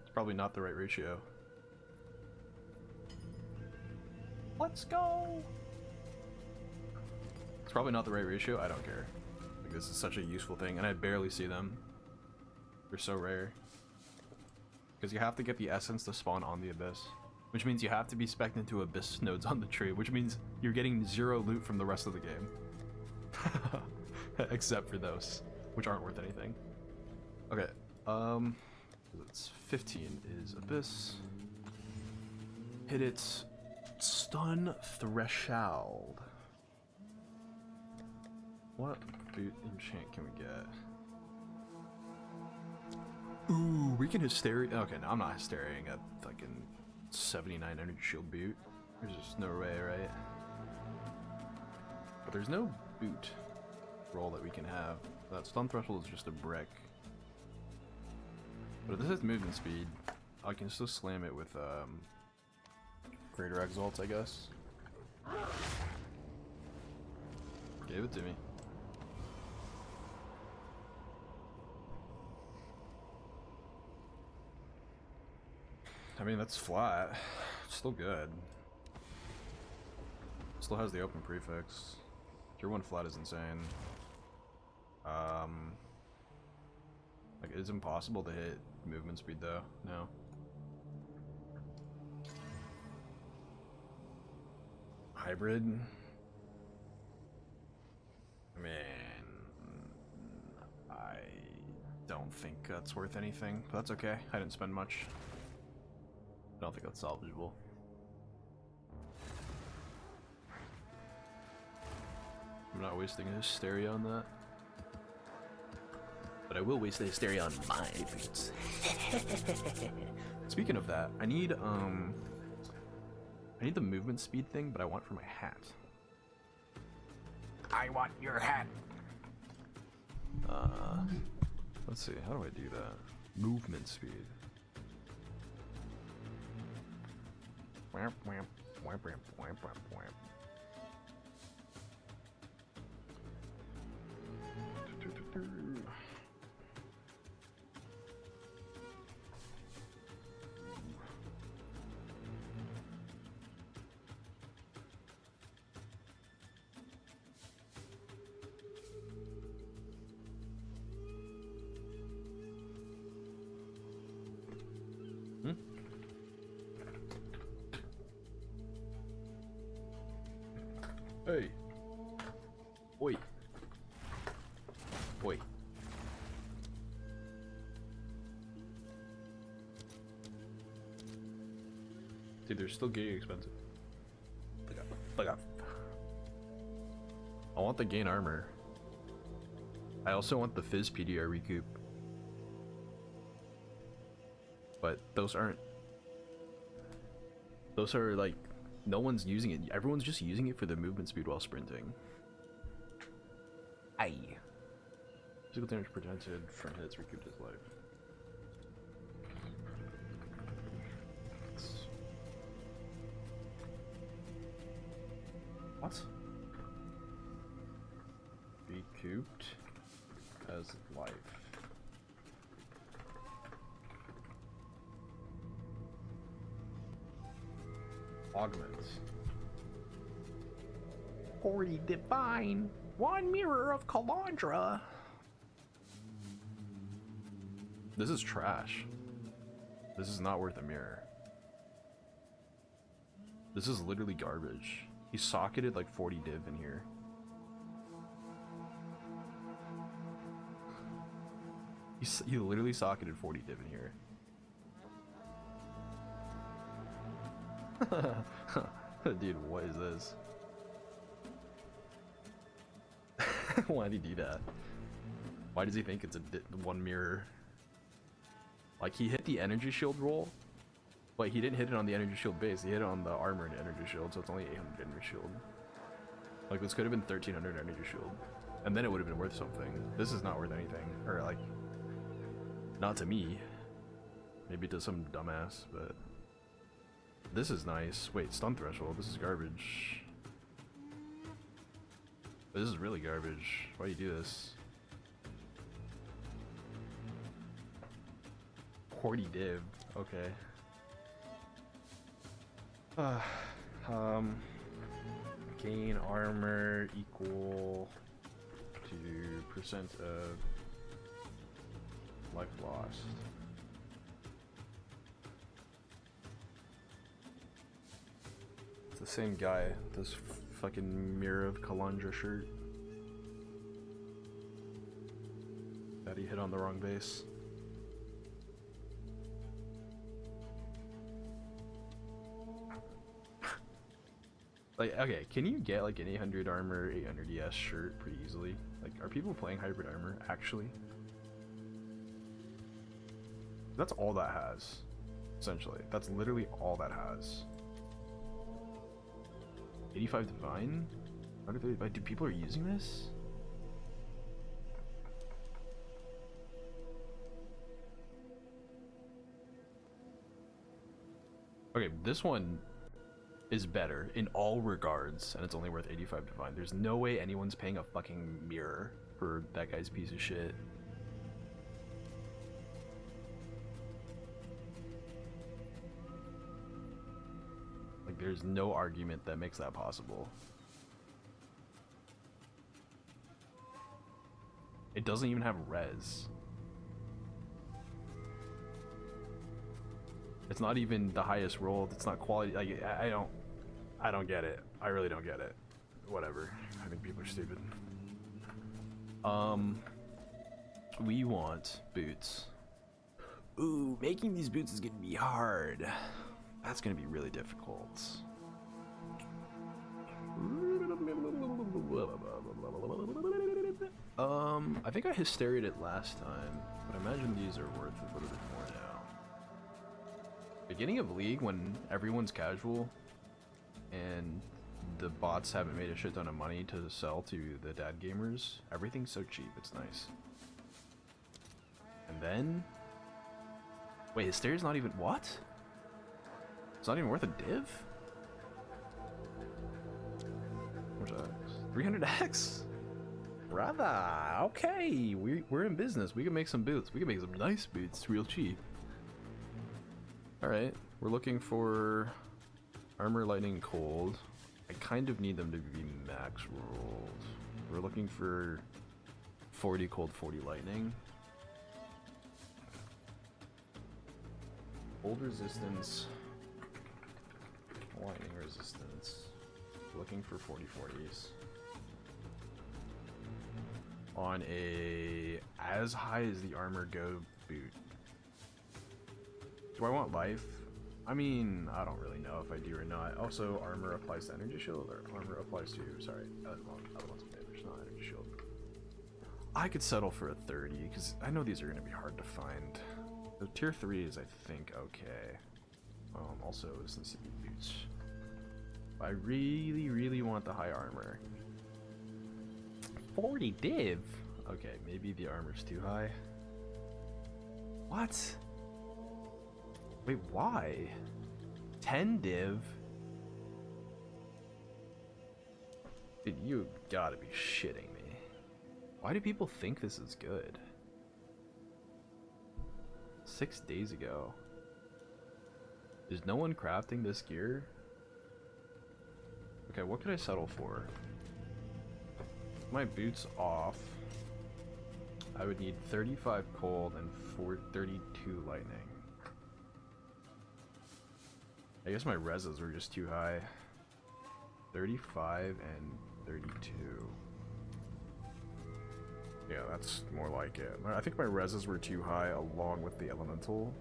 It's probably not the right ratio. Let's go! It's probably not the right ratio, I don't care. Like, this is such a useful thing, and I barely see them. They're so rare. Because you have to get the essence to spawn on the Abyss. Which means you have to be spec'd into Abyss nodes on the tree, which means you're getting 0 loot from the rest of the game. Except for those, which aren't worth anything. Okay, it's 15 is Abyss. Hit its stun threshold. What boot enchant can we get? Ooh, we can hysteria. Okay, no, I'm not hysterioing a fucking 79 energy shield boot. There's just no way, right? But there's no boot roll that we can have. That stun threshold is just a brick. But if this has movement speed, I can still slam it with greater exalts, I guess. Gave it to me. I mean, that's flat. Still good. Still has the open prefix. Tier 1 flat is insane. Like, it's impossible to hit movement speed though. No. Hybrid. I mean, I don't think that's worth anything, but that's okay. I didn't spend much. I don't think that's salvageable. I'm not wasting a hysteria on that. But I will waste the hysteria on my boots. Speaking of that, I need the movement speed thing, but I want it for my hat. I want your hat. Let's see, how do I do that? Movement speed. Whamp, whamp, whamp, whamp, whamp, whamp, whamp. Hey. Oi. Oi. Dude, they're still getting expensive. Look up. I want the gain armor. I also want the Fizz PDR recoup. But those aren't... Those are like... No one's using it. Everyone's just using it for the movement speed while sprinting. Aye. Physical damage prevented from hits recouped his life. What? Recouped as life. Augments. Hoary Divine. One mirror of Kalandra. This is trash. This is not worth a mirror. This is literally garbage. He socketed like 40 div in here. He literally socketed 40 div in here. Dude, what is this? Why did he do that? Why does he think it's a one mirror? Like, he hit the energy shield roll, but he didn't hit it on the energy shield base. He hit it on the armor and energy shield, so it's only 800 energy shield. Like, this could have been 1300 energy shield, and then it would have been worth something. This is not worth anything, or like, not to me. Maybe to some dumbass, but this is nice. Wait, stun threshold. This is garbage. This is really garbage. Why do you do this? 40 div. Okay. Gain armor equal to percent of life lost. It's the same guy. This fucking Mirror of Kalandra shirt that he hit on the wrong base. Like, okay, can you get like an 800 armor, 800 ES shirt pretty easily? Like, are people playing hybrid armor actually? That's all that has, essentially. That's literally all that has. 85 divine? 135? Do people are using this? Okay, this one is better in all regards, and it's only worth 85 divine. There's no way anyone's paying a fucking mirror for that guy's piece of shit. Like, there's no argument that makes that possible. It doesn't even have res. It's not even the highest rolled. It's not quality. Like, I don't get it. I really don't get it. Whatever. I think people are stupid. We want boots. Ooh, making these boots is gonna be hard. That's gonna be really difficult. I think I hysteria'd it last time, but I imagine these are worth a little bit more now. Beginning of League, when everyone's casual and the bots haven't made a shit ton of money to sell to the dad gamers, everything's so cheap, it's nice. And then, wait, Hysteria's not even, what? It's not even worth a div? What's that? 300x? Brother, okay, we're in business. We can make some boots. We can make some nice boots real cheap. Alright, we're looking for armor, lightning, cold. I kind of need them to be max rolled. We're looking for 40 cold, 40 lightning. Cold resistance, lightning resistance. Looking for 40/40s. On a as high as the armor go boot. Do I want life? I mean, I don't really know if I do or not. Also, armor applies to energy shield, or armor applies to, sorry, other one's damage, not energy shield. I could settle for a 30, because I know these are going to be hard to find. The tier 3 is, I think, okay. Also, this needs to be boots. I really, really want the high armor. 40 div? Okay, maybe the armor's too high. What? Wait, why? 10 div? Dude, you gotta be shitting me. Why do people think this is good? 6 days ago. Is no one crafting this gear? Okay, what could I settle for? My boots off. I would need 35 cold and 432 lightning. I guess my reses were just too high. 35 and 32. Yeah, that's more like it. I think my reses were too high along with the elemental.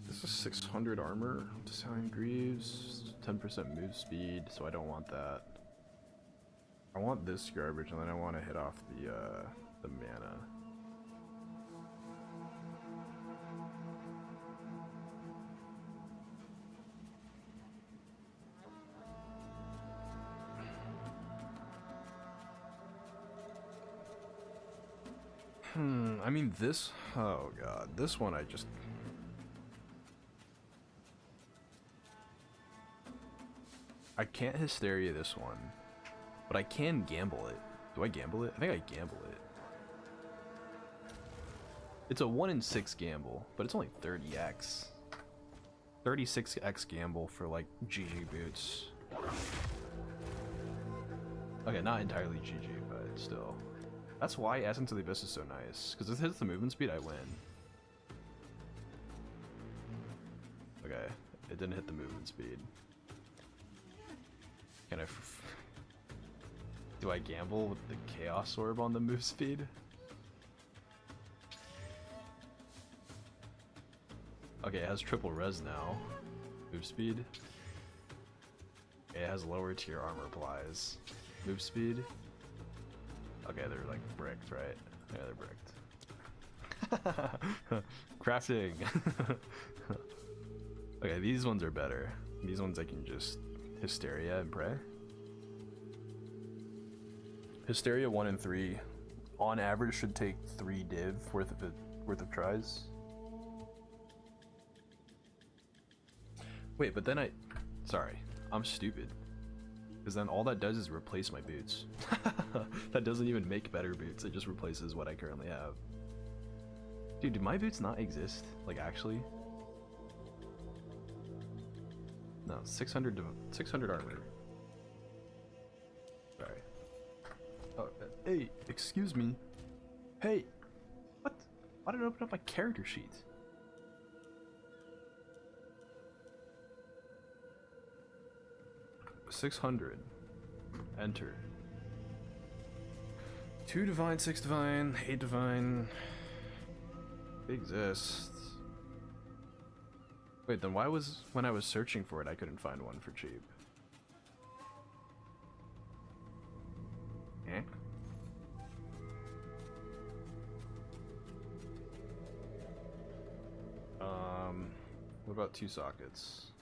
This is 600 armor, Design Greaves, 10% move speed, so I don't want that. I want this garbage, and then I want to hit off the mana. I mean this, oh god, this one I can't Hysteria this one, but I can gamble it. Do I gamble it? I think I gamble it. It's a 1 in 6 gamble, but it's only 30x. 36x gamble for like GG boots. Okay, not entirely GG, but still. That's why Essence of the Abyss is so nice, because if it hits the movement speed, I win. Okay, it didn't hit the movement speed. Can I... Do I gamble with the Chaos Orb on the move speed? Okay, it has triple res now. Move speed. Okay, it has lower tier armor applies. Move speed. Okay, they're like bricked, right? Yeah, they're bricked. Crafting. Okay, these ones are better. These ones I can just Hysteria and pray. Hysteria 1 and 3 on average should take 3 div worth of tries. Wait, but then sorry, I'm stupid. Because then all that does is replace my boots. That doesn't even make better boots, it just replaces what I currently have. Dude, do my boots not exist? Like, actually? No, 600 armor. Sorry. Oh, hey, excuse me. Hey! What? Why did I open up my character sheet? $600. Enter. 2 divine, 6 divine, 8 divine. They exist. Wait, then why was, when I was searching for it, I couldn't find one for cheap? Eh? What about 2 sockets?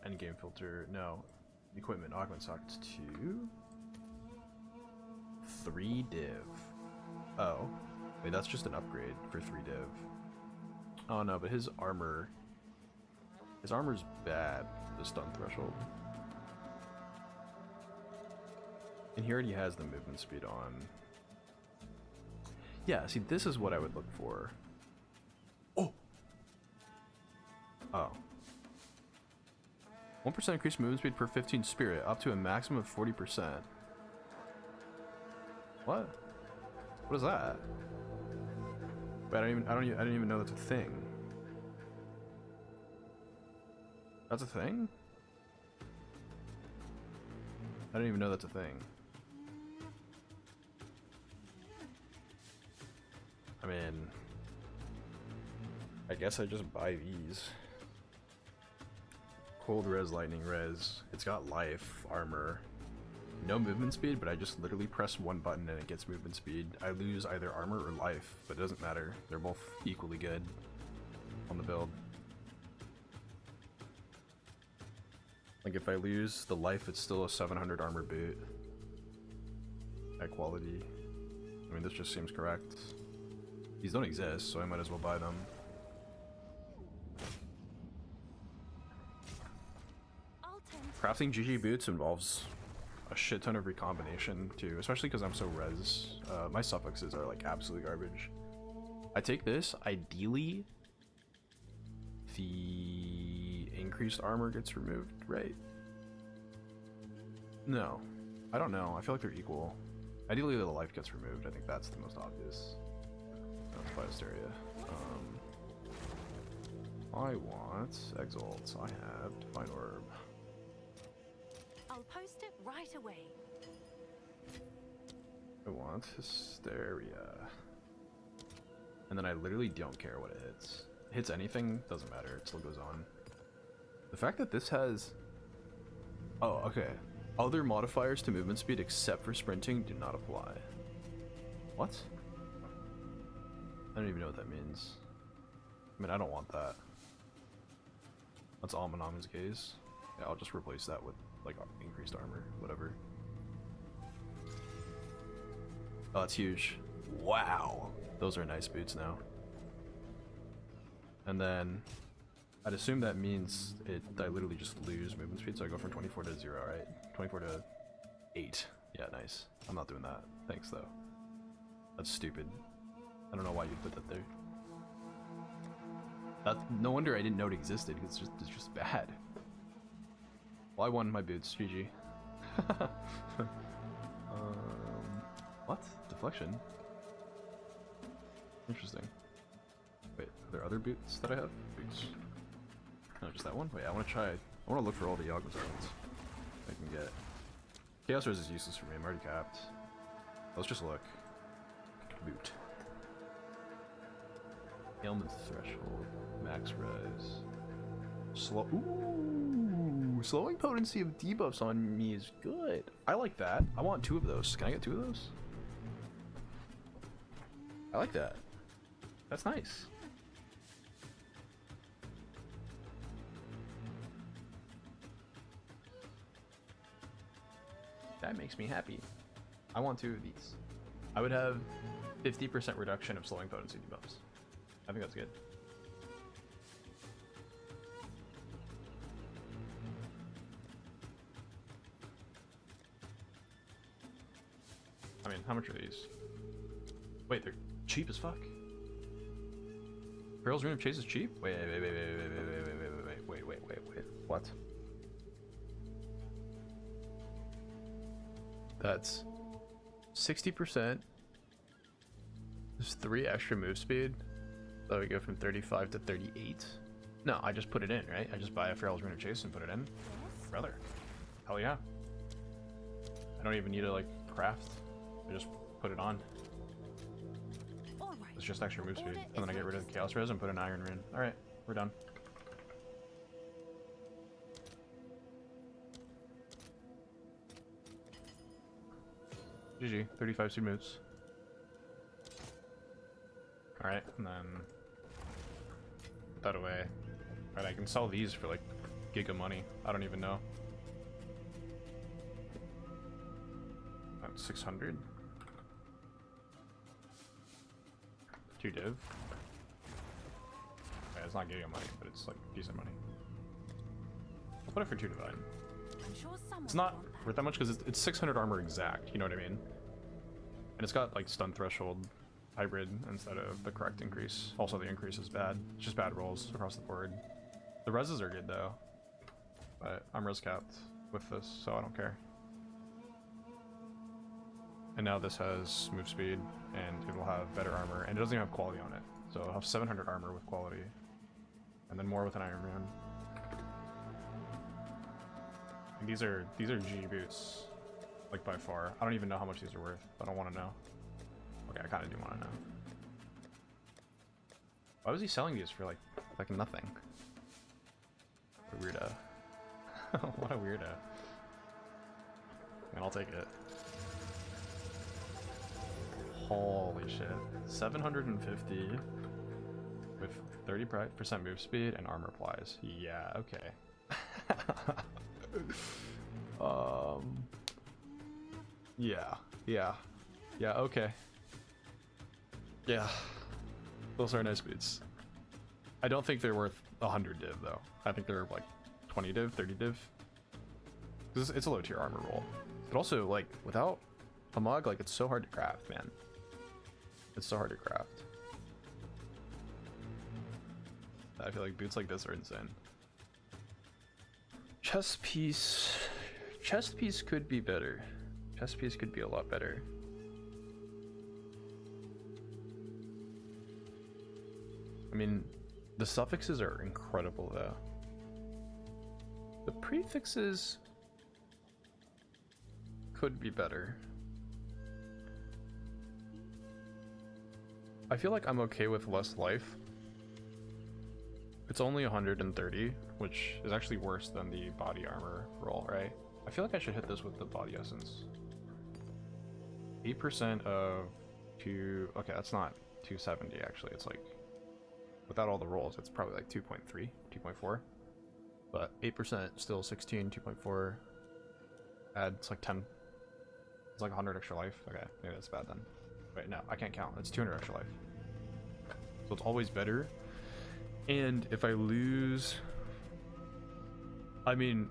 Endgame filter, no. Equipment, augment sockets 2. 3 div. Oh. Wait, that's just an upgrade for 3 div. Oh no, but his armor's bad, the stun threshold. And he already has the movement speed on. Yeah, see, this is what I would look for. Oh! Oh. 1% increased movement speed per 15 spirit, up to a maximum of 40%. What? What is that? Wait, I didn't even know that's a thing. That's a thing? I didn't even know that's a thing. I mean, I guess I just buy these. Cold res, lightning res. It's got life, armor, no movement speed, but I just literally press one button and it gets movement speed. I lose either armor or life, but it doesn't matter. They're both equally good on the build. Like if I lose the life, it's still a 700 armor boot. High quality. I mean, this just seems correct. These don't exist, so I might as well buy them. Crafting GG boots involves a shit ton of recombination too, especially because I'm so res. My suffixes are like absolute garbage. I take this, ideally, the increased armor gets removed, right? No. I don't know. I feel like they're equal. Ideally, the life gets removed. I think that's the most obvious. That's Biosteria. I want Exalt. I have Divine Orb. I'll post it right away. I want Hysteria. And then I literally don't care what it hits. It hits anything, doesn't matter, it still goes on. The fact that this has... Oh, okay. Other modifiers to movement speed except for sprinting do not apply. What? I don't even know what that means. I mean, I don't want that. That's Almanama's Gaze. Yeah, I'll just replace that with, like, increased armor, whatever. Oh, that's huge. Wow. Those are nice boots now. And then I'd assume that means I literally just lose movement speed, so I go from 24 to 0, right? 24 to 8. Yeah, nice. I'm not doing that. Thanks, though. That's stupid. I don't know why you put that there. No wonder I didn't know it existed, because it's just bad. Well, I won my boots. GG. What? Deflection? Interesting. Wait, are there other boots that I have? Boots. No, just that one? Wait, I want to look for all the Yagos islands I can get. Chaos Res is useless for me, I'm already capped. Let's just look. Boot. Ailment Threshold. Max Res. Slowing potency of debuffs on me is good. I like that. I want 2 of those. Can I get 2 of those? I like that. That's nice. That makes me happy. I want 2 of these. I would have 50% reduction of slowing potency debuffs. I think that's good. I mean, how much are these? Wait, they're cheap as fuck. Peril's Rune of Chase is cheap? Wait. What? That's 60%. There's 3 extra move speed. So we go from 35 to 38. No, I just put it in, right? I just buy a Feral's Rune of Chase and put it in. Brother. Hell yeah. I don't even need to, like, craft. I just put it on. It's just extra move speed. And then I get rid of the Chaos Res and put an Iron Rune. Alright, we're done. GG, 35 seed moves. Alright, and then put that away. Right, I can sell these for like giga money. I don't even know. That's 600. 2 div. Yeah, it's not giga money, but it's like decent money. I'll put it for 2 divine. I'm sure It's not worth that much because it's 600 armor exact, you know what I mean? And it's got like stun threshold hybrid instead of the correct increase. Also the increase is bad. It's just bad rolls across the board. The reses are good though. But I'm res capped with this, so I don't care. And now this has move speed, and it will have better armor, and it doesn't even have quality on it. So it'll have 700 armor with quality, and then more with an Iron Rune. And these are G boots, like by far. I don't even know how much these are worth. I don't want to know. Okay, I kind of do want to know. Why was he selling these for like nothing? What a weirdo. What a weirdo. And I'll take it. Holy shit. 750 with 30% move speed and armor applies. Yeah, okay. Yeah, okay. Yeah. Those are nice boots. I don't think they're worth 100 div though. I think they're like 20 div, 30 div. It's a low tier armor roll. But also, like, without a mug, like, it's so hard to craft, man. It's so hard to craft. I feel like boots like this are insane. Chest piece could be better. Chest piece could be a lot better. I mean, the suffixes are incredible though. The prefixes could be better. I feel like I'm okay with less life. It's only 130, which is actually worse than the body armor roll, right? I feel like I should hit this with the body essence. 8% of 2... Okay, that's not 270 actually. It's like, without all the rolls, it's probably like 2.3, 2.4. But 8%, still 16, 2.4. Add, it's like 10. It's like 100 extra life. Okay, maybe that's bad then. Wait, no, I can't count. It's 200 extra life. So it's always better. And if I lose... I mean,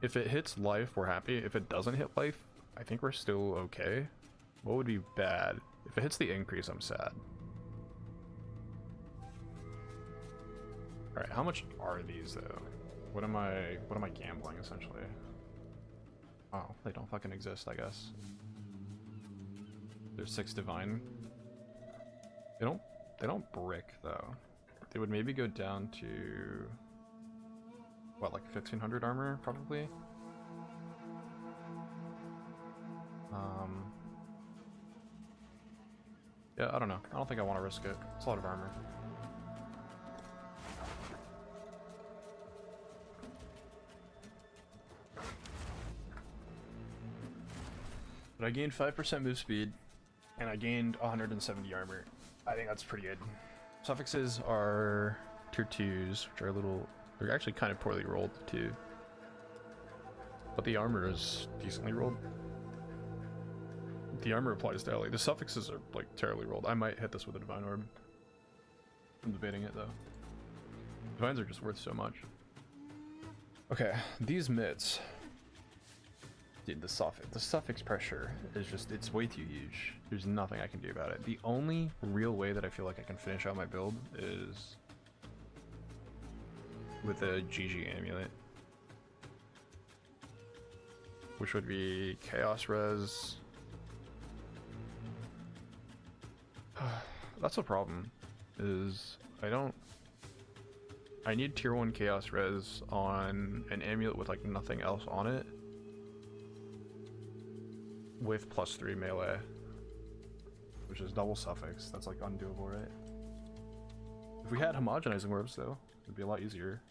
if it hits life, we're happy. If it doesn't hit life, I think we're still okay. What would be bad? If it hits the increase, I'm sad. Alright, how much are these though? What am I gambling essentially? Oh, they don't fucking exist, I guess. There's 6 divine. They don't brick though. They would maybe go down to what, like 1500 armor probably? Yeah, I don't know. I don't think I want to risk it. It's a lot of armor. But I gained 5% move speed, and I gained 170 armor. I think that's pretty good. Suffixes are tier 2s, which are a little... They're actually kind of poorly rolled, too. But the armor is decently rolled. The armor applies daily. The suffixes are, like, terribly rolled. I might hit this with a Divine Orb. I'm debating it, though. Divines are just worth so much. Okay, these mitts... Dude, the suffix pressure is just, it's way too huge. There's nothing I can do about it. The only real way that I feel like I can finish out my build is with a GG amulet, which would be Chaos Res. That's the problem, is I need tier 1 Chaos Res on an amulet with like nothing else on it, with +3 melee, which is double suffix. That's like undoable, right? If we had homogenizing orbs though, it'd be a lot easier.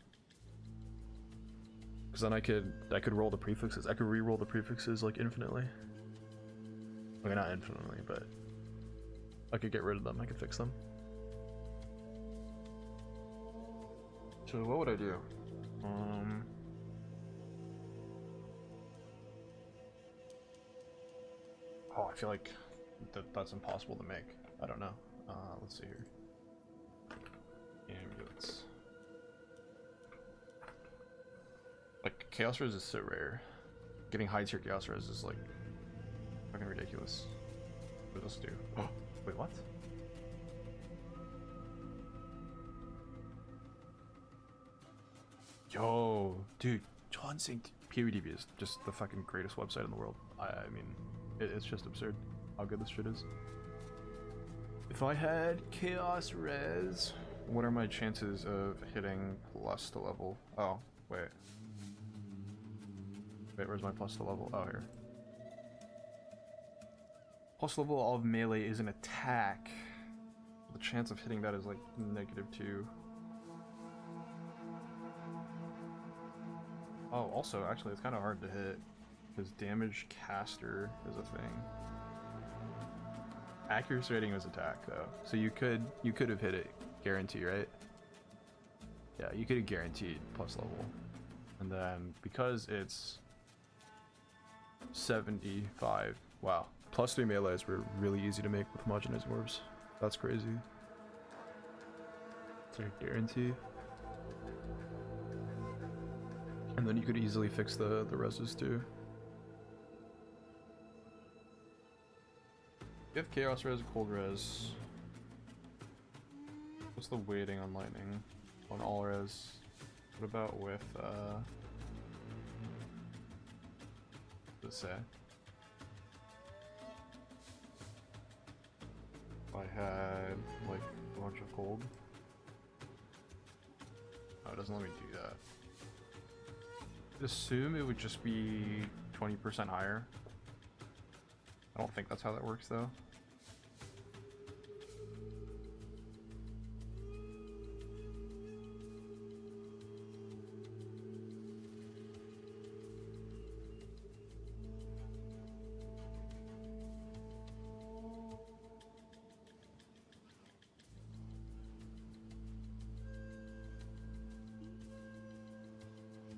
Because then I could roll the prefixes. I could re-roll the prefixes like infinitely. Okay, not infinitely, but I could get rid of them. I could fix them. So what would I do? Oh, I feel like that's impossible to make. I don't know. Let's see here. Amulets. Like, Chaos Res is so rare. Getting high tier Chaos Res is like fucking ridiculous. What does this do? Oh, wait, what? Yo, dude, John Synced PvDB is just the fucking greatest website in the world. I mean, it's just absurd how good this shit is. If I had Chaos Res, what are my chances of hitting plus to level? Oh, wait. Wait, where's my plus to level? Oh, here. Plus level of melee is an attack. The chance of hitting that is like -2. Oh, also, actually, it's kind of hard to hit because damage caster is a thing. Accuracy rating is attack though, so you could have hit it, guarantee, right? Yeah, you could have guaranteed plus level, and then because it's 75, wow, +3 melees were really easy to make with homogenizing orbs. That's crazy. It's like a guarantee. And then you could easily fix the reses too. You have Chaos Res, Cold Res. What's the weighting on lightning? On all res. What about with does it say? If I had like a bunch of gold. Oh, it doesn't let me do that. I'd assume it would just be 20% higher. I don't think that's how that works though.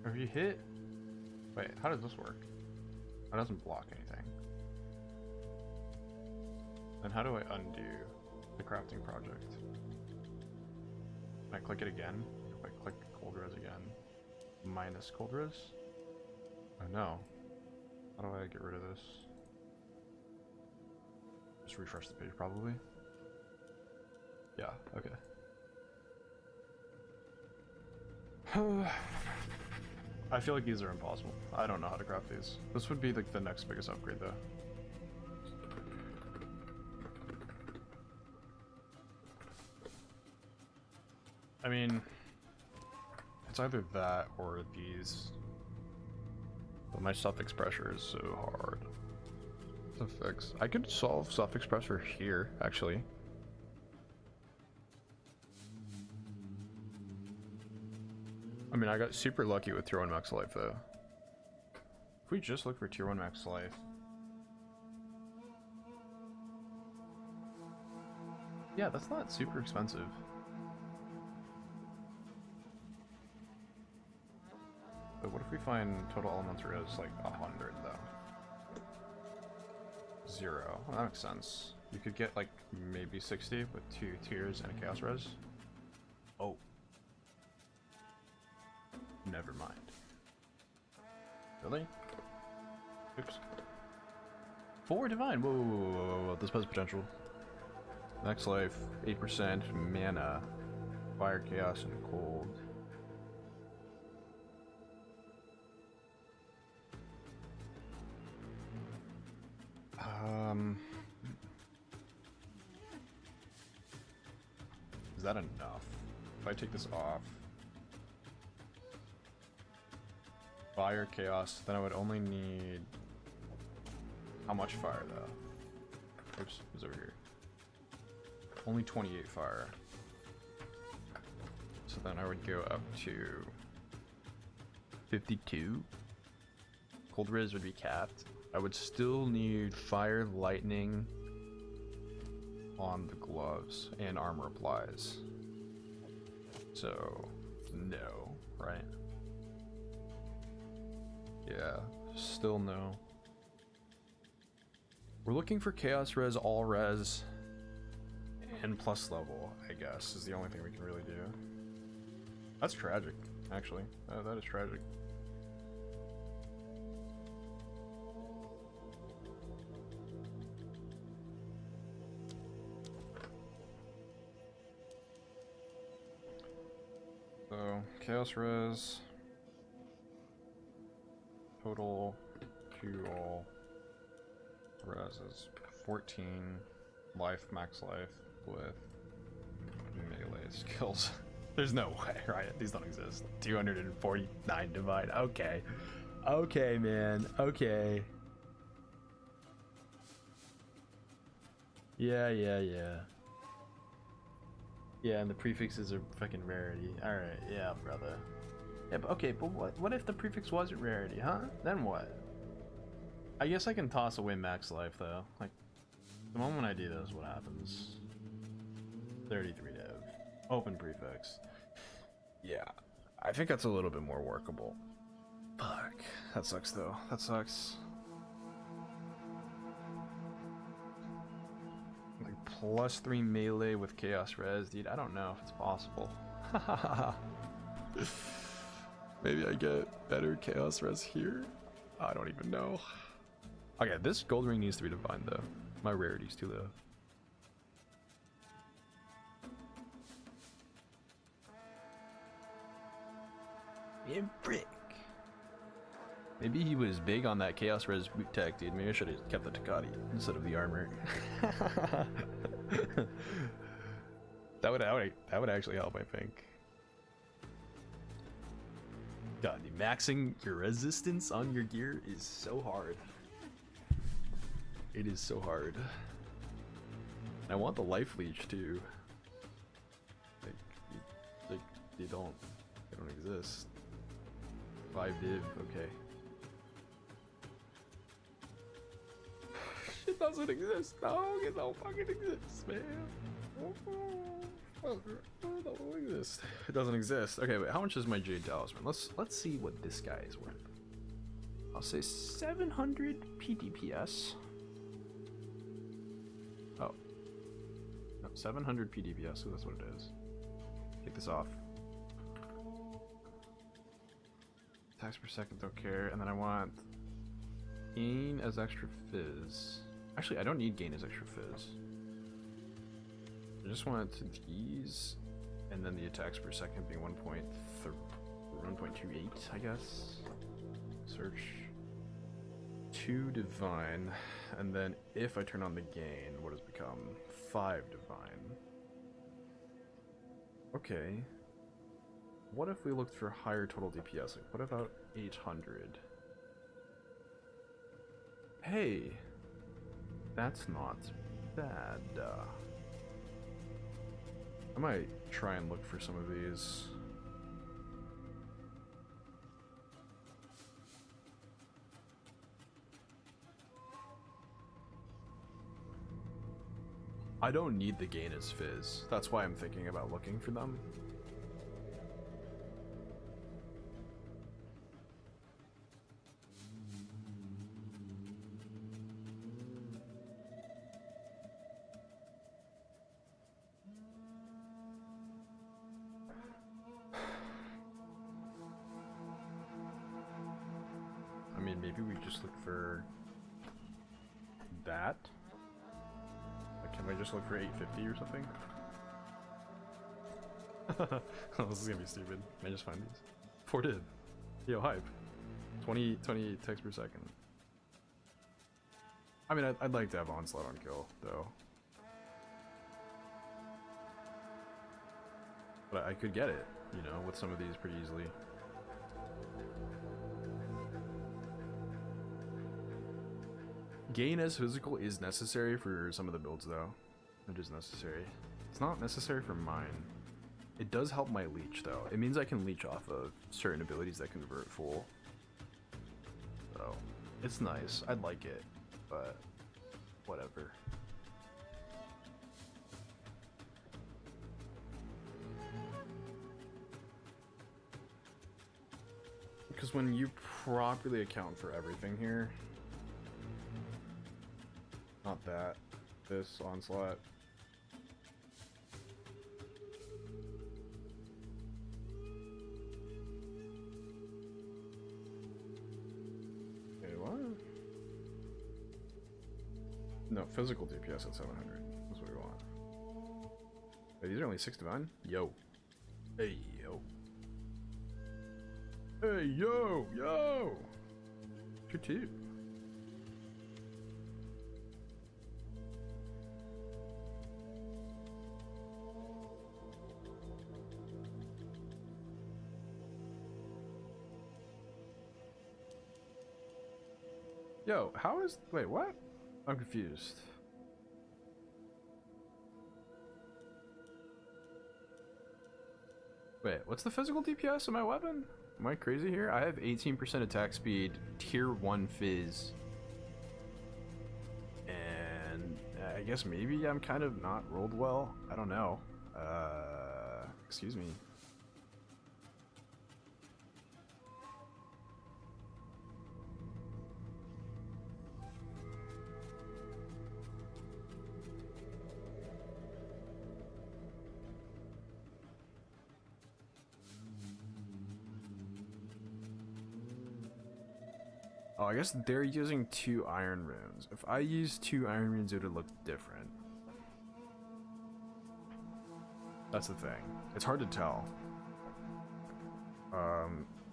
If you hit... Wait, how does this work? It doesn't block anything. Then how do I undo the crafting project? Can I click it again? If I click cold res again, minus cold res? Oh no. How do I get rid of this? Just refresh the page probably. Yeah, okay. I feel like these are impossible. I don't know how to craft these. This would be like the next biggest upgrade though. I mean, it's either that or these. But my suffix pressure is so hard to fix. I could solve suffix pressure here, actually. I mean, I got super lucky with tier 1 max life though. If we just look for tier 1 max life. Yeah, that's not super expensive. But what if we find total elements res like 100 though? 0. Well, that makes sense. You could get like maybe 60 with 2 tiers and a chaos res. Oh. Never mind. Really? Oops. 4 divine. Whoa, whoa, whoa, whoa, whoa. This has potential. Max life, 8% mana, fire, chaos, and cold. Is that enough? If I take this off, fire, chaos, then I would only need... How much fire though? Oops, it's over here. Only 28 fire. So then I would go up to 52. Cold res would be capped. I would still need fire, lightning on the gloves and armor applies. So no, right? Yeah, still no. We're looking for chaos res, all res, and plus level, I guess, is the only thing we can really do. That's tragic, actually. That is tragic. So, chaos res, total to all res is 14 life, max life with melee skills. There's no way, right? These don't exist. 249 divine. Okay. Okay, man. Okay. Yeah. Yeah, and the prefixes are fucking rarity. Alright, yeah, brother. Yeah, but okay, but what if the prefix wasn't rarity, huh? Then what? I guess I can toss away max life, though. Like, the moment I do this, what happens? 33 dev. Open prefix. Yeah, I think that's a little bit more workable. Fuck. That sucks, though. That sucks. Like, +3 melee with chaos res, dude. I don't know if it's possible. Maybe I get better chaos res here? I don't even know. Okay, this gold ring needs to be divine, though. My rarity's too low. Yeah, brick. Maybe he was big on that Chaos Res boot tech, dude. Maybe I should have kept the Takati instead of the armor. that would actually help, I think. God, dude, maxing your resistance on your gear is so hard. It is so hard. I want the life leech too. Like they don't exist. 5 div, okay. It doesn't exist. No, it don't fucking exist, man. It don't exist. It doesn't exist. Okay, wait, how much is my Jade Talisman? Let's see what this guy is worth. I'll say 700 PDPS. Oh. No, 700 PDPS, so that's what it is. Take this off. Attacks per second, don't care. And then I want gain as extra fizz. Actually, I don't need gain as extra fizz. I just want these, and then the attacks per second being 1.28, I guess. Search 2 divine, and then if I turn on the gain, what has become 5 divine. Okay. What if we looked for higher total DPS? Like, what about 800? Hey, that's not bad. I might try and look for some of these. I don't need the gain as fizz. That's why I'm thinking about looking for them. I mean, maybe we just look for that. Like, can I just look for 850 or something? Oh, this is gonna be stupid. Can I just find these? 4 div. Yo, hype. 20 text per second. I mean, I'd like to have Onslaught on kill, though. But I could get it, you know, with some of these pretty easily. Gain as physical is necessary for some of the builds, though. It is necessary. It's not necessary for mine. It does help my leech, though. It means I can leech off of certain abilities that convert full. So, it's nice. I'd like it, but whatever. Because when you properly account for everything here, not that, this onslaught. Okay, what? No, physical DPS at 700. That's what we want. Hey, these are only 6 divine? Yo. Hey, yo. Hey, yo, yo! Good too. Yo, how is... Wait, what? I'm confused. Wait, what's the physical DPS of my weapon? Am I crazy here? I have 18% attack speed, tier 1 fizz. And I guess maybe I'm kind of not rolled well. I don't know. Excuse me. Oh, I guess they're using 2 iron runes. If I use 2 iron runes, it would look different. That's the thing. It's hard to tell.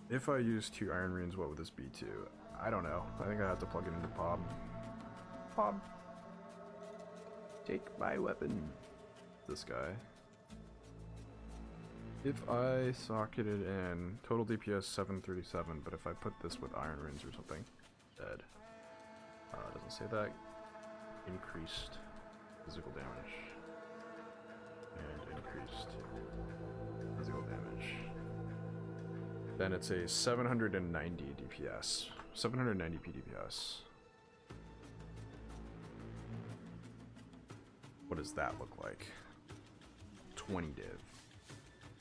If I use 2 iron runes, what would this be to? I don't know. I think I have to plug it into Pob. Pob. Take my weapon. This guy. If I socket it in, total DPS 737, but if I put this with iron runes or something, dead. Doesn't say that. Increased physical damage. And increased physical damage. Then it's a 790 DPS. 790 PDPS. What does that look like? 20 div.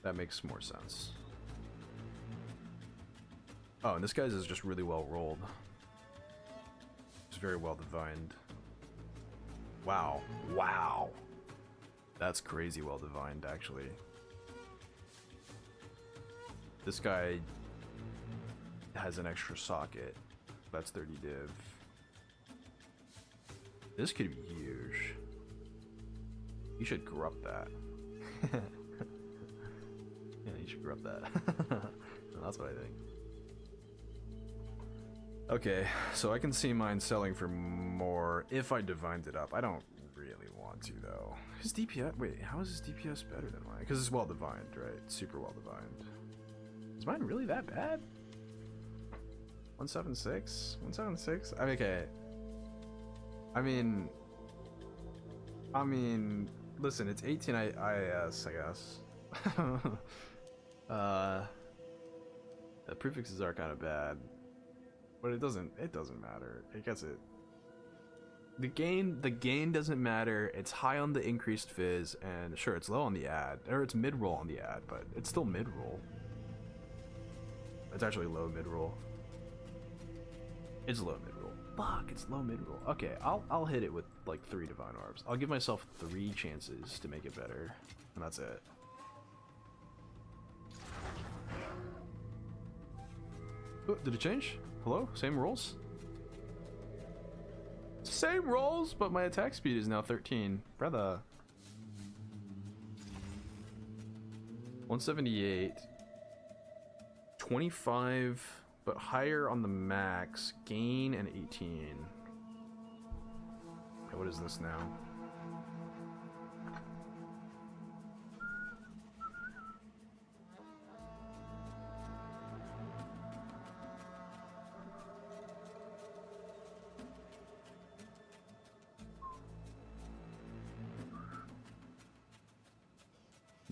That makes more sense. Oh, and this guy's is just really well rolled. It's very well divined. Wow. Wow. That's crazy well divined, actually. This guy has an extra socket. That's 30 div. This could be huge. You should corrupt that. Yeah, you should corrupt that. That's what I think. Okay, so I can see mine selling for more if I divined it up. I don't really want to, though. His DPS... Wait, how is his DPS better than mine? Because it's well divined, right? Super well divined. Is mine really that bad? 176? 176? I mean, okay. I mean, listen, it's 18 IAS, I guess. The prefixes are kind of bad, but it doesn't matter. I guess the gain doesn't matter. It's high on the increased fizz, and sure, it's low on the ad, or it's mid-roll on the ad, but it's still mid-roll. It's actually low mid-roll. It's low mid-roll. Fuck, it's low mid-roll. Okay, I'll hit it with like 3 divine orbs. I'll give myself 3 chances to make it better, and that's it. Oh, did it change? Hello? Same rolls? Same rolls, but my attack speed is now 13. Brother. 178. 25, but higher on the max. Gain and 18. Okay, what is this now?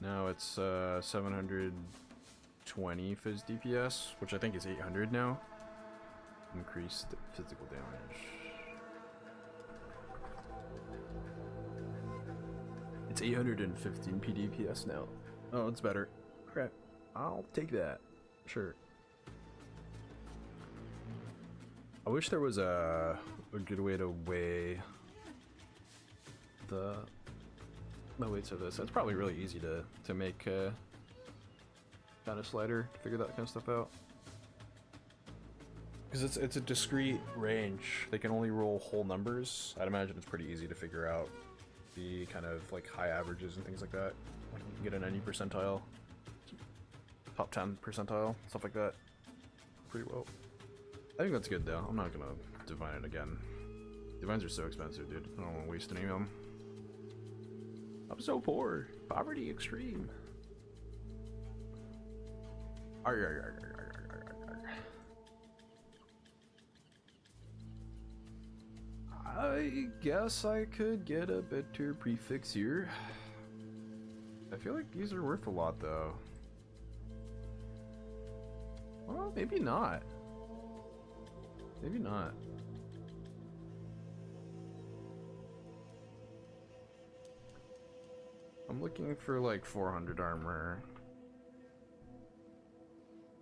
Now it's 720 fizz DPS, which I think is 800 now. Increased physical damage. It's 815 PDPS now. Oh, it's better. Crap. I'll take that. Sure. I wish there was a good way to weigh the weights of this. That's probably really easy to make kind of slider, figure that kind of stuff out. Because it's a discrete range. They can only roll whole numbers. I'd imagine it's pretty easy to figure out the kind of like high averages and things like that. Like you can get a 90 percentile, top 10 percentile, stuff like that. Pretty well. I think that's good though. I'm not gonna divine it again. Divines are so expensive, dude. I don't want to waste any of them. I'm so poor. Poverty extreme. Arr, arr, arr, arr, arr, arr, arr. I guess I could get a better prefix here. I feel like these are worth a lot though. Well, maybe not. Maybe not. I'm looking for like 400 armor.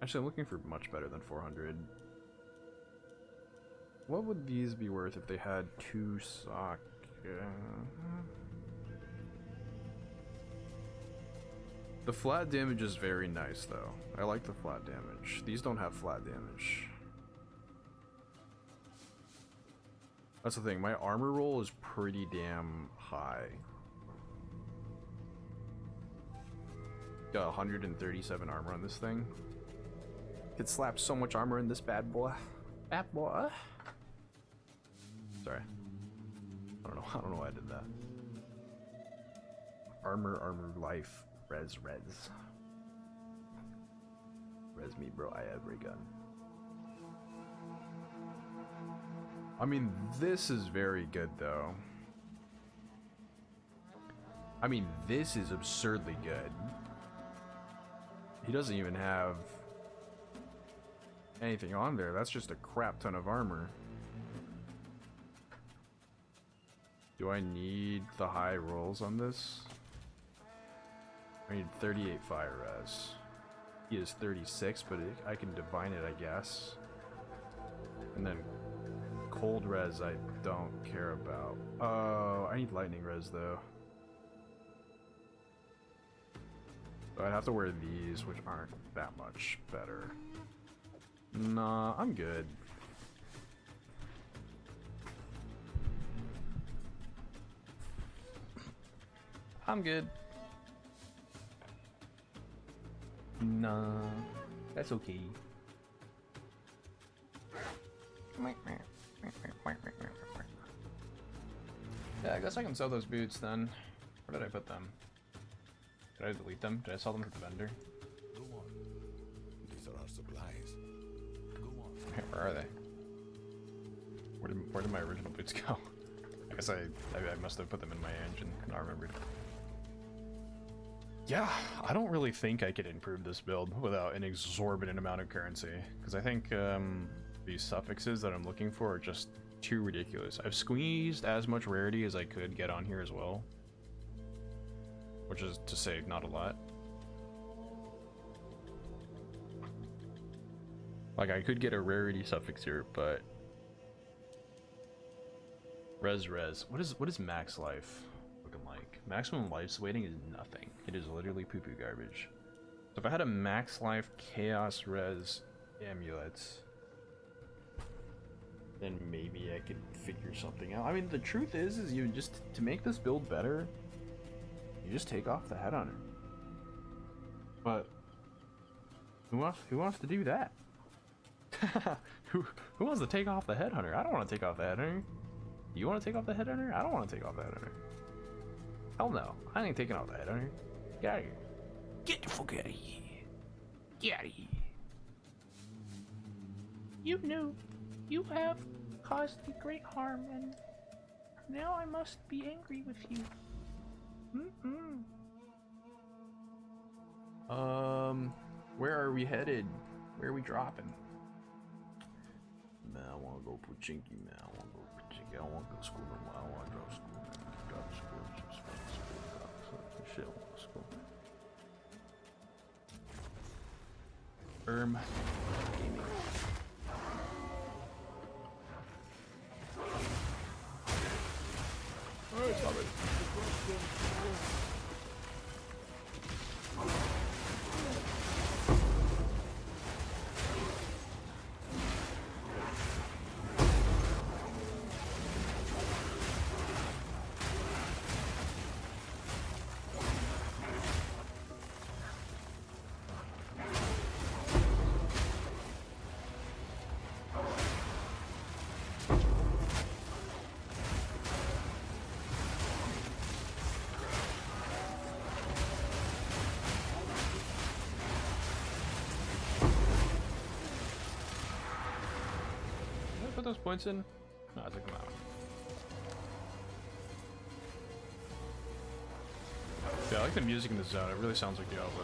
Actually, I'm looking for much better than 400. What would these be worth if they had 2 sock? The flat damage is very nice though. I like the flat damage. These don't have flat damage. That's the thing, my armor roll is pretty damn high. Got 137 armor on this thing. could slap so much armor in this bad boy. Bad boy. Sorry. I don't know why I did that. Armor, life, res. Res me, bro. I have ray gun. I mean, this is very good, though. I mean, this is absurdly good. He doesn't even have anything on there. That's just a crap ton of armor. Do I need the high rolls on this? I need 38 fire res. He is 36, but I can divine it, I guess. And then cold res I don't care about. Oh, I need lightning res though. So I'd have to wear these, which aren't that much better. Nah, I'm good. I'm good. Nah, that's okay. Yeah, I guess I can sell those boots then. Where did I put them? Did I delete them? Did I sell them to the vendor? Go on. These are our supplies. Go on. Okay, where are they? Where did my original boots go? I guess I must have put them in my engine. I don't remember. Yeah, I don't really think I could improve this build without an exorbitant amount of currency, because I think these suffixes that I'm looking for are just too ridiculous. I've squeezed as much rarity as I could get on here as well, which is to say not a lot. Like, I could get a rarity suffix here, but res. What is max life looking like? Maximum life waiting is nothing. It is literally poo-poo garbage. So if I had a max life chaos res amulets, then maybe I could figure something out. I mean, the truth is you just, to make this build better, you just take off the headhunter. But who wants to do that? who wants to take off the headhunter? I don't want to take off the headhunter. You want to take off the headhunter? I don't want to take off the headhunter. Hell no. I ain't taking off the headhunter. Get out of here. Get the fuck out of here. Get out of here. You knew. You have caused me great harm, and now I must be angry with you. Where are we headed? Where are we dropping? Man, I want to go Pochinki, man. I want to go Pochinki. I don't want to go to school no more. I don't want to drop school, man. Drop school. Just fucking school. Drop shit. I want to school. Gaming. Oh, stop it. Put those points in? No, I took them out. Yeah, I like the music in the zone. It really sounds like Diablo.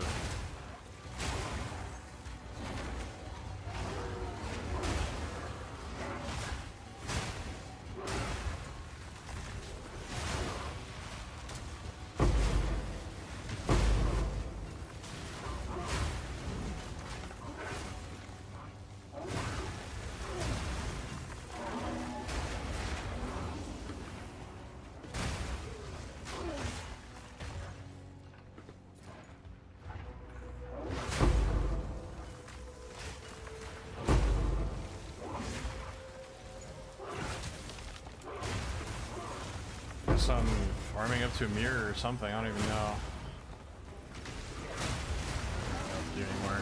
I'm farming up to a mirror or something, I don't even know. I don't do anymore.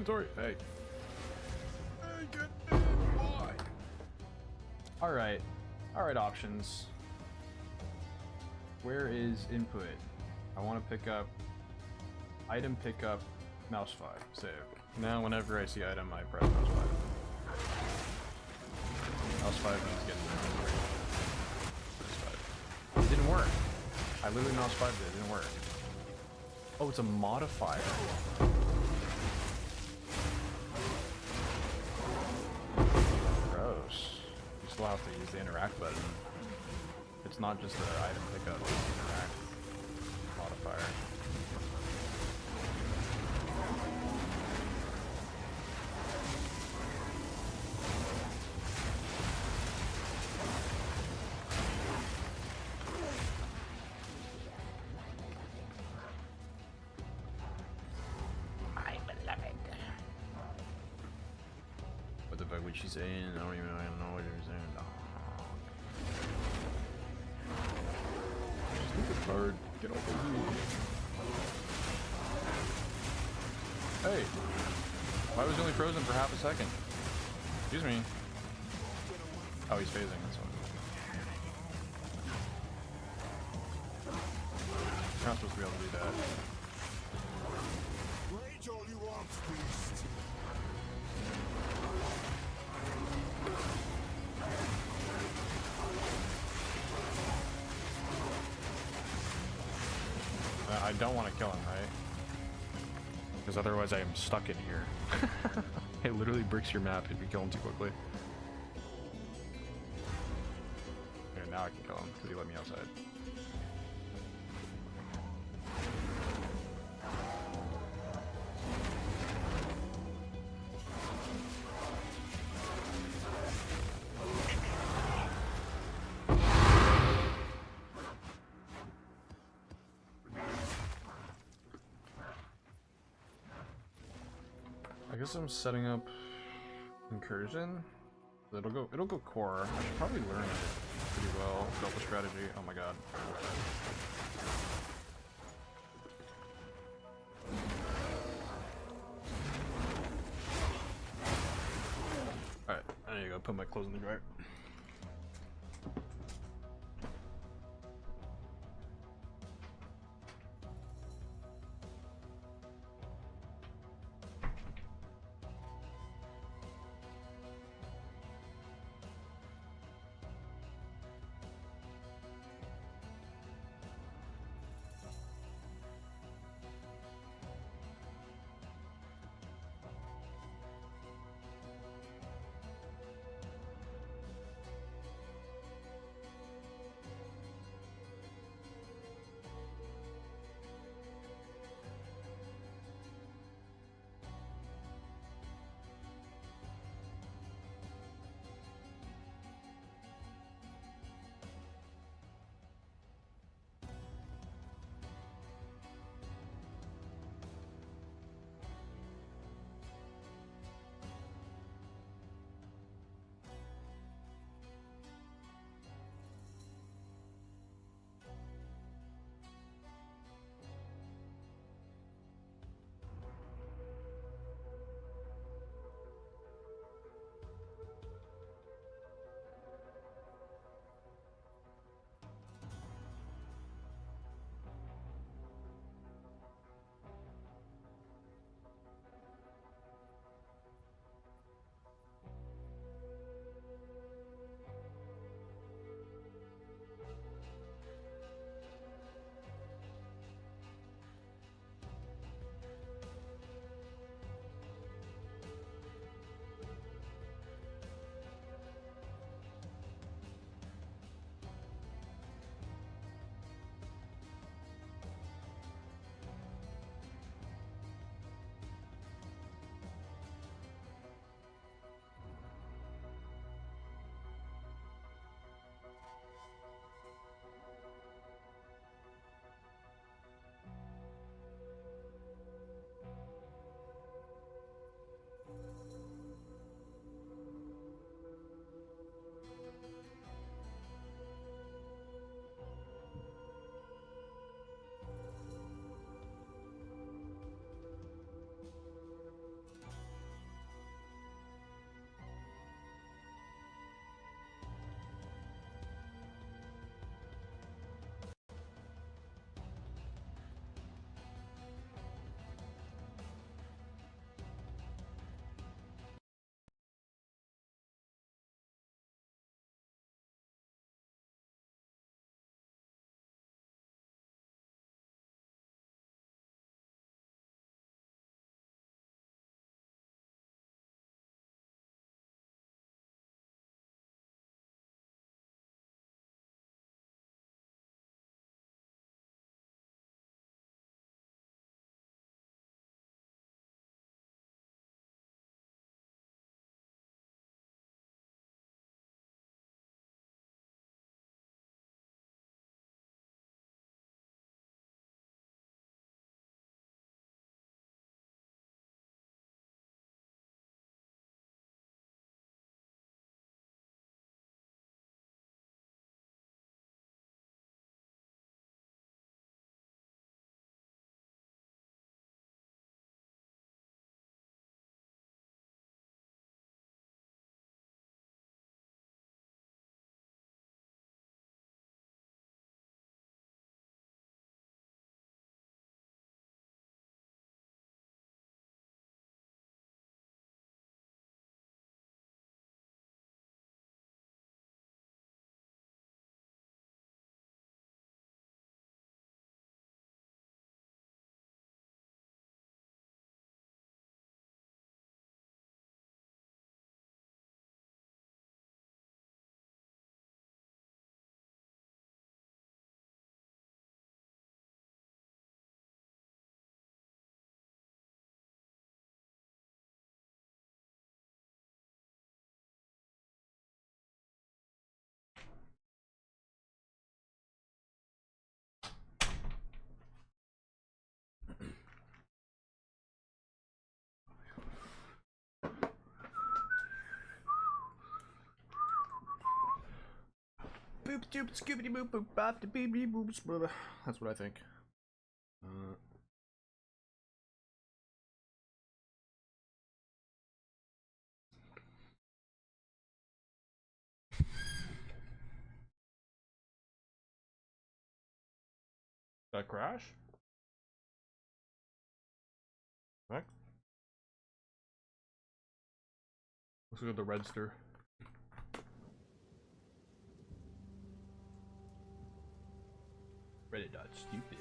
inventory. Hey. Hey, get in! Why? Alright. Alright, options. Where is input? I want to pick up item pickup mouse 5. Save. Now whenever I see item I press mouse 5. Mouse 5 means getting the inventory. Mouse 5. It didn't work. I literally mouse 5 did, it didn't work. Oh, it's a modifier. Gross. You still have to use the interact button. It's not just the item pickup, it's the interact modifier. What the fuck was she saying? I don't even know what you're saying. Stupid bird, get off of me. Hey! Why was he only frozen for half a second? Excuse me. Oh, he's phasing, that's why. You're not supposed to be able to do that. Rage all you want, beast. I don't want to kill him, right? Because otherwise I am stuck in here. It literally bricks your map if you kill him too quickly. Okay, now I can kill him because he let me outside. I guess I'm setting up incursion. It'll go core. I should probably learn it pretty well. Delta strategy. Oh my god. Alright, I need to go put my clothes in the dryer. That's what I think. That crash? Back? Let's look at the redster. Reddit.stupid.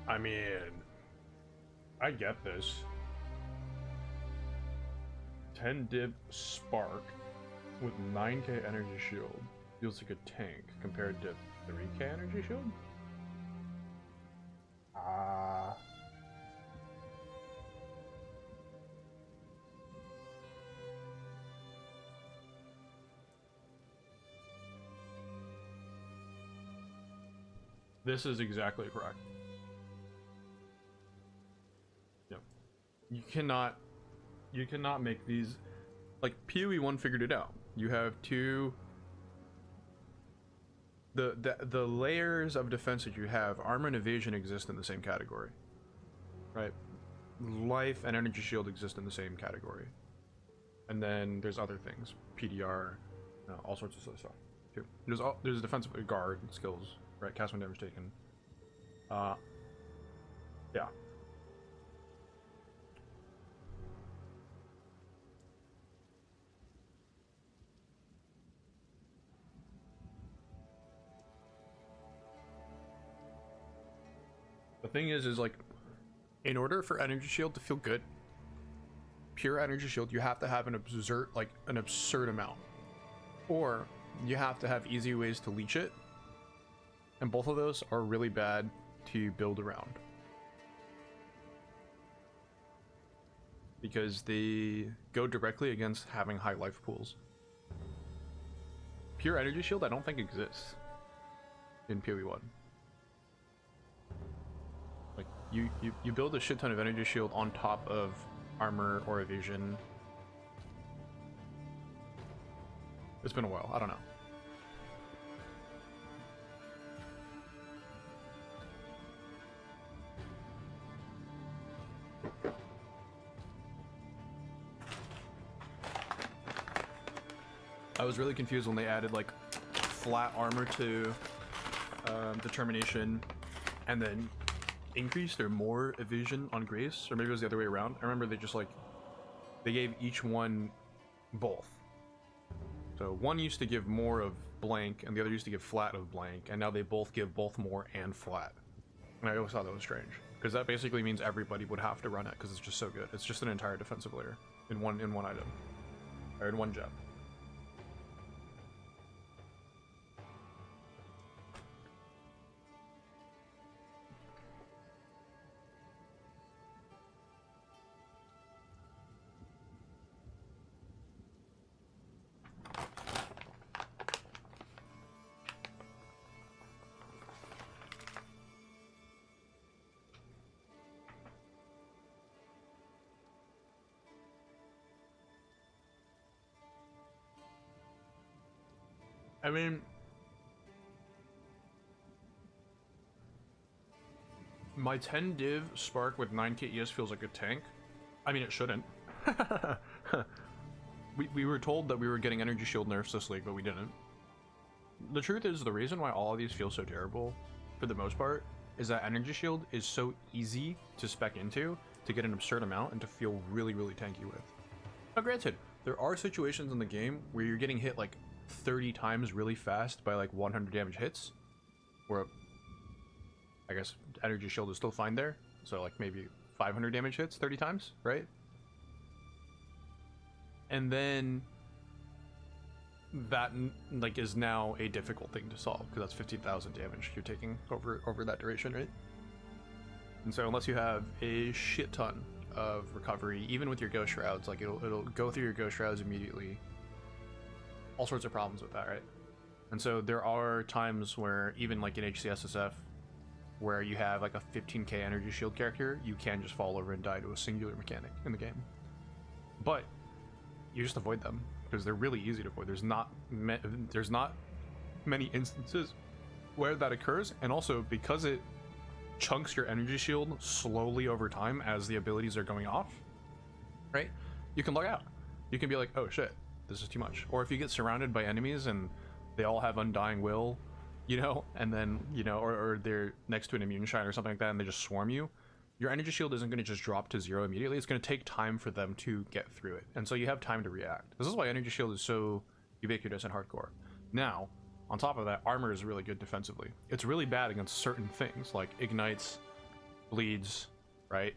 I mean, I get this. 10 dip spark with 9k energy shield feels like a tank compared to 3k energy shield? This is exactly correct. Yep. You cannot make these, like PoE 1 figured it out. You have two, the layers of defense that you have, armor and evasion exist in the same category, right? Life and energy shield exist in the same category, and then there's other things, PDR, all sorts of stuff too. There's defensive guard skills, right? Cast when damage taken. Yeah. The thing is like, in order for energy shield to feel good, pure energy shield, you have to have an absurd amount, or you have to have easy ways to leech it, and both of those are really bad to build around because they go directly against having high life pools. Pure energy shield I don't think exists in PoE 1. Like you build a shit ton of energy shield on top of armor or evasion. It's been a while, I don't know. I was really confused when they added like flat armor to determination and then increased or more evasion on grace, or maybe it was the other way around. I remember they gave each one both. So one used to give more of blank and the other used to give flat of blank, and now they both give both more and flat. And I always thought that was strange because that basically means everybody would have to run it because it's just so good. It's just an entire defensive layer in one item, or in one gem. I mean, my 10 div Spark with 9k ES feels like a tank. I mean, it shouldn't. we were told that we were getting energy shield nerfs this league, but we didn't. The truth is, the reason why all of these feel so terrible, for the most part, is that energy shield is so easy to spec into, to get an absurd amount, and to feel really, really tanky with. Now granted, there are situations in the game where you're getting hit like 30 times really fast by like 100 damage hits, where I guess energy shield is still fine there, so like maybe 500 damage hits 30 times, right? And then that like is now a difficult thing to solve, because that's 15,000 damage you're taking over that duration, right? And so unless you have a shit ton of recovery, even with your ghost shrouds, like it'll go through your ghost shrouds immediately. All sorts of problems with that, right? And so there are times where even like in HCSSF, where you have like a 15k energy shield character, you can just fall over and die to a singular mechanic in the game. But you just avoid them because they're really easy to avoid. There's not many instances where that occurs, and also because it chunks your energy shield slowly over time as the abilities are going off, right? You can log out. You can be like, oh shit, this is too much. Or if you get surrounded by enemies and they all have undying will, you know, and then, you know, or they're next to an immune shine or something like that and they just swarm you, your energy shield isn't going to just drop to 0 immediately. It's going to take time for them to get through it. And so you have time to react. This is why energy shield is so ubiquitous and hardcore. Now, on top of that, armor is really good defensively. It's really bad against certain things like ignites, bleeds, right?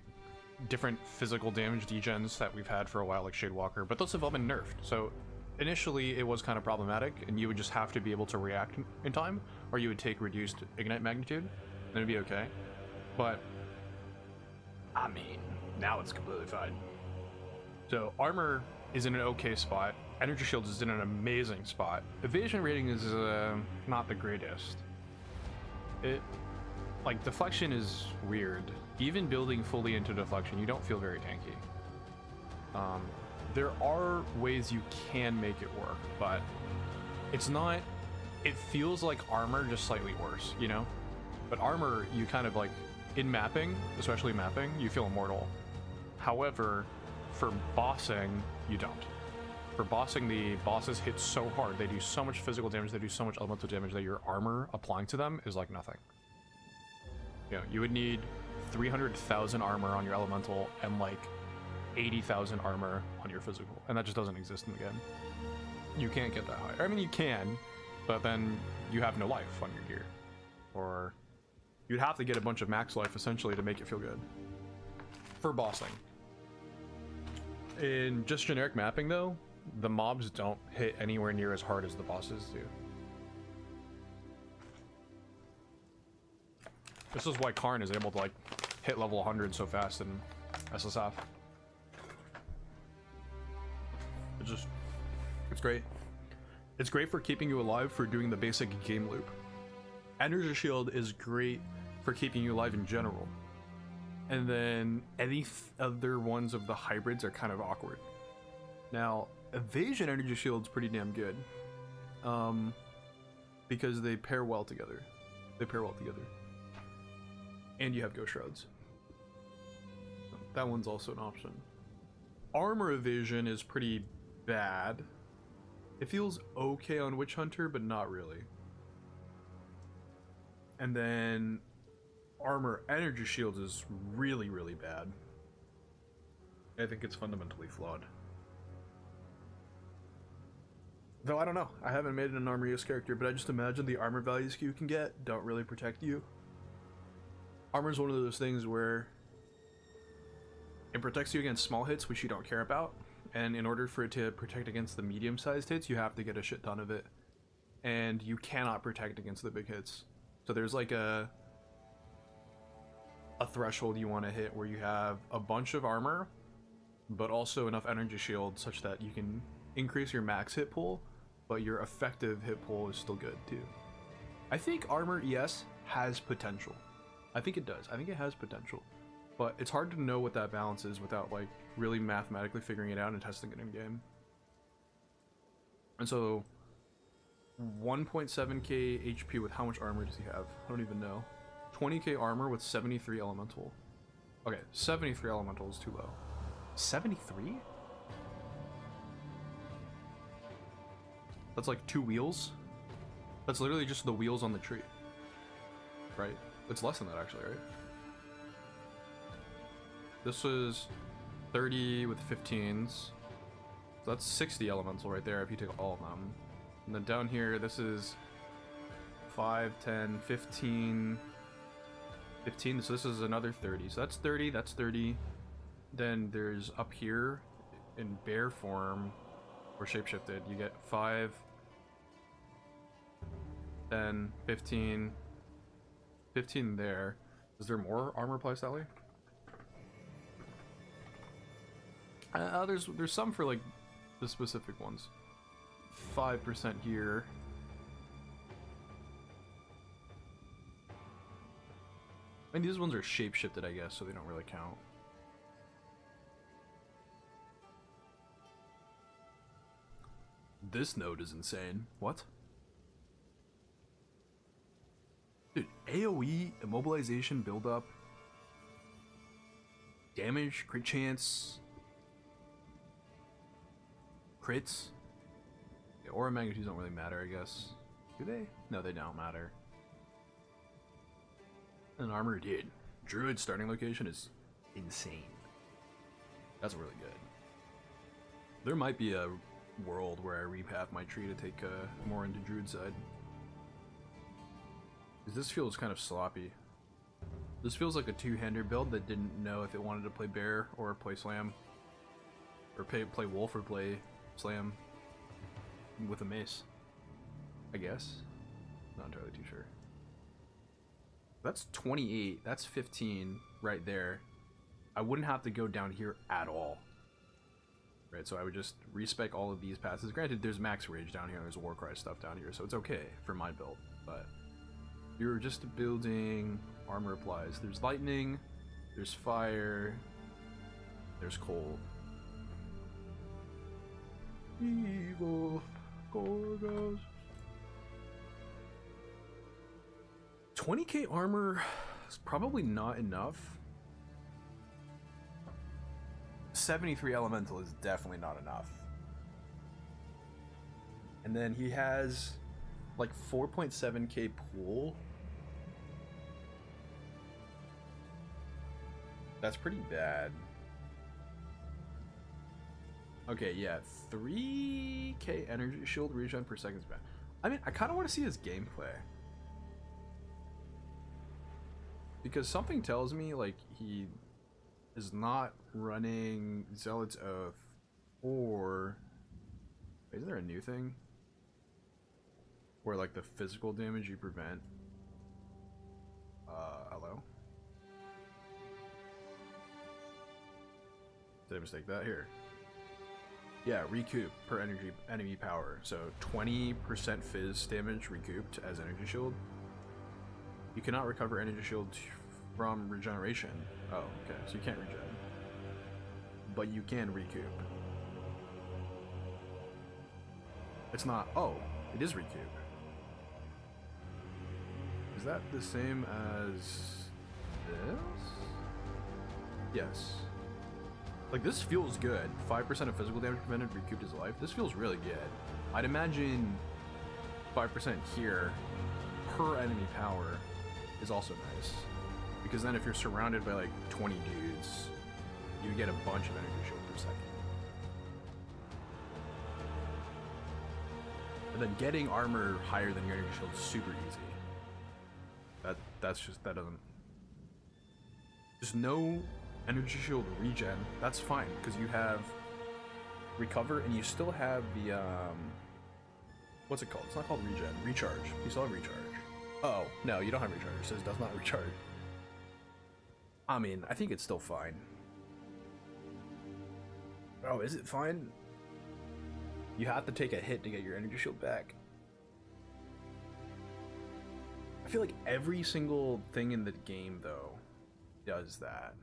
Different physical damage degens that we've had for a while, like Shadewalker, but those have all been nerfed. So initially it was kind of problematic, and you would just have to be able to react in time, or you would take reduced ignite magnitude, and it'd be okay. But I mean, now it's completely fine. So armor is in an okay spot. Energy shields is in an amazing spot. Evasion rating is not the greatest. Like, deflection is weird. Even building fully into deflection, you don't feel very tanky. There are ways you can make it work, but it's not. It feels like armor, just slightly worse, you know? But armor, you kind of like, in mapping, especially mapping, you feel immortal. However, for bossing, you don't. For bossing, the bosses hit so hard, they do so much physical damage, they do so much elemental damage that your armor applying to them is like nothing. You know, you would need 300,000 armor on your elemental and like 80,000 armor on your physical, and that just doesn't exist in the game. You can't get that high. I mean, you can, but then you have no life on your gear. Or you'd have to get a bunch of max life essentially to make it feel good. For bossing. In just generic mapping though, the mobs don't hit anywhere near as hard as the bosses do. This is why Karn is able to like hit level 100 so fast in SSF. It's great. It's great for keeping you alive for doing the basic game loop. Energy shield is great for keeping you alive in general. And then any other ones of the hybrids are kind of awkward. Now, evasion energy shield's pretty damn good. Because they pair well together. And you have ghost shrouds. That one's also an option. Armor evasion is pretty bad. It feels okay on Witch Hunter, but not really. And then armor energy shields is really, really bad. I think it's fundamentally flawed. Though I don't know. I haven't made an armor use character, but I just imagine the armor values you can get don't really protect you. Armor is one of those things where it protects you against small hits, which you don't care about. And in order for it to protect against the medium-sized hits, you have to get a shit ton of it. And you cannot protect against the big hits. So there's like a threshold you want to hit where you have a bunch of armor, but also enough energy shield such that you can increase your max hit pool, but your effective hit pool is still good too. I think armor, yes, has potential. I think it does. I think it has potential. But it's hard to know what that balance is without like really mathematically figuring it out and testing it in game. And so 1.7k HP with how much armor does he have? I don't even know. 20k armor with 73 elemental. Okay, 73 elemental is too low. 73? That's like 2 wheels. That's literally just the wheels on the tree. Right? It's less than that actually, right? This is 30 with 15s. So that's 60 elemental right there if you take all of them. And then down here, this is 5, 10, 15, 15. So this is another 30. So that's 30, that's 30. Then there's up here in bear form or shapeshifted, you get 5, 10, 15, 15 there. Is there more armor applied, Sally? There's some for like the specific ones. 5% here. I mean, these ones are shape-shifted, I guess, so they don't really count. This node is insane. What? Dude, AoE, immobilization, build-up, damage, crit chance, crits. Yeah, aura magnitudes don't really matter, I guess. Do they? No, they don't matter. And armor, dude. Druid starting location is insane. That's really good. There might be a world where I repath my tree to take more into Druid side. This feels kind of sloppy. This feels like a two-hander build that didn't know if it wanted to play bear or play slam. Or play wolf or play slam with a mace. I guess. Not entirely too sure. That's 28. That's 15 right there. I wouldn't have to go down here at all. Right, so I would just respec all of these passes. Granted, there's max rage down here. There's Warcry stuff down here, so it's okay for my build. But you're just building armor applies. There's lightning. There's fire. There's cold. Evil Gorgos. 20k armor is probably not enough. 73 elemental is definitely not enough. And then he has like 4.7k pool. That's pretty bad. Okay, yeah, 3k energy shield regen per second span. I mean, I kind of want to see his gameplay. Because something tells me, like, he is not running Zealot's Oath, or... Is there a new thing? Where, like, the physical damage you prevent... hello? Did I mistake that? Here. Yeah, recoup per enemy power. So 20% fizz damage recouped as energy shield. You cannot recover energy shield from regeneration. Oh, okay, so you can't regen. But you can recoup. It's not, oh, it is recoup. Is that the same as this? Yes. Like, this feels good. 5% of physical damage prevented recouped his life. This feels really good. I'd imagine 5% here per enemy power is also nice. Because then if you're surrounded by like 20 dudes, you get a bunch of energy shield per second. And then getting armor higher than your energy shield is super easy. That doesn't... Just no energy shield regen, that's fine, because you have recover and you still have the what's it called? It's not called regen, recharge. You still have recharge. Oh, no, you don't have recharge. It says does not recharge. I mean, I think it's still fine. Oh, is it fine? You have to take a hit to get your energy shield back. I feel like every single thing in the game, though, does that.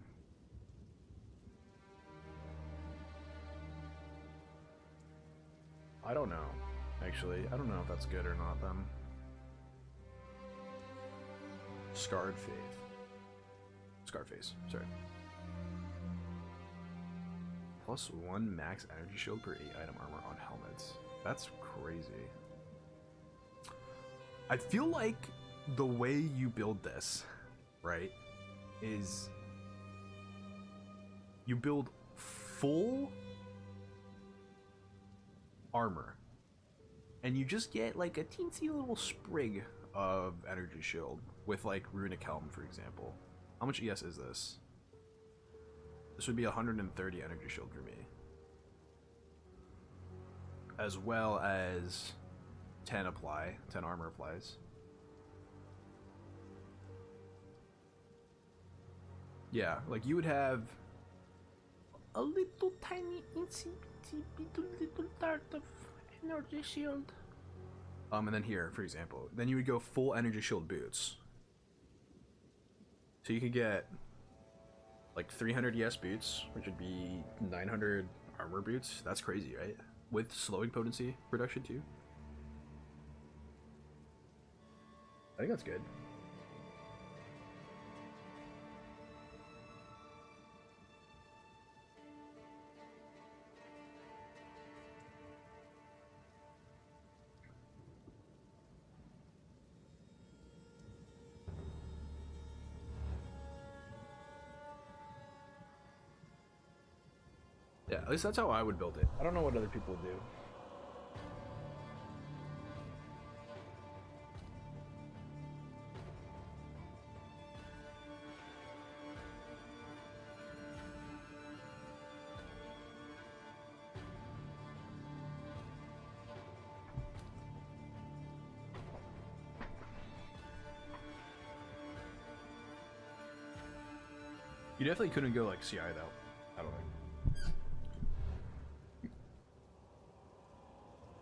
I don't know. Actually, I don't know if that's good or not then. Scarred Faith. Scarface, sorry. +1 max energy shield per 8 item armor on helmets. That's crazy. I feel like the way you build this, right, is you build full armor and you just get like a teensy little sprig of energy shield with like runic helm, for example. How much ES is this? This would be 130 energy shield for me, as well as 10 armor applies. Yeah, like you would have a little tiny insy little dart of energy shield. And then here, for example, then you would go full energy shield boots. So you could get like 300 ES boots, which would be 900 armor boots. That's crazy, right? With slowing potency reduction too. I think that's good. Yeah, at least that's how I would build it. I don't know what other people would do. You definitely couldn't go like CI though. I don't think.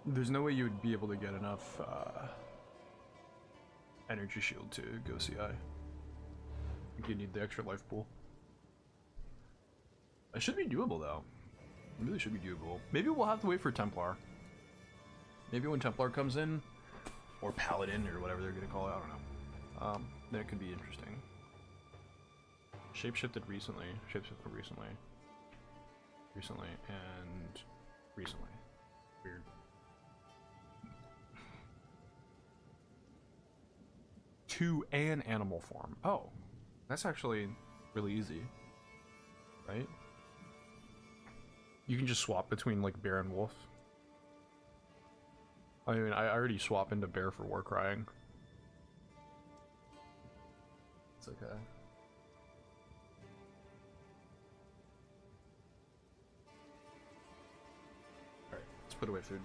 There's no way you would be able to get enough energy shield to go CI. I think you need the extra life pool. It should be doable though. It really should be doable. Maybe we'll have to wait for Templar. Maybe when Templar comes in, or Paladin, or whatever they're gonna call it, I don't know. Then it could be interesting. Shapeshifted recently, and recently. Weird. To an animal form. Oh, that's actually really easy, right? You can just swap between like bear and wolf. I mean, I already swap into bear for war crying. It's okay. Alright, let's put away food.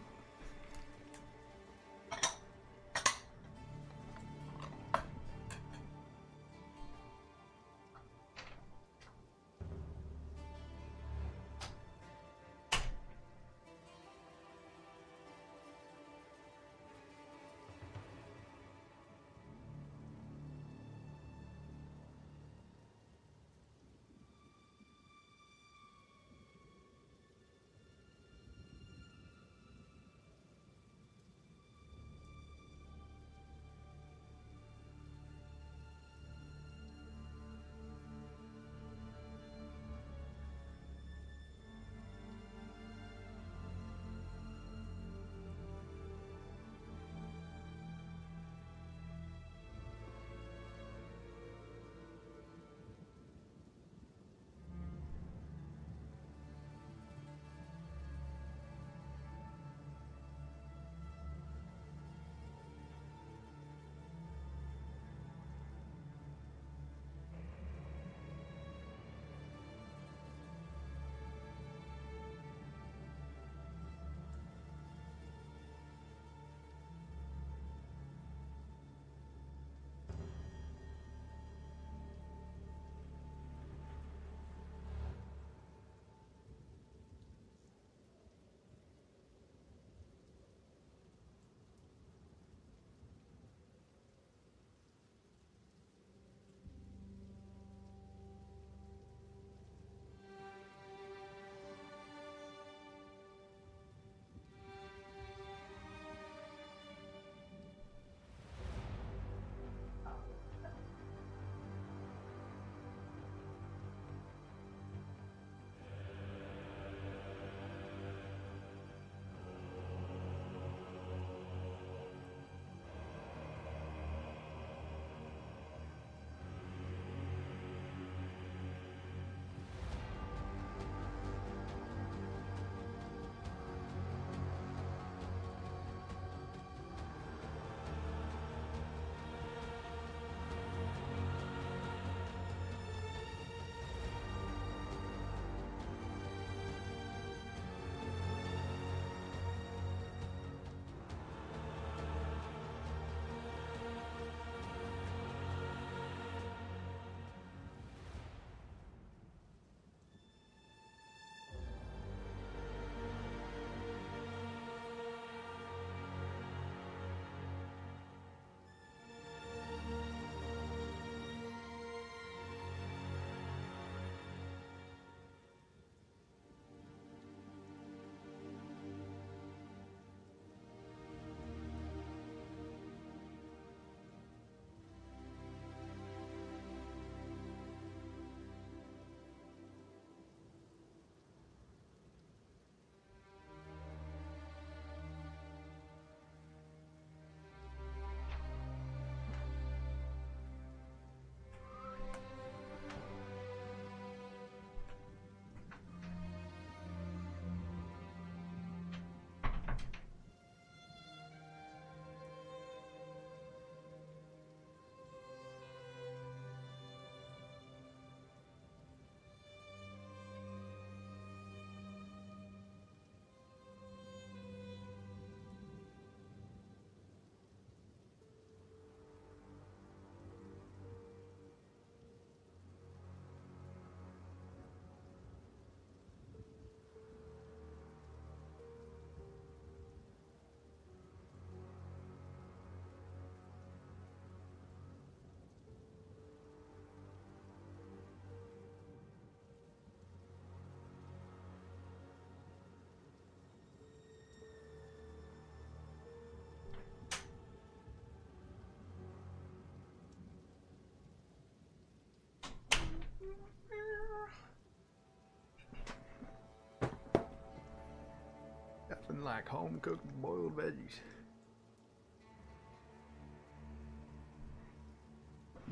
like home cooked boiled veggies.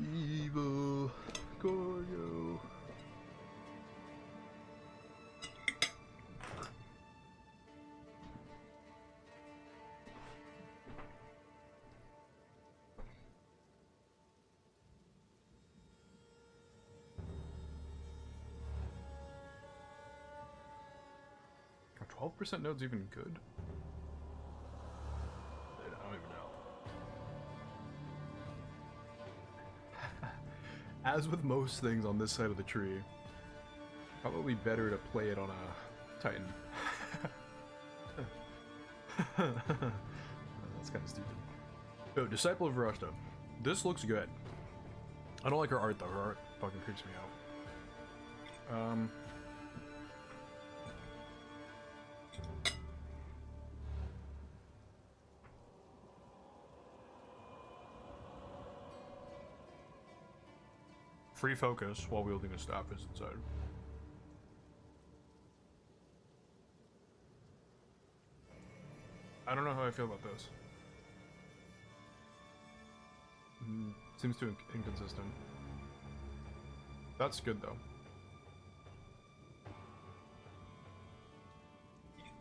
Evil Gorgo. Are 12% nodes even good? I don't even know. As with most things on this side of the tree, probably better to play it on a Titan. That's kind of stupid. Oh, Disciple of Rashta. This looks good. I don't like her art though. Her art fucking creeps me out. Free focus while wielding a staff is inside. I don't know how I feel about this. Seems too inconsistent. That's good though.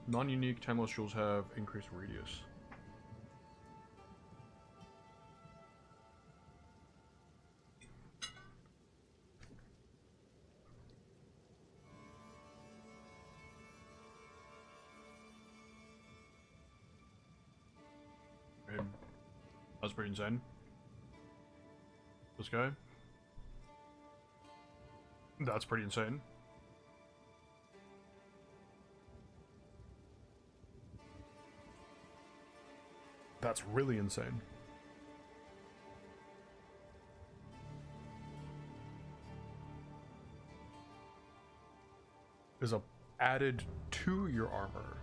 Non-unique timeless jewels have increased radius. That's pretty insane. This guy. That's pretty insane. That's really insane. Is added to your armor.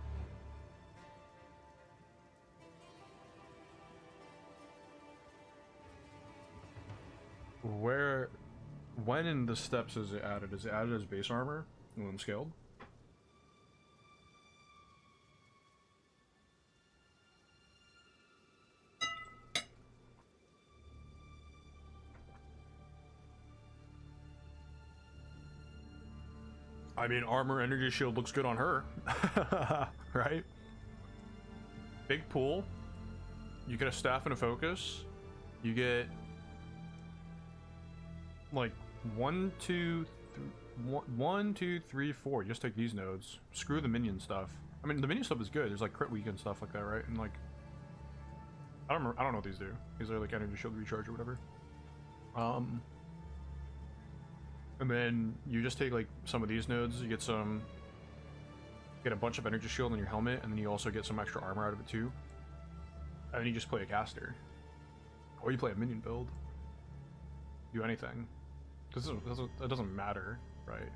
When in the steps is it added? Is it added as base armor when scaled? I mean, armor energy shield looks good on her, right? Big pool. You get a staff and a focus. You get like 1, 2, 3, 4. You just take these nodes. Screw the minion stuff. I mean, the minion stuff is good. There's like crit weak and stuff like that, right? And like, I don't know what these do. These are like energy shield recharge or whatever. And then you just take like some of these nodes. You get a bunch of energy shield on your helmet, and then you also get some extra armor out of it too. And then you just play a caster, or you play a minion build. Do anything. It doesn't matter, right?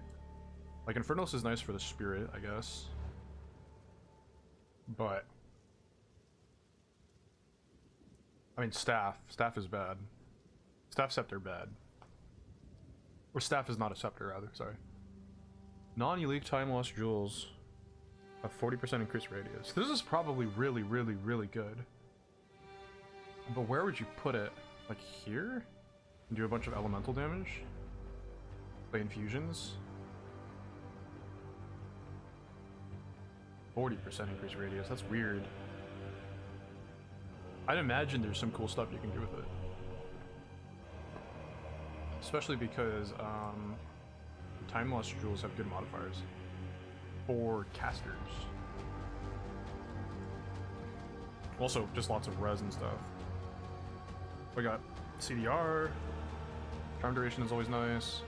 Like Infernos is nice for the spirit, I guess. But I mean, staff is bad. Staff scepter bad. Or staff is not a scepter, rather. Sorry. Non-elite time lost jewels have 40% increased radius. This is probably really, really, really good. But where would you put it? Like here? And do a bunch of elemental damage? Play infusions? 40% increased radius. That's weird. I'd imagine there's some cool stuff you can do with it. Especially because time lost jewels have good modifiers for casters. Also, just lots of res and stuff. We got CDR. Charm duration is always nice.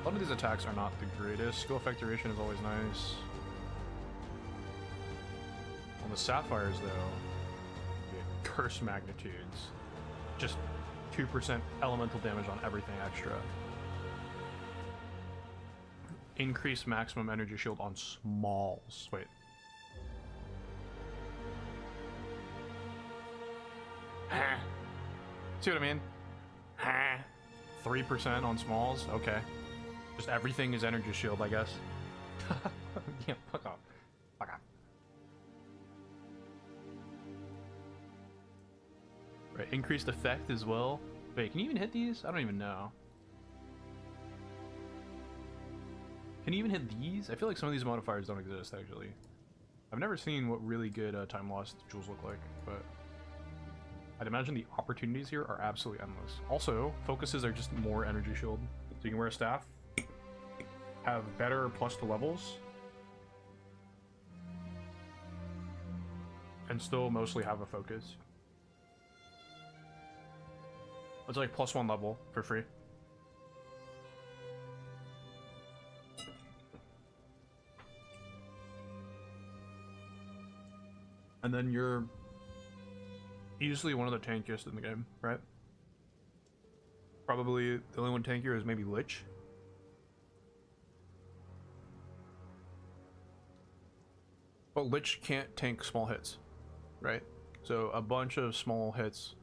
A lot of these attacks are not the greatest. Skill effect duration is always nice. On the sapphires, though, you get curse magnitudes. Just 2% elemental damage on everything extra. Increase maximum energy shield on smalls. Wait. See what I mean? 3% on smalls? Okay. Just everything is energy shield, I guess. Yeah, fuck off. Fuck off. Right, increased effect as well. Wait, can you even hit these? I don't even know. Can you even hit these? I feel like some of these modifiers don't exist, actually. I've never seen what really good time lost jewels look like, but I'd imagine the opportunities here are absolutely endless. Also, focuses are just more energy shield. So you can wear a staff, have better plus to levels, and still mostly have a focus. It's like +1 level for free. And then you're easily one of the tankiest in the game, right? Probably the only one tankier is maybe Lich. But Lich can't tank small hits, right? So a bunch of small hits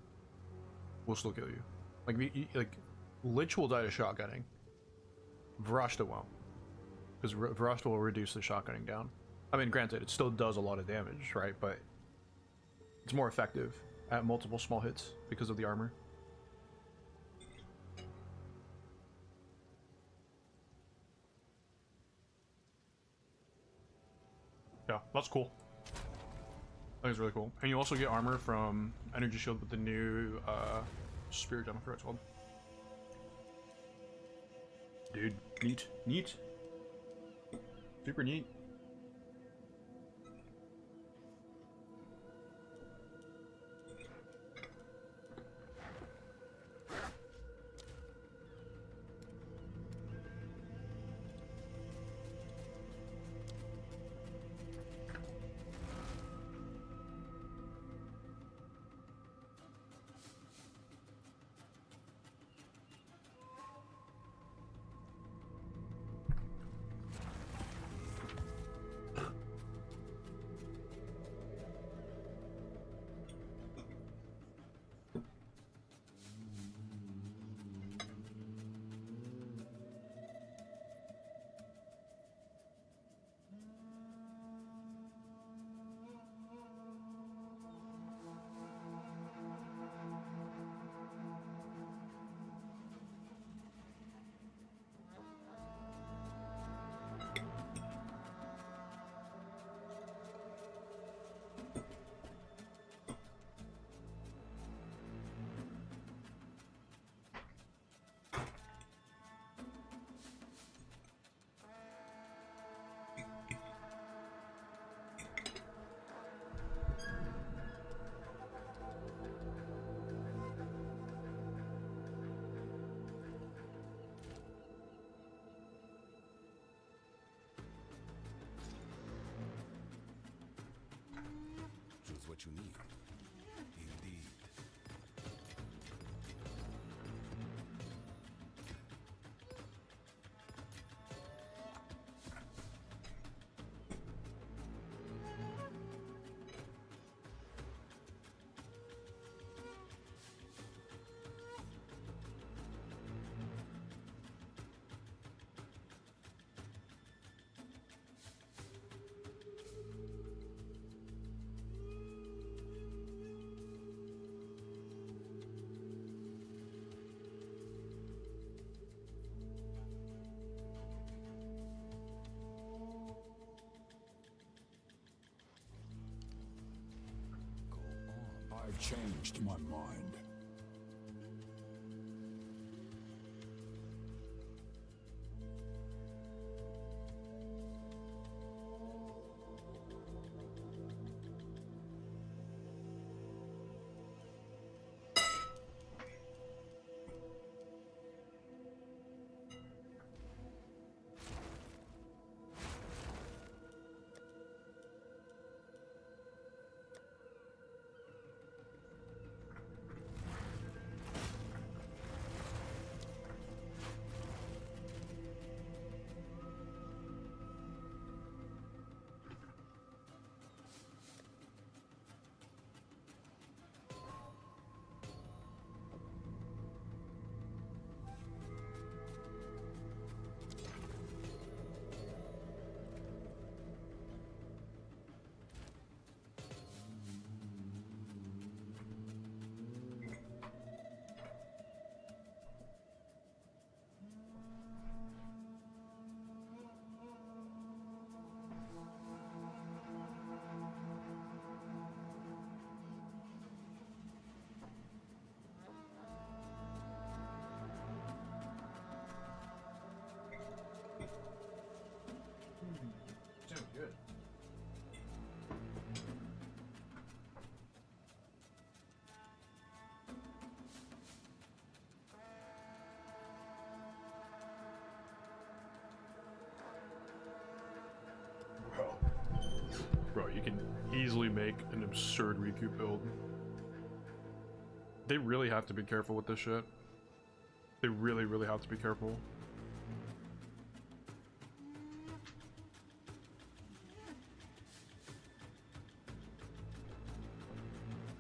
will still kill you. Like Lich will die to shotgunning. Varashta won't, because Varashta will reduce the shotgunning down. I mean, granted, it still does a lot of damage, right? But it's more effective at multiple small hits because of the armor. Yeah, that's cool. I think it's really cool. And you also get armor from Energy Shield with the new Spirit Gem, I forgot what it's called. Dude, neat. Neat. Super neat. Choose what you need. Indeed. I've changed my mind. make an absurd recoup build. They really have to be careful with this shit. They really, really have to be careful.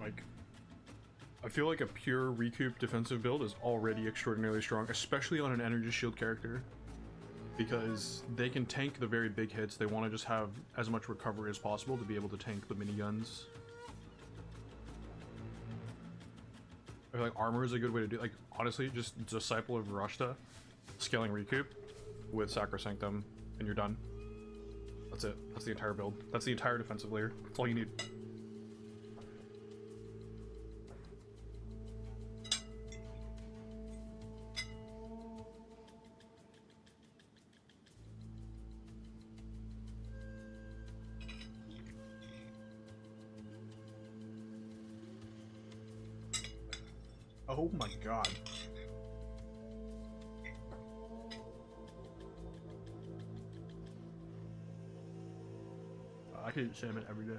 Like, I feel like a pure recoup defensive build is already extraordinarily strong, especially on an energy shield character, because they can tank the very big hits. They want to just have as much recovery as possible to be able to tank the miniguns. I feel like armor is a good way to do, like, honestly, just Disciple of Rashta, scaling recoup with Sacrosanctum, and you're done. That's it. That's the entire build. That's the entire defensive layer. That's all you need. Oh my god. I could eat salmon every day.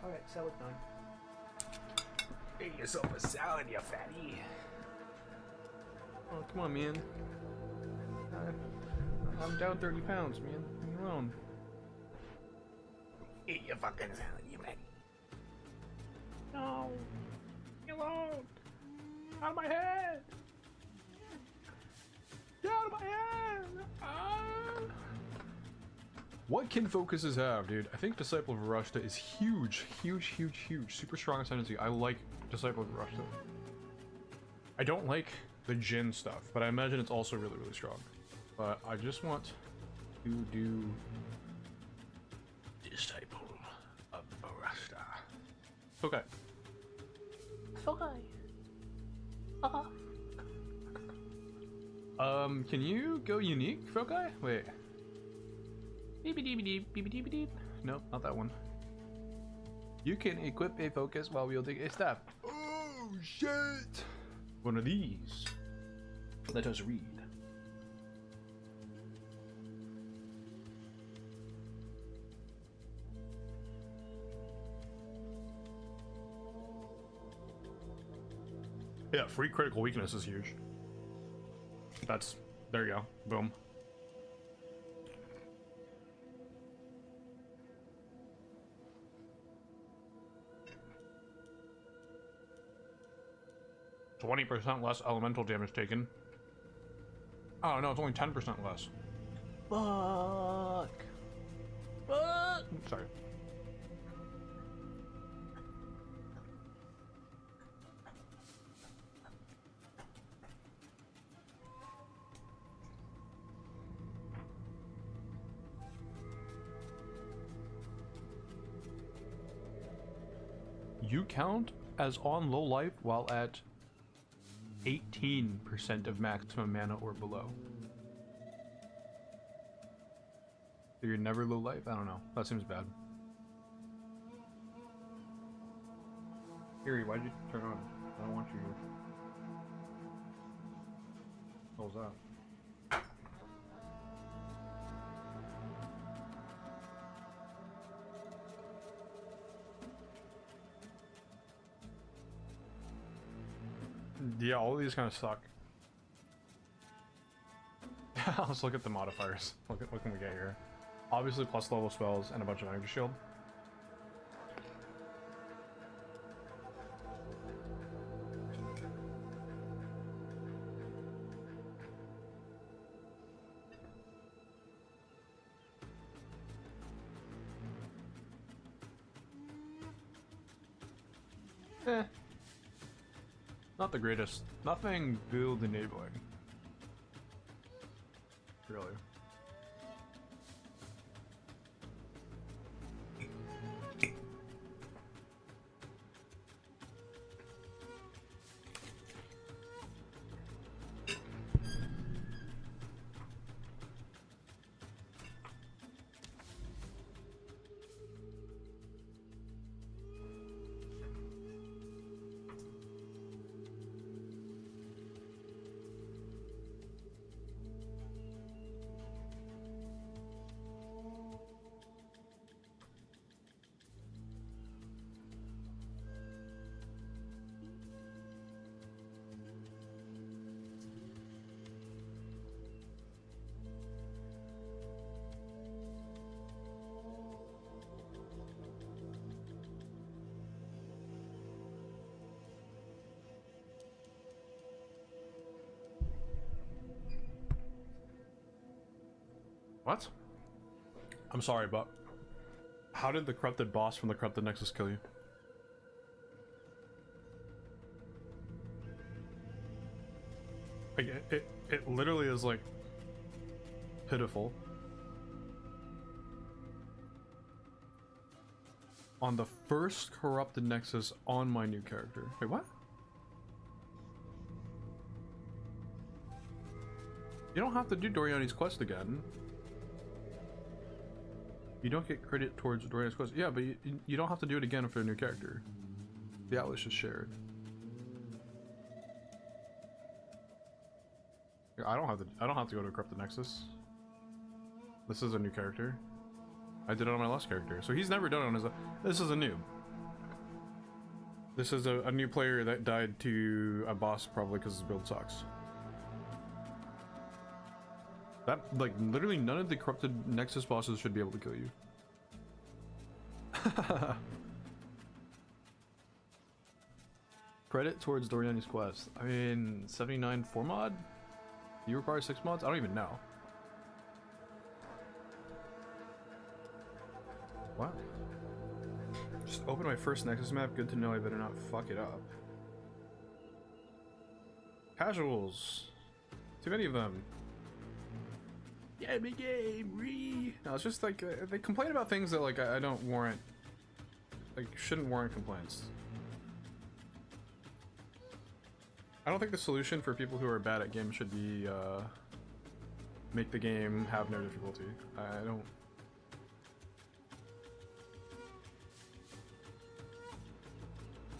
Alright, salad time. Make yourself a salad, you fatty. Oh, come on, man. I'm down 30 pounds, man. Leave me alone. Eat your fucking salad, you fatty. No. Leave me alone. Out of my head. Get out of my head. Ah. What can focuses have, dude? I think Disciple of Rashta is huge, huge, huge, huge. Super strong ascendancy. I like Disciple of Rashta. I don't like the Jinn stuff, but I imagine it's also really, really strong. But I just want to do Disciple of Rashta. Okay. Okay. Can you go unique, Fokai? Wait. Beep-a-deep-a-deep. Nope, not that one. You can equip a focus while wielding a staff. Oh, shit! One of these. Let us read. Yeah, free critical weakness is huge. There you go. Boom. %20 less elemental damage taken. Oh no, it's only 10% less. Fuck. Sorry. You count as on low life while at 18% of maximum mana or below. So you're never low life? I don't know. That seems bad. Harry, why'd you turn on? I don't want you here. What was that? Yeah, all of these kind of suck. Let's look at the modifiers. What can we get here? Obviously plus level spells and a bunch of energy shield. Not the greatest. Nothing build enabling. Really. What? I'm sorry, but how did the corrupted boss from the corrupted Nexus kill you? Like, it literally is like pitiful. On the first corrupted Nexus on my new character. Wait, what? You don't have to do Doriani's quest again. You don't get credit towards Doriani's quest. Yeah, but you don't have to do it again for a new character. The Atlas is shared. I don't have to go to Corrupted Nexus. This is a new character. I did it on my last character, so he's never done it on his own. This is a noob. This is a new player that died to a boss probably because his build sucks. That, like, literally none of the corrupted Nexus bosses should be able to kill you. Credit towards Doriani's quest. I mean, 79 4 mod? Do you require 6 mods? I don't even know. What? Just open my first Nexus map. Good to know I better not fuck it up. Casuals. Too many of them. Yeah, big game, re. No, it's just like they complain about things that like I don't warrant, like shouldn't warrant complaints. I don't think the solution for people who are bad at games should be make the game have no difficulty. I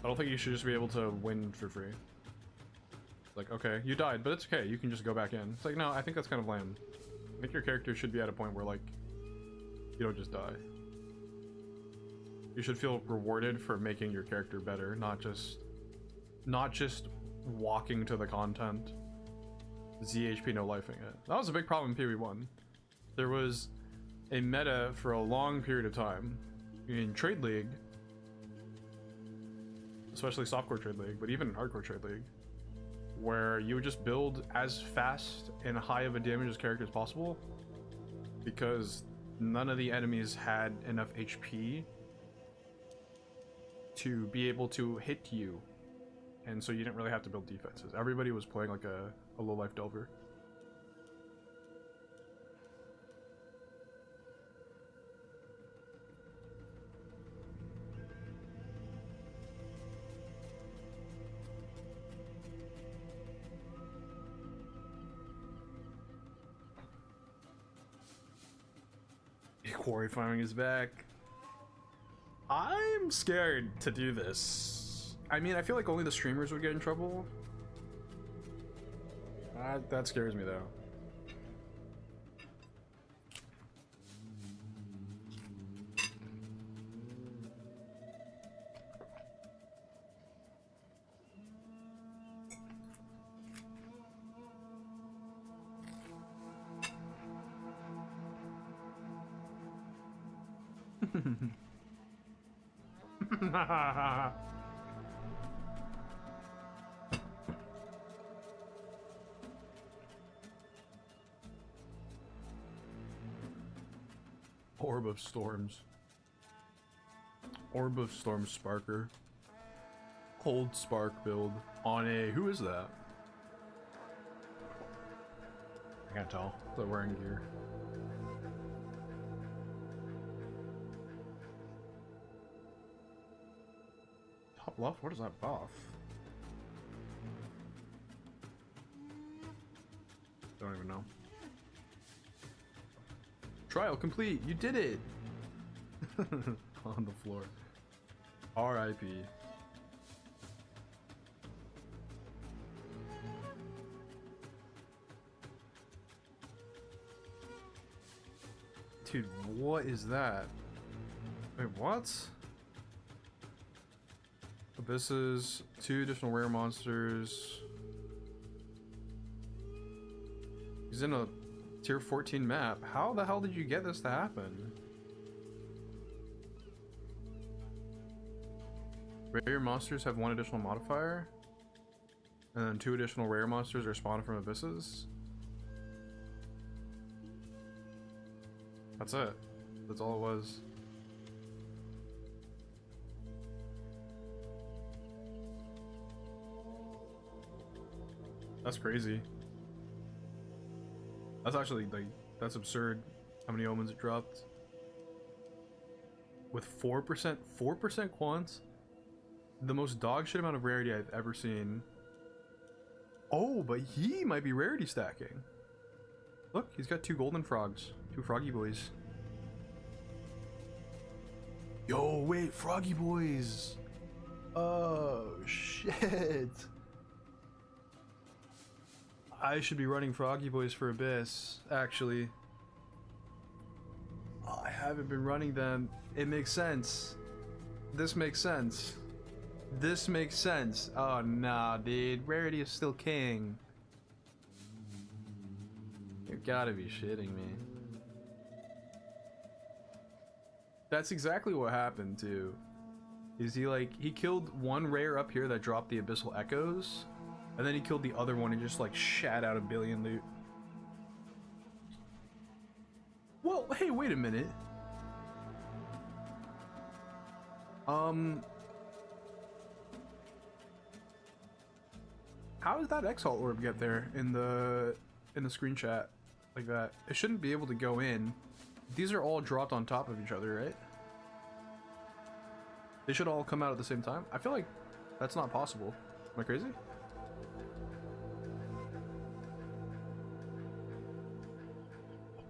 don't think you should just be able to win for free. Like, okay, you died, but it's okay. You can just go back in. It's like, no, I think that's kind of lame. I think your character should be at a point where, like, you don't just die. You should feel rewarded for making your character better, not just walking to the content, ZHP no lifing it. That was a big problem in PvE1. There was a meta for a long period of time in Trade League, especially softcore Trade League, but even in hardcore Trade League, where you would just build as fast and high of a damage as character as possible because none of the enemies had enough HP to be able to hit you, and so you didn't really have to build defenses. Everybody was playing like a low life delver. Quarry farming is back. I'm scared to do this. I mean, I feel like only the streamers would get in trouble. That scares me though. Orb of Storms. Orb of Storms Sparker. Cold Spark build on a... Who is that? I can't tell. They're wearing gear. Top left? What is that buff? Don't even know. Trial complete. You did it. On the floor. R.I.P. Dude, what is that? Wait, what? Abysses, 2 additional rare monsters. He's in a tier 14 map. How the hell did you get this to happen? Rare monsters have 1 additional modifier. And then 2 additional rare monsters are spawned from abysses. That's it. That's all it was. That's crazy. That's actually, like, that's absurd how many omens it dropped. With 4% quants? The most dog shit amount of rarity I've ever seen. Oh, but he might be rarity stacking. Look, he's got 2 golden frogs. 2 froggy boys. Yo, wait, froggy boys. Oh, shit. I should be running froggy boys for Abyss, actually. Oh, I haven't been running them. It makes sense. This makes sense. This makes sense. Oh, nah, dude. Rarity is still king. You gotta be shitting me. That's exactly what happened, too. Is he killed 1 rare up here that dropped the Abyssal Echoes, and then he killed the other one and just, like, shat out 1 billion loot. Well, hey, wait a minute. How does that Exalt Orb get there in the screen chat like that? It shouldn't be able to go in. These are all dropped on top of each other, right? They should all come out at the same time. I feel like that's not possible. Am I crazy?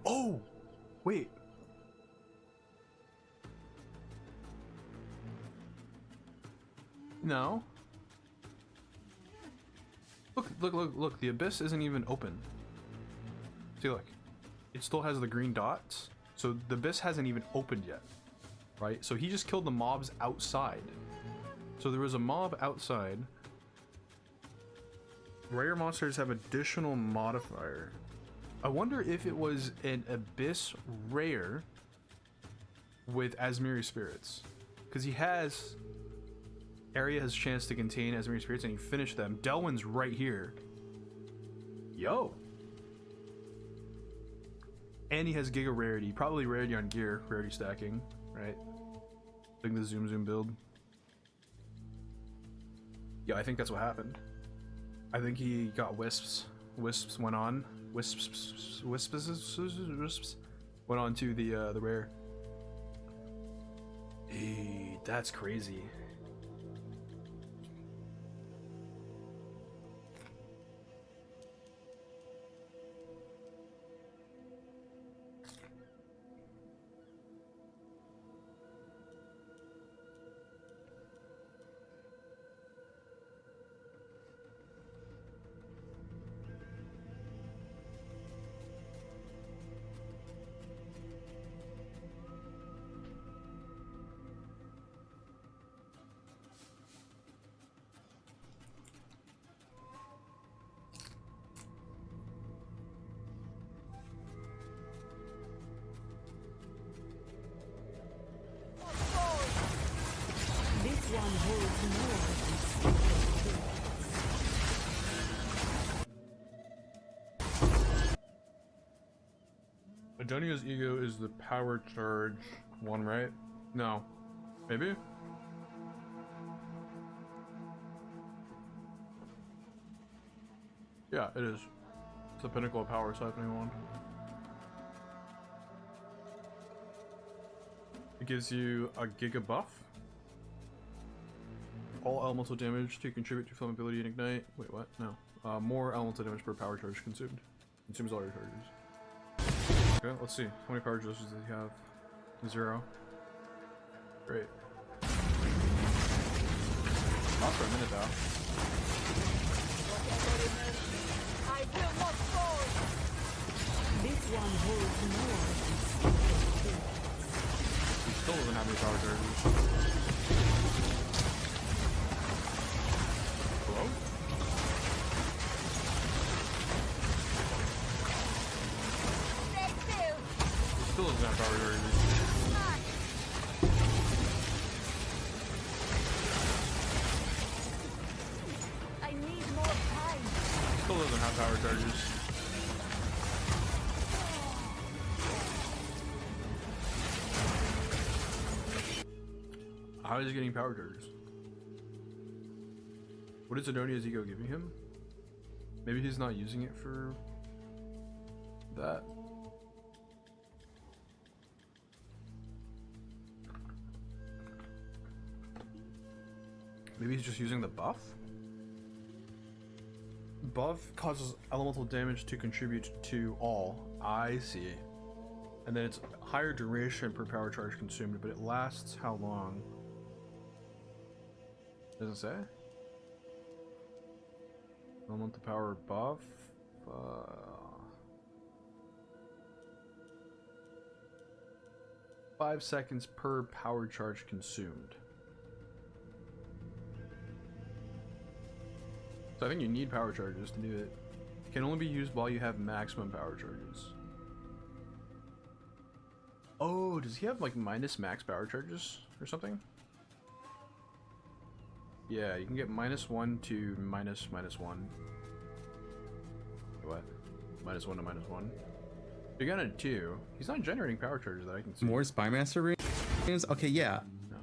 Oh! Wait. No. Look, the Abyss isn't even open. See, look. It still has the green dots. So the Abyss hasn't even opened yet. Right? So he just killed the mobs outside. So there was a mob outside. Rare monsters have additional modifier. I wonder if it was an Abyss rare with Asmiri spirits. Because he has... Area has chance to contain Asmiri spirits and he finished them. Delwyn's right here. Yo. And he has Giga Rarity. Probably Rarity on gear. Rarity stacking. Right? Doing the zoom build. Yeah, I think that's what happened. I think he got wisps. Wisps went on. Wisps went on to the rare. Hey, that's crazy. Adonia's ego is the power charge one, right? No. Maybe? Yeah, it is. It's the pinnacle of power siphoning one. It gives you a giga buff. All elemental damage to contribute to flammability and ignite. Wait, what? No. More elemental damage per power charge consumed. Consumes all your charges. Okay, let's see. How many power charges does he have? 0. Great. Not for a minute though. I will not fall. This one holds more. He still doesn't have any power charges. Hello? He still doesn't have power charges. I need more time. Still doesn't have power charges. How is he getting power charges? What is Adonia's ego giving him? Maybe he's not using it for that. Maybe he's just using the buff? Buff causes elemental damage to contribute to all. I see. And then it's higher duration per power charge consumed, but it lasts how long? Does it say? Elemental power buff. 5 seconds per power charge consumed. So I think you need power charges to do it. It can only be used while you have maximum power charges. Oh, does he have like minus max power charges or something? Yeah, you can get -1 to -1. What? -1 to -1. You got a 2. He's not generating power charges that I can see. More Spymaster rings? Okay, yeah. No.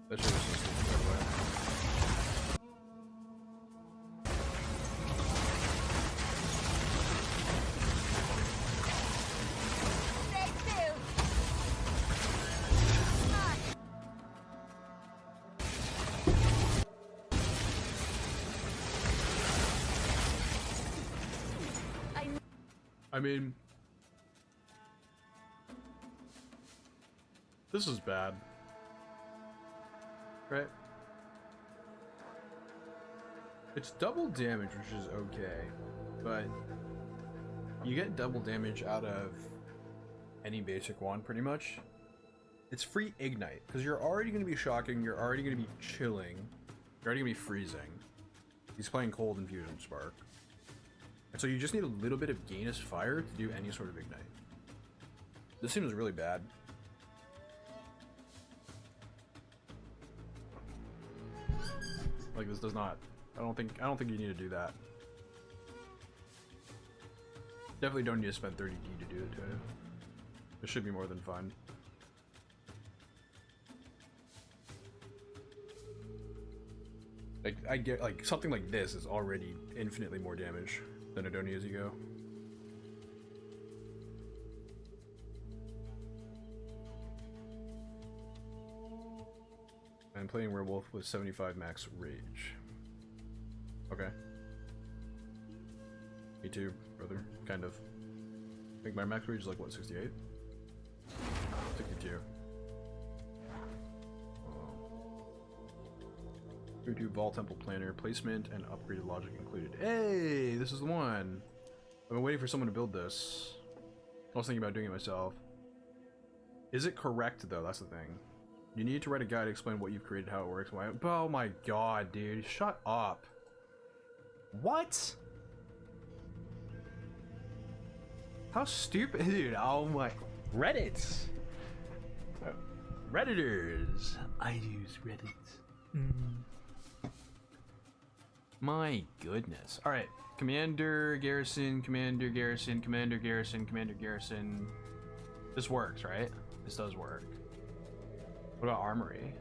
That should have just right away. I mean, this is bad, right? It's double damage, which is okay, but you get double damage out of any basic one, pretty much. It's free ignite, because you're already going to be shocking, you're already going to be chilling, you're already going to be freezing. He's playing cold infusion spark. And so you just need a little bit of gainous fire to do any sort of ignite. This seems really bad. Like, this does not. I don't think you need to do that. Definitely don't need to spend 30D to do it too. This should be more than fine. Like, I get, like, something like this is already infinitely more damage than Adonia's ego. I'm playing werewolf with 75 max rage. Okay. Me too, brother. Kind of. I think my max rage is like, what, 68? 62. We do Vault Temple Planner, placement, and upgraded logic included. Hey, this is the one. I've been waiting for someone to build this. I was thinking about doing it myself. Is it correct though? That's the thing. You need to write a guide to explain what you've created, how it works, why. Oh my god, dude! Shut up. What? How stupid, dude. Oh my. Reddit. Redditors. I use Reddit. My goodness. All right. Commander, garrison, commander, garrison, commander, garrison, commander, garrison. This works, right? This does work. What about armory?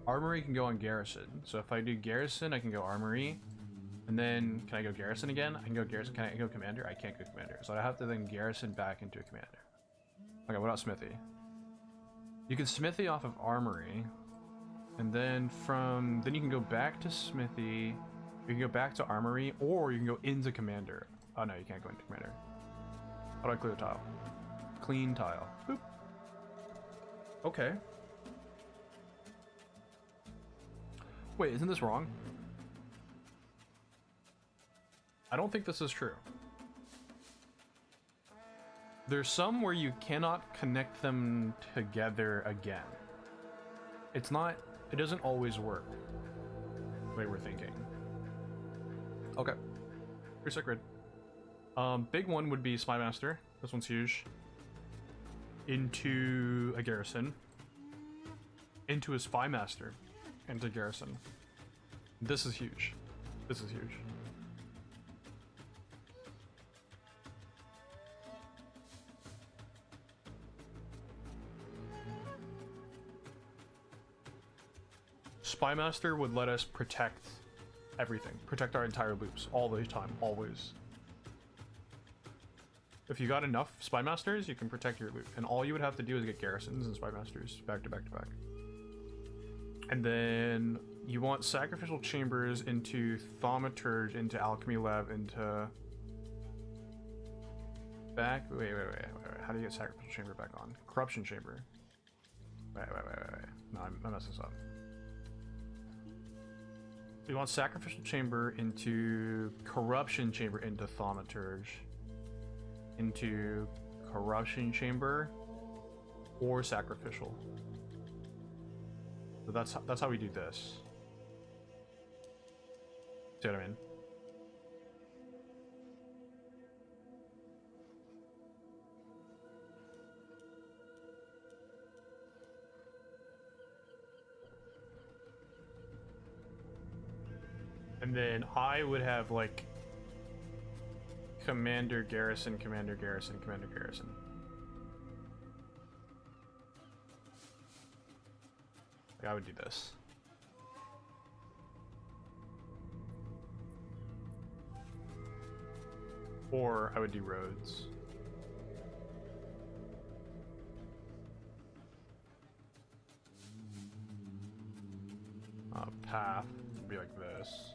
Armory can go on garrison. So if I do garrison, I can go armory. And then, can I go garrison again? I can go garrison. Can I go commander? I can't go commander. So I have to then garrison back into a commander. Okay, what about smithy? You can smithy off of armory. And then then you can go back to smithy. You can go back to armory, or you can go into commander. Oh no, you can't go into commander. How do I clear a tile? Clean tile. Boop. Okay. Wait, isn't this wrong? I don't think this is true. There's some where you cannot connect them together again. It doesn't always work the way we're thinking. Okay. Reset grid. Big one would be Spy Master. This one's huge. Into a garrison. Into a Spy Master. Into garrison. This is huge. This is huge. Spy Master would let us protect everything. Protect our entire loops. All the time. Always. If you got enough Spy Masters, you can protect your loop. And all you would have to do is get garrisons and Spy Masters back to back to back. And then you want Sacrificial Chambers into Thaumaturge, into Alchemy Lab, into... Wait. How do you get Sacrificial Chamber back on? Corruption Chamber. Wait. No, I messed this up. You want Sacrificial Chamber into Corruption Chamber into Thaumaturge. Into Corruption Chamber or Sacrificial. So that's how we do this. See what I mean? And then I would have like Commander, Garrison, Commander, Garrison, Commander, Garrison. Like I would do this. Or I would do roads. Path would be like this.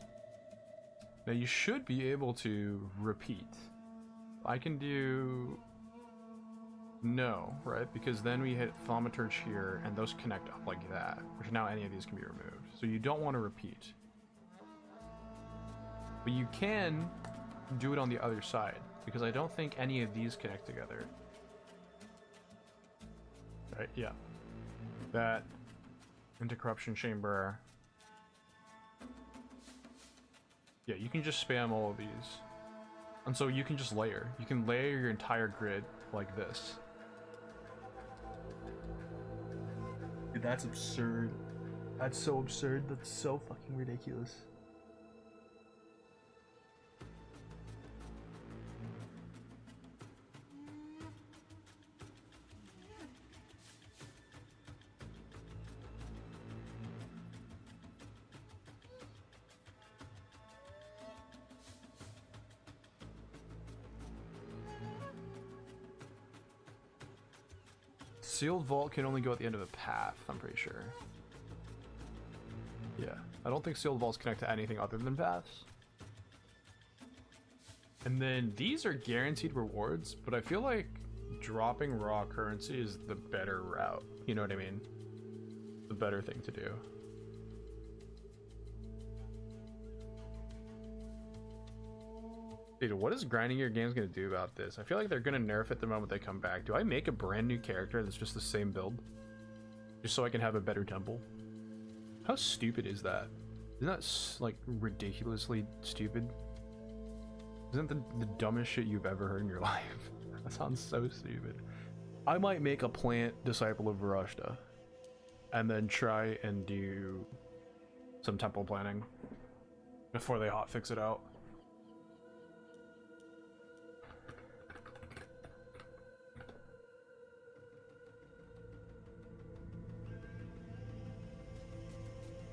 Now you should be able to repeat. I can do... No, right? Because then we hit Thaumaturge here, and those connect up like that. Which now any of these can be removed. So you don't want to repeat. But you can do it on the other side, because I don't think any of these connect together. Right, yeah. That into Corruption Chamber. Yeah, you can just spam all of these. And so you can just layer. You can layer your entire grid like this. Dude, that's absurd. That's so absurd. That's so fucking ridiculous. Sealed Vault can only go at the end of a path, I'm pretty sure. Yeah, I don't think Sealed Vaults connect to anything other than paths. And then these are guaranteed rewards, but I feel like dropping raw currency is the better route. You know what I mean? The better thing to do. Dude, what is Grinding Gear Games gonna do about this? I feel like they're gonna nerf it the moment they come back. Do I make a brand new character that's just the same build? Just so I can have a better temple? How stupid is that? Isn't that, like, ridiculously stupid? Isn't that the dumbest shit you've ever heard in your life? That sounds so stupid. I might make a plant disciple of Varashta and then try and do some temple planning before they hotfix it out.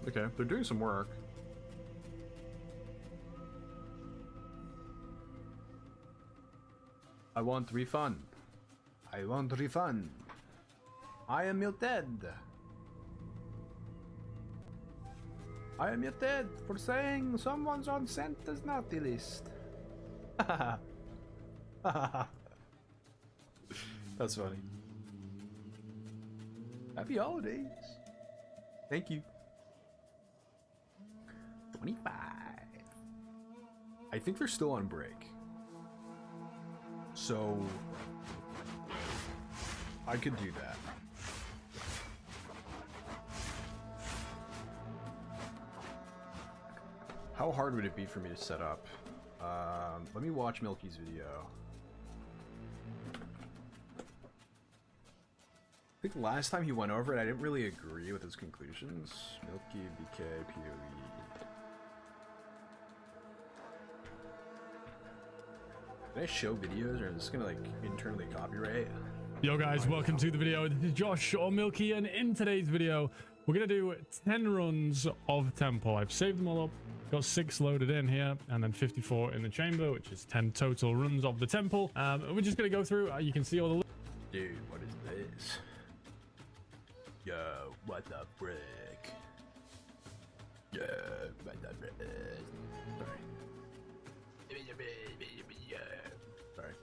Okay, they're doing some work. I want refund. I want refund. I am muted. I am muted for saying someone's on Santa's naughty list. That's funny. Happy holidays. Thank you. 25. I think they're still on break. So I could do that. How hard would it be for me to set up? Let me watch Milky's video. I think last time he went over it, I didn't really agree with his conclusions. Milky, BK, PoE. Can I show videos, or is this gonna like internally copyright? Yo guys, welcome to the video. This is Josh or Milky, and in today's video, we're gonna do 10 runs of Temple. I've saved them all up. Got 6 loaded in here, and then 54 in the chamber, which is 10 total runs of the Temple. We're just gonna go through. You can see all the. Dude, what is this? Yo, what the frick? Yo, what the frick? Sorry. Sorry.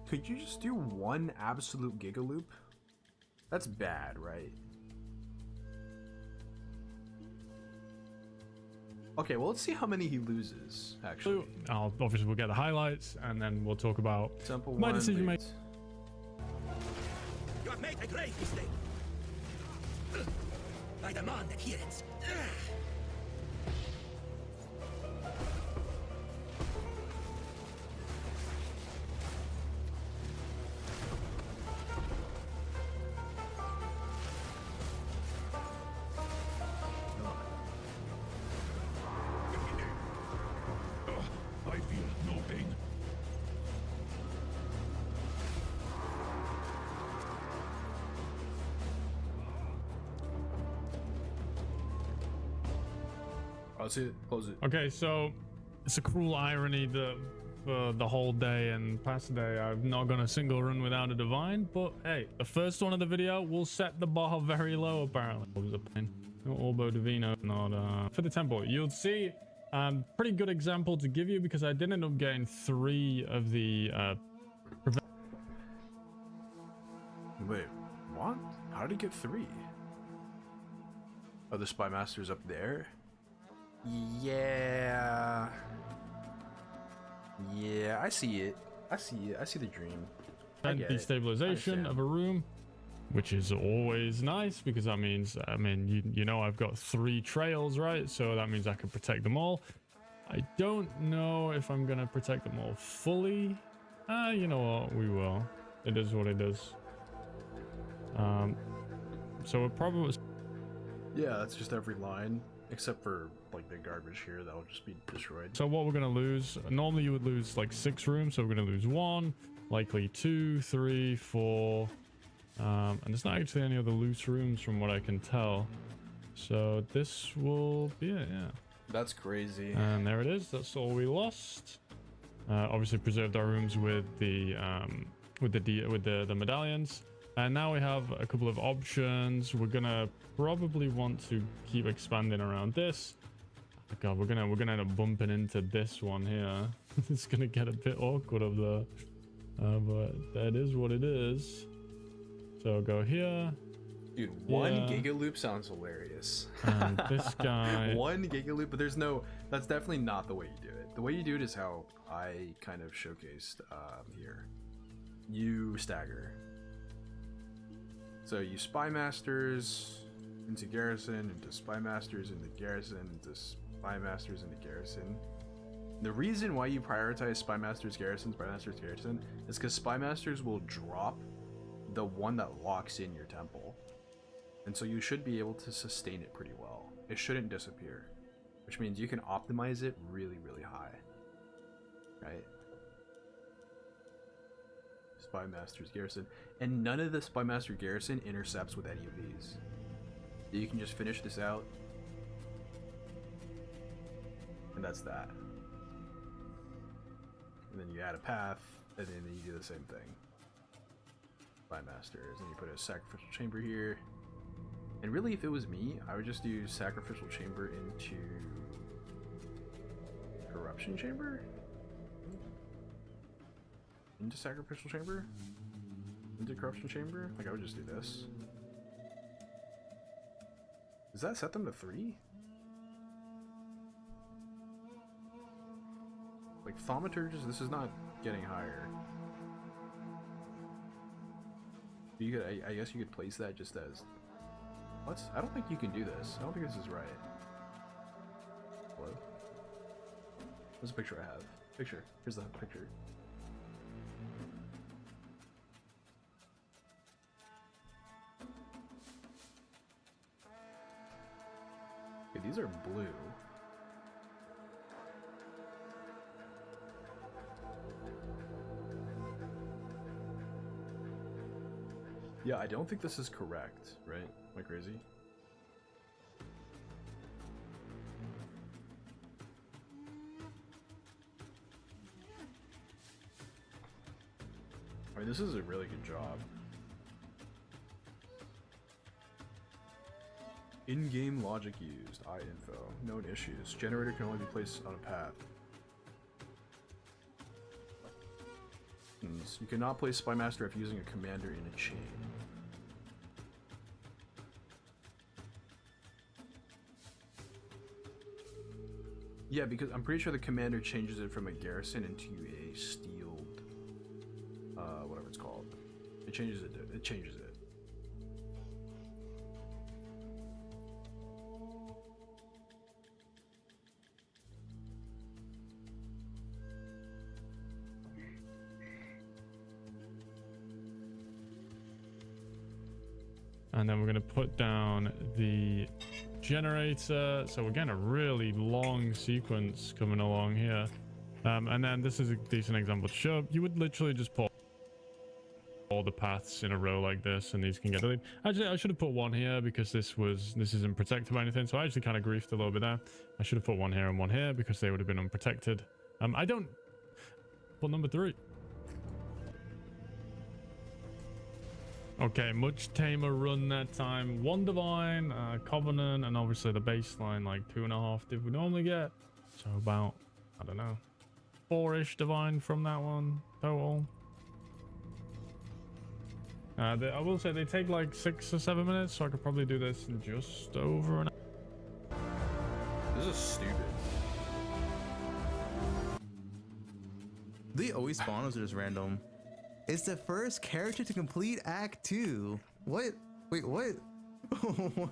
Could you just do one absolute giga loop? That's bad, right? Okay, well, let's see how many he loses, actually. Obviously, we'll get the highlights, and then we'll talk about Temple my one decision leads. making. You have made a great mistake. I demand adherence. I feel no pain. I'll see it. Close it. Okay, so it's a cruel irony that for the whole day and past day, I've not gone a single run without a divine. But hey, the first one of the video will set the bar very low. Apparently, what was a pain? Not Orbo Divino, not for the temple. You'll see. Pretty good example to give you, because I did end up getting 3 of the Wait, what? How did he get 3? Oh, the Spy Master's up there? Yeah. Yeah, I see it. I see it. I see the dream. I get it. destabilization of a room, which is always nice, because that means, I mean, you know, I've got 3 trails, right? So that means I can protect them all. I don't know if I'm gonna protect them all fully. You know what? We will. It is what it is. So we're probably. Yeah, that's just every line, except for like the garbage here that'll just be destroyed. So what we're gonna lose? Normally you would lose like 6 rooms, so we're gonna lose 1, likely 2, 3, 4. And there's not actually any other loose rooms from what I can tell. So this will be it, yeah. That's crazy. And there it is. That's all we lost. Obviously preserved our rooms with the medallions. And now we have a couple of options. We're gonna probably want to keep expanding around this. Oh God, we're gonna end up bumping into this one here. It's gonna get a bit awkward up there. But that is what it is. So go here, Dude, one Yeah. giga loop sounds hilarious. And this guy. One giga loop, but there's no. That's definitely not the way you do it. The way you do it is how I kind of showcased here. You stagger. So you spy masters into garrison, into spy masters into garrison, into spy masters into garrison. The reason why you prioritize spy masters garrison is because spy masters will drop the one that locks in your temple. And so you should be able to sustain it pretty well. It shouldn't disappear, which means you can optimize it really, really high. Right? Spy Master's Garrison. And none of the Spy Master Garrison intercepts with any of these. You can just finish this out. And that's that. And then you add a path, and then you do the same thing. Spy Masters, and you put a Sacrificial Chamber here. And really, if it was me, I would just do Sacrificial Chamber into Corruption Chamber? Into Sacrificial Chamber? Into Corruption Chamber? Like, I would just do this. Does that set them to 3? Like, Thaumaturges, this is not getting higher. You could, I guess you could place that just as... What? I don't think you can do this. I don't think this is right. Hello? Where's the picture I have? Picture. Here's the picture. Okay, these are blue. Yeah, I don't think this is correct, right? Am I crazy? I mean, this is a really good job. In-game logic used. I-info. Known issues. Generator can only be placed on a path. You cannot place Spy Master if using a commander in a chain. Yeah, because I'm pretty sure the commander changes it from a garrison into a steeled, whatever it's called. It changes it. It changes it. And then we're going to put down the generator. So we're getting a really long sequence coming along here. And then this is a decent example to show. You would literally just put all the paths in a row like this, and these can get deleted. Actually, I should have put one here because this isn't protected by anything. So I actually kind of griefed a little bit there. I should have put one here and one here because they would have been unprotected. I don't put number 3. Okay, much tamer run that time. 1 divine, covenant, and obviously the baseline like 2.5 did we normally get. So about, I don't know, 4-ish divine from that one total. I will say they take like 6 or 7 minutes, so I could probably do this in just over an hour. This is stupid. They always spawn, or is it just random? It's the first character to complete Act 2. What? Wait, what? What?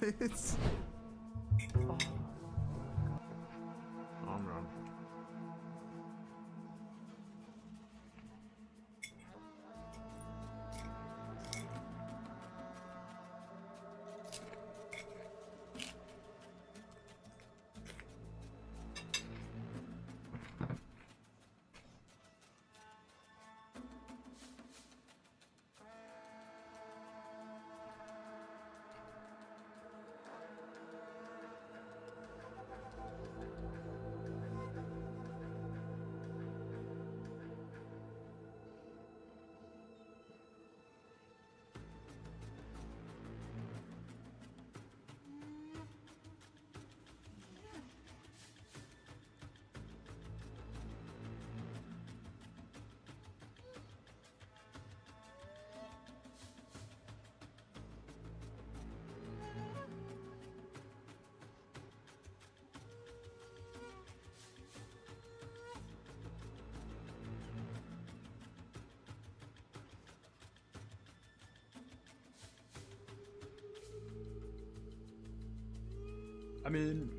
I mean,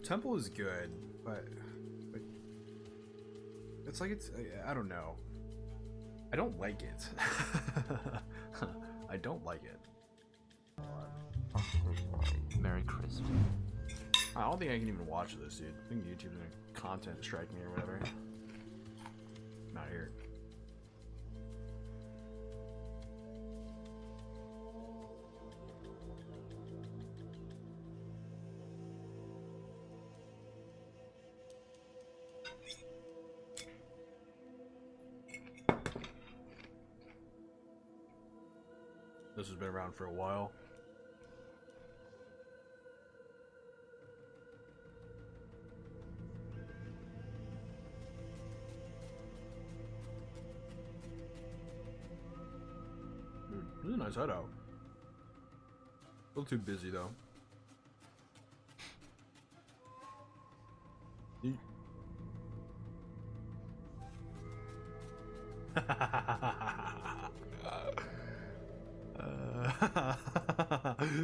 Temple is good, but it's like I don't know. I don't like it. I don't like it. Merry Christmas. I don't think I can even watch this, dude. I think YouTube's gonna content strike me or whatever. Not here. This has been around for a while. Dude, this is a nice hideout. A little too busy though.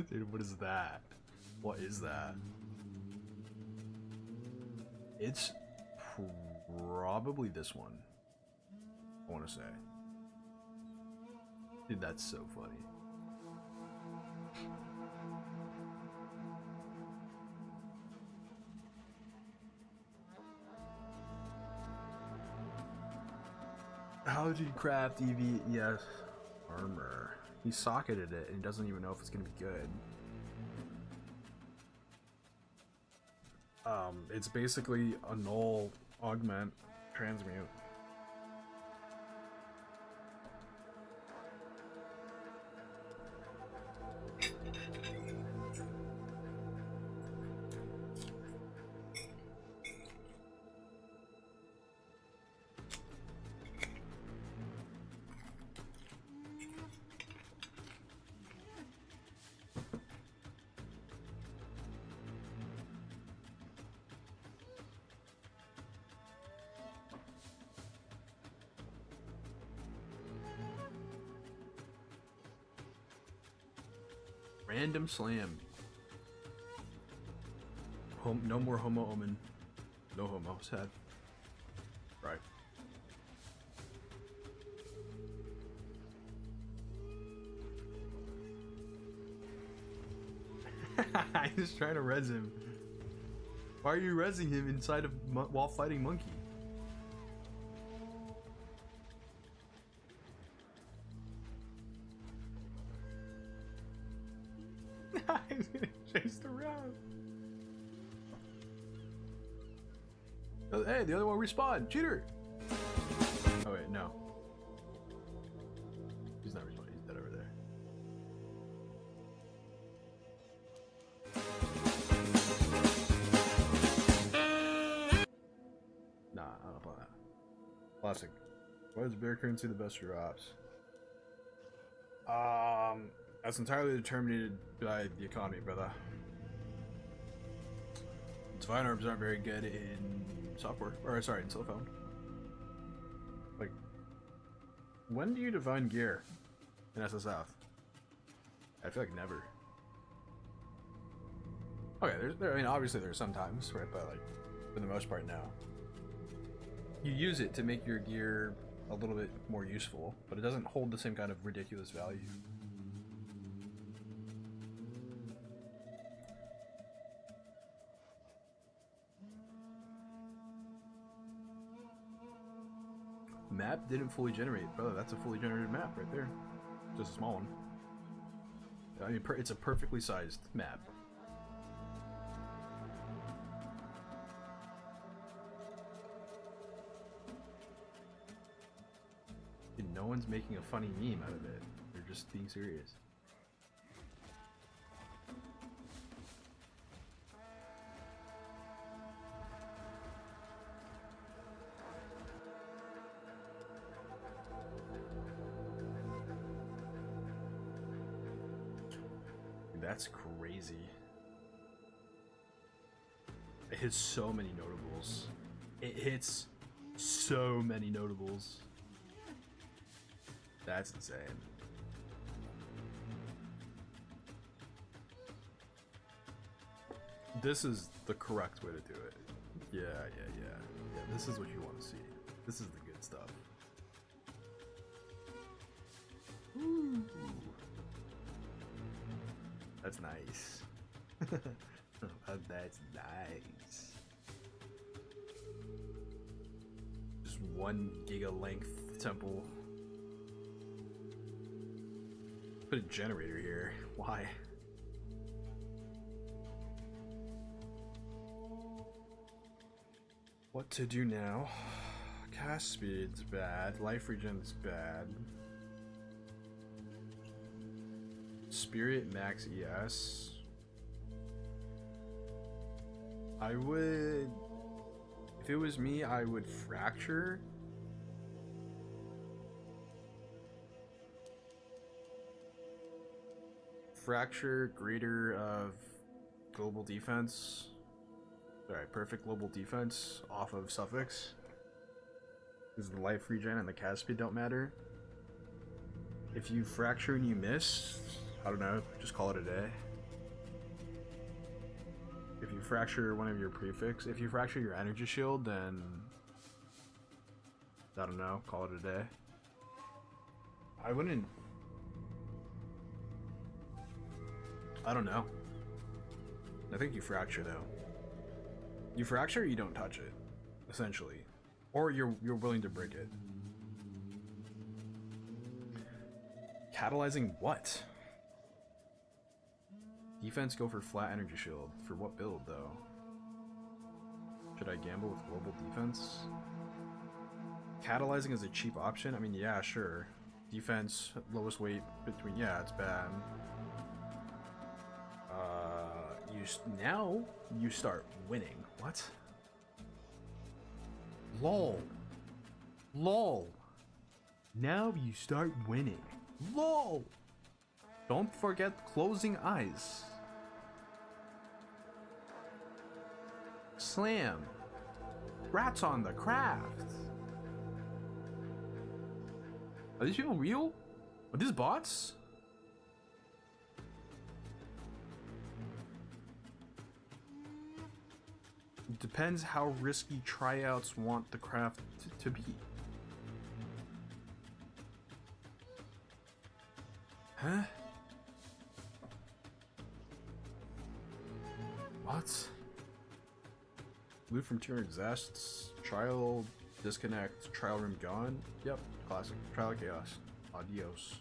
Dude, what is that? What is that? It's probably this one. I want to say. Dude, that's so funny. How did you craft EVES armor? He socketed it and he doesn't even know if it's gonna be good. It's basically a null, augment, transmute. Random slam. No more homo omen. No homo. Sad. Right. I'm just trying to res him. Why are you resing him inside of while fighting monkey? He's getting chased around. Oh, hey, the other one respawned. Cheater! Oh wait, no. He's not respawned. He's dead over there. Nah, I don't play that. Classic. Why is bear currency the best drops? That's entirely determined by the economy, brother. Divine orbs aren't very good in software, or sorry, in silicone. Like, when do you divine gear in SSF? I feel like never. Okay, I mean, obviously there's sometimes, right? But like, for the most part, no. You use it to make your gear a little bit more useful, but it doesn't hold the same kind of ridiculous value. Map didn't fully generate, brother. That's a fully generated map right there. Just a small one. I mean, it's a perfectly sized map. And no one's making a funny meme out of it. They're just being serious. That's crazy. It hits so many notables. It hits so many notables. That's insane. This is the correct way to do it. Yeah. This is what you want to see. This is the good stuff. Ooh. That's nice. That's nice. Just 1 giga length temple. Put a generator here. Why? What to do now? Cast speed's bad. Life regen's bad. Spirit max ES. I would... If it was me, I would fracture. Fracture, greater of global defense. Alright, perfect global defense off of suffix. Because the life regen and the cast speed don't matter. If you fracture and you miss, I don't know, just call it a day. If you fracture one of your prefix, if you fracture your energy shield, then I don't know, call it a day. I wouldn't... I don't know. I think you fracture though. You fracture, you don't touch it, essentially, or you're willing to break it. Catalyzing what? Defense, go for flat energy shield. For what build though? Should I gamble with global defense? Catalyzing is a cheap option. I mean, yeah, sure. Defense, lowest weight between. Yeah, it's bad. Now you start winning. What? Lol. Lol. Now you start winning. LOL. Don't forget closing eyes. Slam. Rats on the craft. Are these people real? Are these bots? It depends how risky tryouts want the craft to be. Huh? What? Loot from Tier Exhausts, Trial, Disconnect, Trial Room gone? Yep, classic. Trial of Chaos. Adios.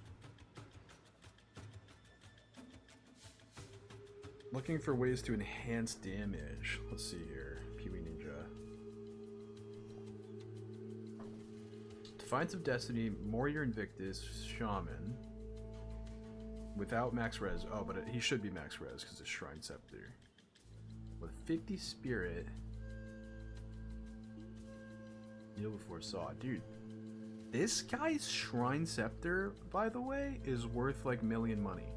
Looking for ways to enhance damage. Let's see here. Pee-wee Ninja. Defiance of Destiny, Warrior Invictus, Shaman. Without max res. Oh, but he should be max res because it's Shrine Scepter. With 50 Spirit. Kneel before Saw. Dude, this guy's Shrine Scepter, by the way, is worth like million money.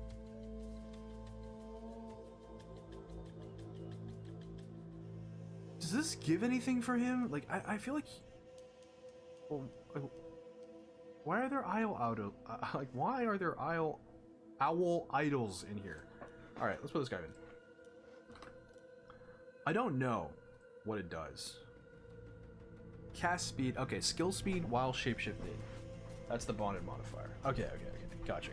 Does this give anything for him? Like, I feel like... Well, why are there why are there owl idols in here? Alright, let's put this guy in. I don't know what it does. Cast speed. Okay, skill speed while shapeshifting. That's the bonded modifier. Okay. Gotcha.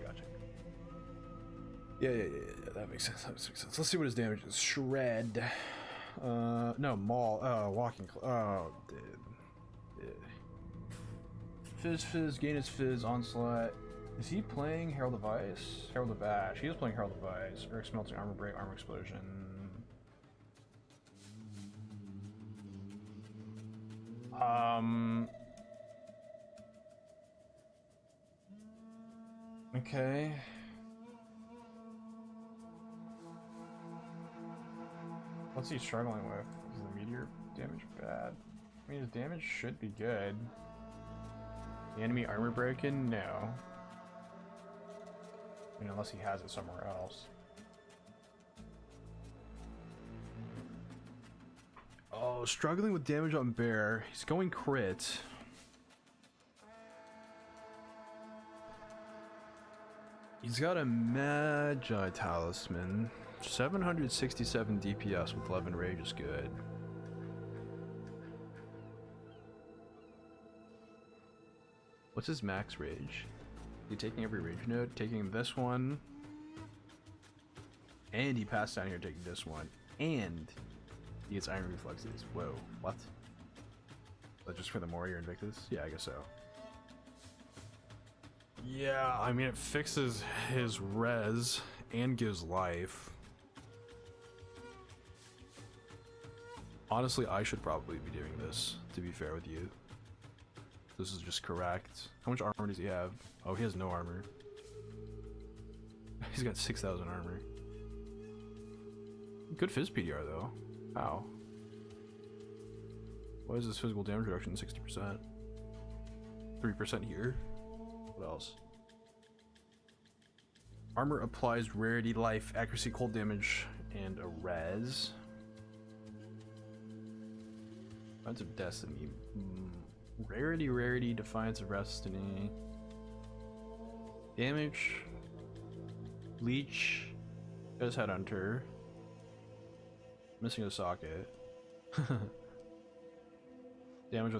Yeah. That makes sense. Let's see what his damage is. Shred. No, Maul. Oh, Walking. Oh, dude. Fizz, gain his Fizz, Onslaught. Is he playing Herald of Ice? Herald of Ash. He is playing Herald of Ice. Earth Smelting, Armor Break, Armor Explosion. Okay. What's he struggling with? Is the meteor damage bad? I mean, his damage should be good. The enemy armor breaking? No. I mean, unless he has it somewhere else. Oh, struggling with damage on bear. He's going crit. He's got a Magi Talisman. 767 DPS with 11 rage is good. What's his max rage? He taking every rage node, taking this one, and he passed down here taking this one, and he gets iron reflexes. Whoa, what? That just for the Warrior Invictus? Yeah, I guess so. Yeah, I mean, it fixes his res and gives life. Honestly, I should probably be doing this, to be fair with you. This is just correct. How much armor does he have? Oh, he has no armor. He's got 6,000 armor. Good Fizz PDR though. Wow. Why is this physical damage reduction 60%? 3% here? What else? Armor applies rarity, life, accuracy, cold damage, and a res. Defiance of Destiny. Rarity, Defiance of Destiny. Damage. Leech. Does Headhunter. Missing a socket. Damage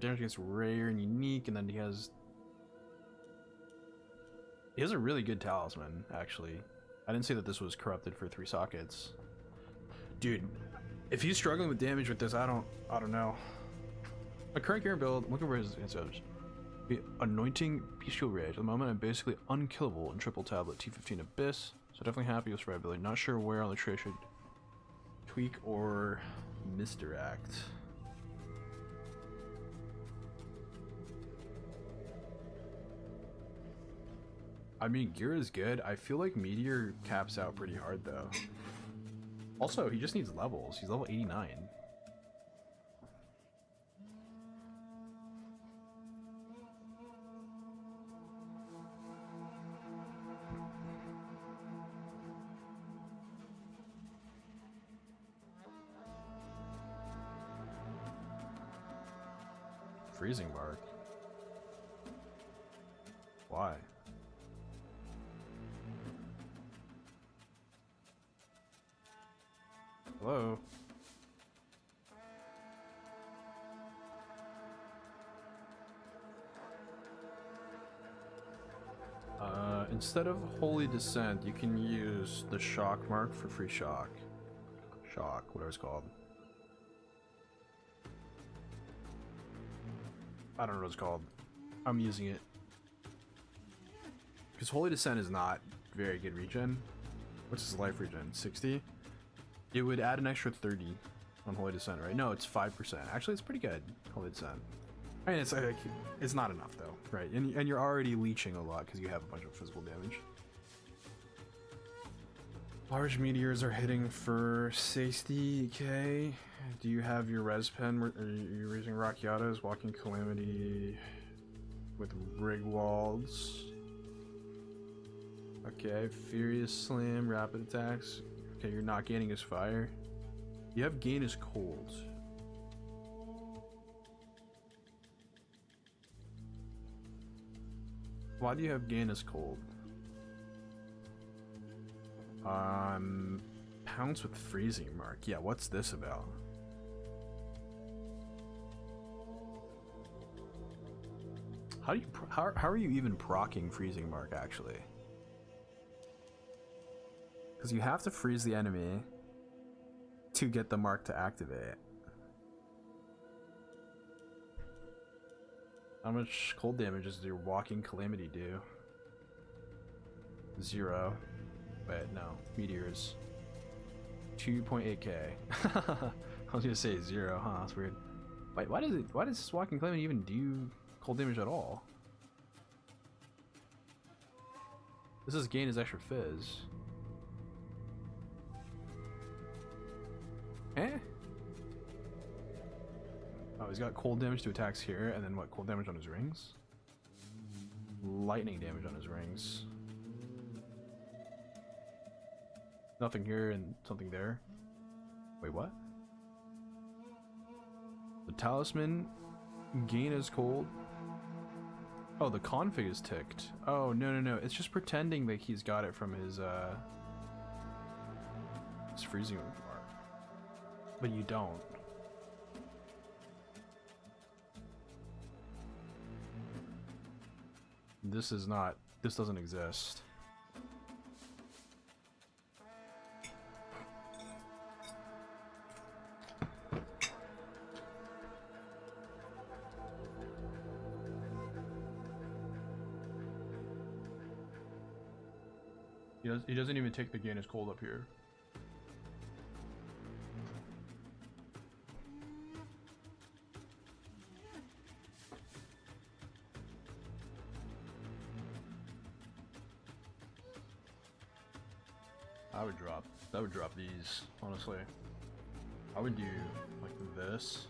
against rare and unique, and then he has a really good talisman, actually. I didn't say that this was corrupted for 3 sockets. Dude, if he's struggling with damage with this, I don't know. My current gear build, look over his answers. Anointing Bestial Rage. At the moment, I'm basically unkillable in triple tablet T15 Abyss, so definitely happy with survivability. Not sure where on the tree I should tweak or misdirect. I mean, gear is good. I feel like Meteor caps out pretty hard though. Also, he just needs levels. He's level 89. Freezing mark. Why? Hello? Instead of Holy Descent, you can use the shock mark for free shock. Shock, whatever it's called. I don't know what it's called. I'm using it. Because Holy Descent is not very good regen. What's his life regen? 60? It would add an extra 30 on Holy Descent, right? No, it's 5%. Actually, it's pretty good, Holy Descent. I mean, it's like, it's not enough though, right? And you're already leeching a lot because you have a bunch of physical damage. Large meteors are hitting for 60k. Do you have your res pen? Are you using Rockiatas, Walking Calamity with Rigwalds? Okay, Furious Slam, Rapid Attacks. Okay, you're not gaining his fire. You have gain his cold. Why do you have gain his cold? Pounce with freezing mark. Yeah, what's this about? How do you how are you even proccing freezing mark actually? Because you have to freeze the enemy to get the mark to activate. How much cold damage does your Walking Calamity do? 0. Wait, no. Meteors. 2.8k. I was gonna say 0, huh? That's weird. Wait, why does Walking Calamity even do cold damage at all? This is gain his extra fizz. Eh? Oh, he's got cold damage to attacks here, and then what, cold damage on his rings? Lightning damage on his rings. Nothing here and something there. Wait, what? The talisman, gain is cold. Oh, the config is ticked. Oh, no, it's just pretending that he's got it from his, it's freezing where you are. But you don't. This is not, this doesn't exist. He doesn't even take the gain as cold up here. I would drop these, honestly. I would do like this.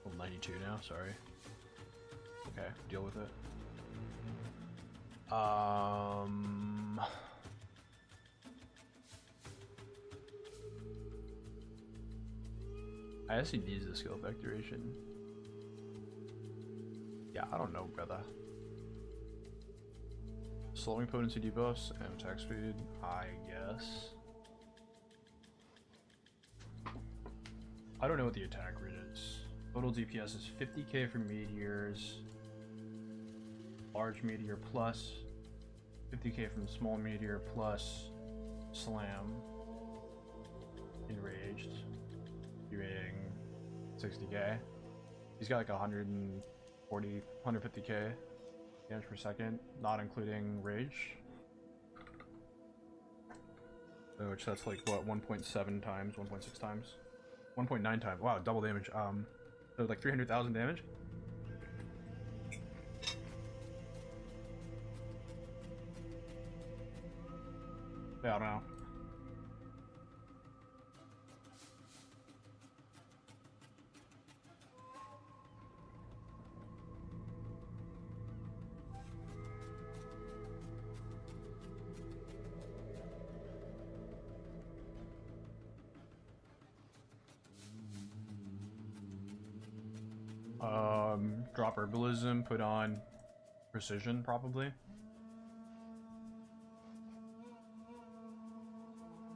Well, 92 now, sorry. Okay, deal with it. I actually needs the skill effect duration. Yeah, I don't know, brother. Slowing potency debuffs and attack speed, I guess. I don't know what the attack rate is. Total DPS is 50k for meteors. Large meteor plus 50k from small meteor plus slam. Enraged. Doing 60k. He's got like 140, 150k damage per second, not including rage. Which that's like what, 1.7 times, 1.6 times, 1.9 times. Wow, double damage. So like 300,000 damage. Yeah, I don't know. Drop herbalism, put on precision, probably.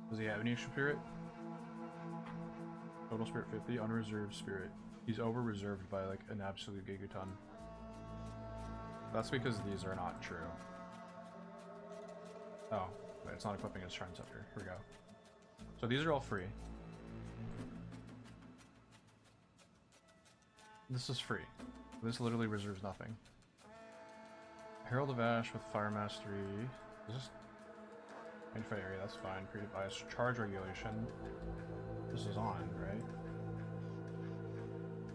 Does he have any extra spirit? Total spirit 50, unreserved spirit. He's over reserved by like an absolute gigaton. That's because these are not true. Oh, wait, it's not equipping his Shrine Scepter. Here we go. So these are all free. This is free. This literally reserves nothing. Herald of Ash with Fire Mastery. Is this Infant area? That's fine. Created by charge regulation. This is on, right?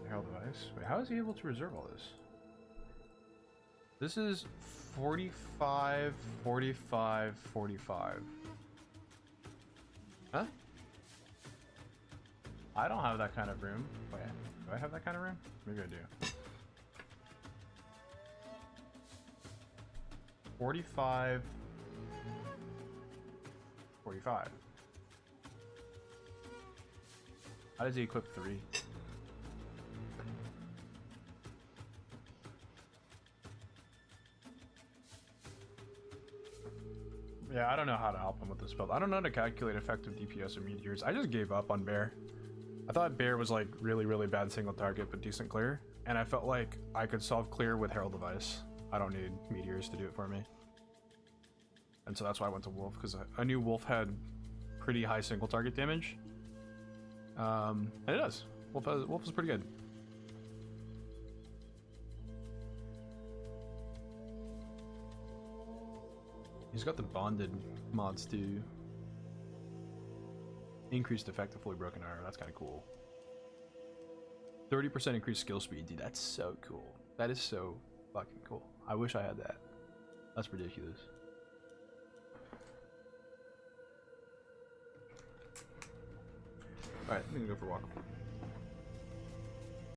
Herald of Ice. Wait, how is he able to reserve all this? This is 45, 45, 45. Huh? I don't have that kind of room. Wait, do I have that kind of room? Maybe I do. 45, 45. How does he equip 3? Yeah, I don't know how to help him with this build. I don't know how to calculate effective DPS of meteors. I just gave up on Bear. I thought Bear was like really, really bad single target, but decent clear. And I felt like I could solve clear with Herald of Ice. I don't need meteors to do it for me. And so that's why I went to Wolf, because I knew Wolf had pretty high single target damage. And it does. Wolf is pretty good. He's got the bonded mods too. Increased effect of fully broken armor. That's kind of cool. 30% increased skill speed. Dude, that's so cool. That is so fucking cool. I wish I had that. That's ridiculous. Alright, I'm gonna go for a walk.